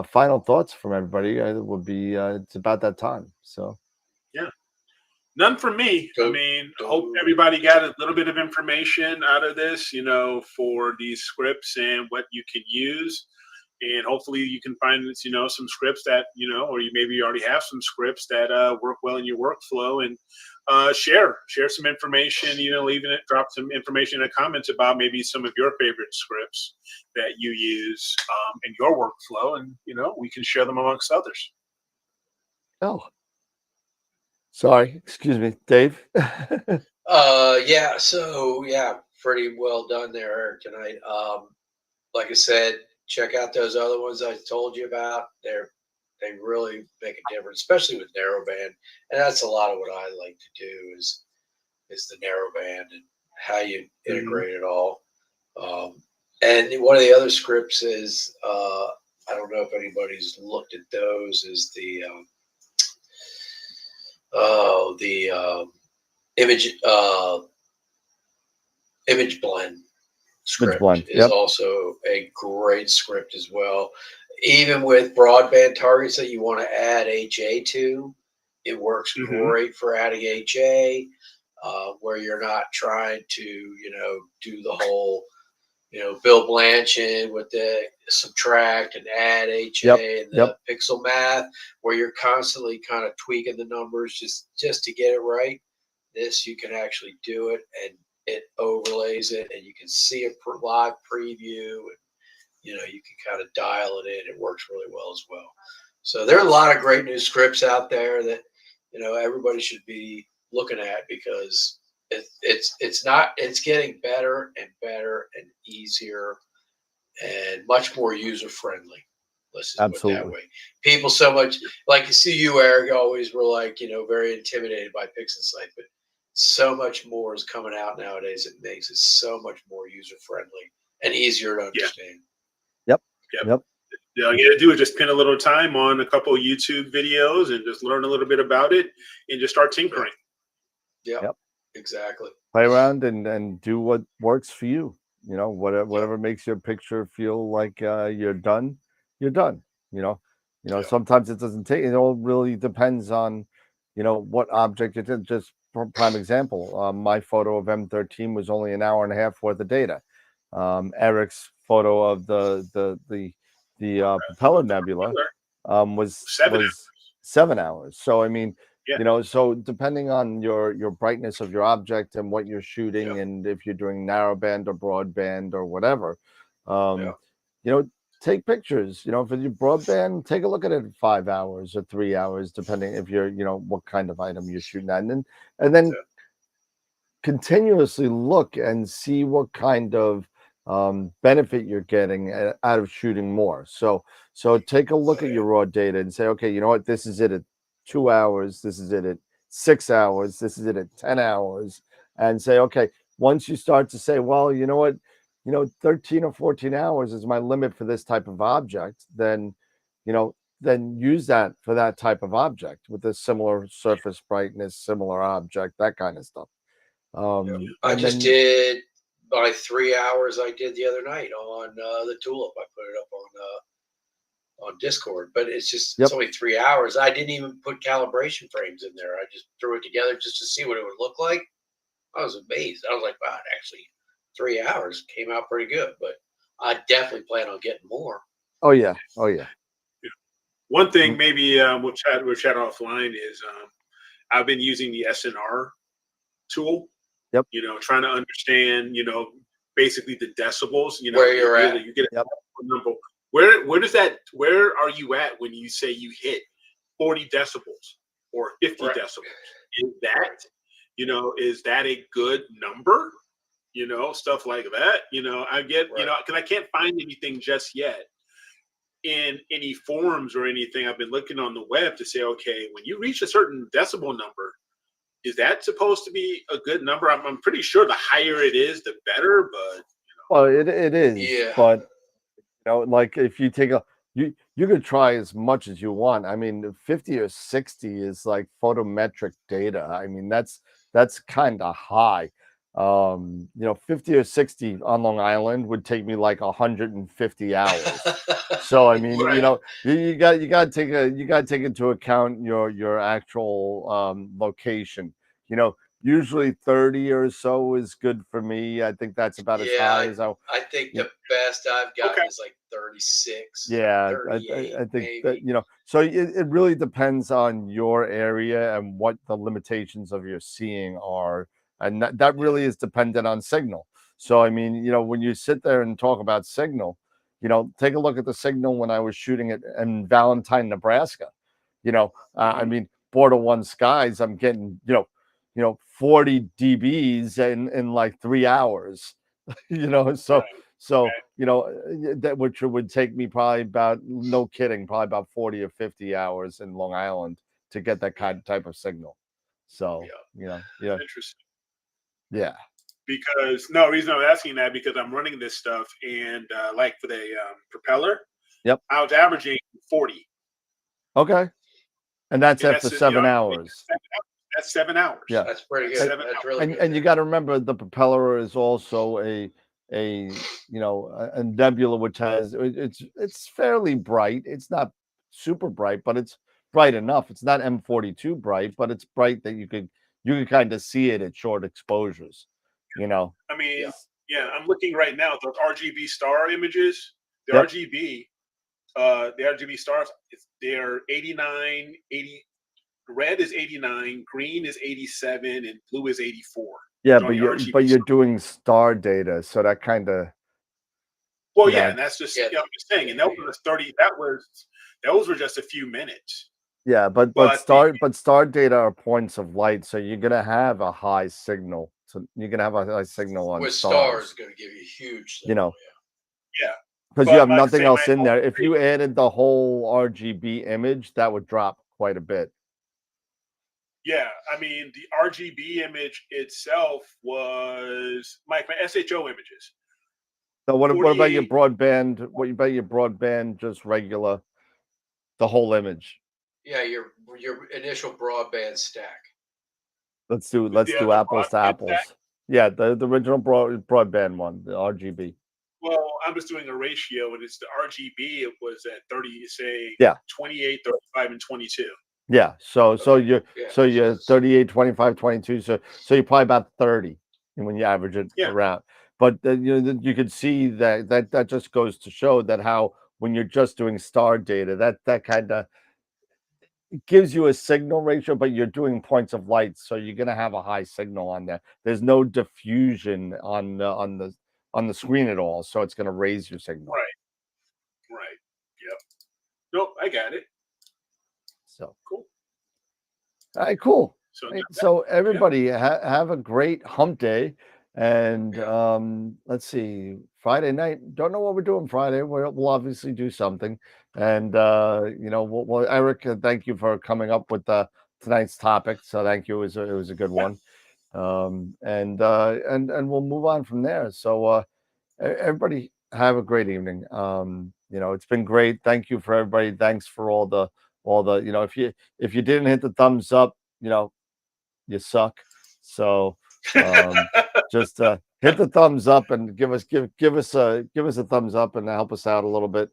final thoughts from everybody would be it's about that time. So yeah, none from me. I mean, I hope everybody got a little bit of information out of this, for these scripts and what you can use. And hopefully you can find, some scripts that, or you maybe already have some scripts that work well in your workflow, and share some information, drop some information in the comments about maybe some of your favorite scripts that you use in your workflow, and, we can share them amongst others. Oh, sorry. Excuse me, Dave. Yeah. So yeah, pretty well done there, Eric, tonight. Like I said, check out those other ones I told you about. They really make a difference, especially with narrowband. And that's a lot of what I like to do is the narrowband and how you integrate it all. And one of the other scripts is I don't know if anybody's looked at those, is the image blend script is also a great script as well. Even with broadband targets that you want to add HA to, it works great for adding HA, where you're not trying to, do the whole, Bill Blanchard with the subtract and add HA and the pixel math, where you're constantly kind of tweaking the numbers just to get it right. This, you can actually do it, and it overlays it, and you can see a live preview, and you can kind of dial it in. It works really well as well. So there are a lot of great new scripts out there that everybody should be looking at, because it's getting better and better and easier and much more user friendly. Let's just put it that way. People so much, like you see you, Eric, always were like, very intimidated by PixInsight, but so much more is coming out nowadays. It makes it so much more user friendly and easier to understand. Yep. All you gotta do is just spend a little time on a couple of YouTube videos and just learn a little bit about it and just start tinkering. Yep. Exactly. Play around and do what works for you. Whatever makes your picture feel like you're done, you're done. You know, Yeah. sometimes it doesn't take. It all really depends on, what object it is. Just for prime example, my photo of M13 was only an hour and a half worth of data. Eric's photo of the propeller nebula was 7 hours. 7 hours. So I mean, Yeah. so depending on your brightness of your object and what you're shooting, Yeah. and if you're doing narrowband or broadband or whatever, Yeah. you know, take pictures. For your broadband, take a look at it at 5 hours or 3 hours, depending if you're, what kind of item you're shooting at, and then Yeah. continuously look and see what kind of benefit you're getting out of shooting more. So take a look at your raw data and say, okay, you know what, this is it at 2 hours, this is it at 6 hours, this is it at 10 hours, and say, okay, once you start to say, well, you know what, 13 or 14 hours is my limit for this type of object, you know, then use that for that type of object with a similar surface brightness, similar object, that kind of stuff. I And just then, did my 3 hours I did the other night on the Tulip. I put it up on Discord, but it's yep, only 3 hours. I didn't even put calibration frames in there. I just threw it together just to see what it would look like. I was amazed. I was like, wow, actually 3 hours came out pretty good, but I definitely plan on getting more. oh yeah, oh yeah, One thing mm, maybe we'll chat offline is I've been using the SNR tool. yep, Trying to understand, basically the decibels. Where you're at. You get a yep. number. Where are you at when you say you hit 40 decibels or 50 Right. decibels? Is that a good number? Stuff like that. I get, Right. because I can't find anything just yet in any forums or anything. I've been looking on the web to say, okay, when you reach a certain decibel number, is that supposed to be a good number? I'm pretty sure the higher it is, the better. But Well, it is, Yeah. but like if you take a you could try as much as you want. I mean, 50 or 60 is like photometric data. I mean, that's kind of high. 50 or 60 on Long Island would take me like 150 hours. So I mean, Yeah. you got to take into account your actual location. Usually 30 or so is good for me. I think that's about as high Yeah. as I. I think Yeah, the best I've gotten okay, is like 36, yeah, I 38, think that, maybe. so it really depends on your area and what the limitations of your seeing are, and that Yeah. really is dependent on signal. So I mean, when you sit there and talk about signal, take a look at the signal when I was shooting it in Valentine, Nebraska. I hmm mean, border one skies, I'm getting 40 dBs in like 3 hours. So right, so, okay, that which would take me probably about, no kidding, probably about 40 or 50 hours in Long Island to get that Yeah. kind of type of signal. So, Yeah. yeah, interesting. yeah, Because no reason I'm asking that because I'm running this stuff and like for the propeller, yep, I was averaging 40, okay, and that's and after that's 7 hours. 7 hours. Yeah, That's pretty That's good. and 7 hours. That's really and, good and you there. got to remember the propeller is also a nebula which has it's fairly bright. It's not super bright, but it's bright enough. It's not M42 bright, but it's bright that you could kind of see it at short exposures. You know. I mean, Yeah. yeah, I'm looking right now at those RGB star images. The Yep. RGB, the RGB stars, they're 89, 80. Red is 89, green is 87, and blue is 84. Yeah, On but the you're RGB. doing star data, so that kind of Well, you yeah, know and that's just Yeah. I'm just saying, Yeah. and that was 30. Those were just a few minutes. yeah, but But the star data are points of light, so you're gonna have a high signal. So you're gonna have a high signal on With stars, stars. going to give you huge You signal. know, yeah, because you but have like I nothing say, my else in there. If you added the whole RGB image, that would drop quite a bit. yeah, I mean the RGB image itself was my SHO images So what about your 48. broadband? What about your broadband? Just regular, the whole image. Yeah. Your initial broadband stack. Let's do The apples to broadband stack. apples. Yeah, the original broadband one, the RGB. Well, I'm just doing a ratio, and it's the RGB. It was at 30, say, Yeah. 28, 35, and 22. Yeah. So Yeah, you're 38, 25, 22. So you're probably about 30 when you average it Yeah. around. But you can see that just goes to show that how when you're just doing star data, that kind of gives you a signal ratio, but you're doing points of light, so you're gonna have a high signal on there. There's no diffusion on the screen at all, so it's gonna raise your signal. Right. Yep. Nope, I got it. So Cool. all right, cool. So Right, so everybody have a great hump day, and let's see, Friday night. Don't know what we're doing Friday. We'll obviously do something, and Eric, thank you for coming up with tonight's topic. So thank you. It was a good one, and we'll move on from there. So everybody have a great evening. It's been great. Thank you for everybody. Thanks for all the if you didn't hit the thumbs up, you suck. So just hit the thumbs up and give us a thumbs up and help us out a little bit.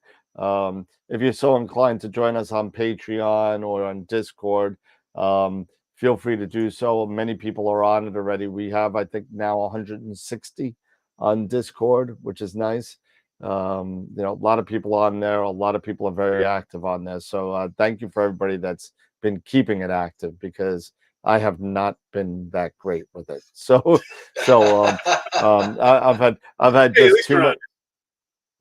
If you're so inclined to join us on Patreon or on Discord, feel free to do so. Many people are on it already. We have, I think, now 160 on Discord, which is nice. A lot of people on there. A lot of people are very active on there. So thank you for everybody that's been keeping it active, because I have not been that great with it. I've had just too much.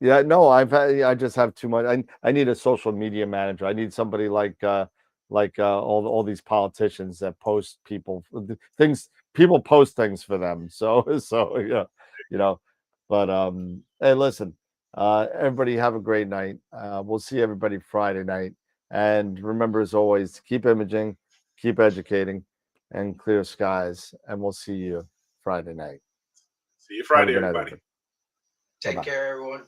Yeah, no, I just have too much. I need a social media manager. I need somebody like all these politicians that post things. People post things for them. So yeah, But hey, listen, everybody have a great night. We'll see everybody Friday night, and remember, as always, keep imaging, keep educating, and clear skies. And we'll see you Friday night. See you Friday, Have a good night, everybody. Take Bye-bye. care, everyone.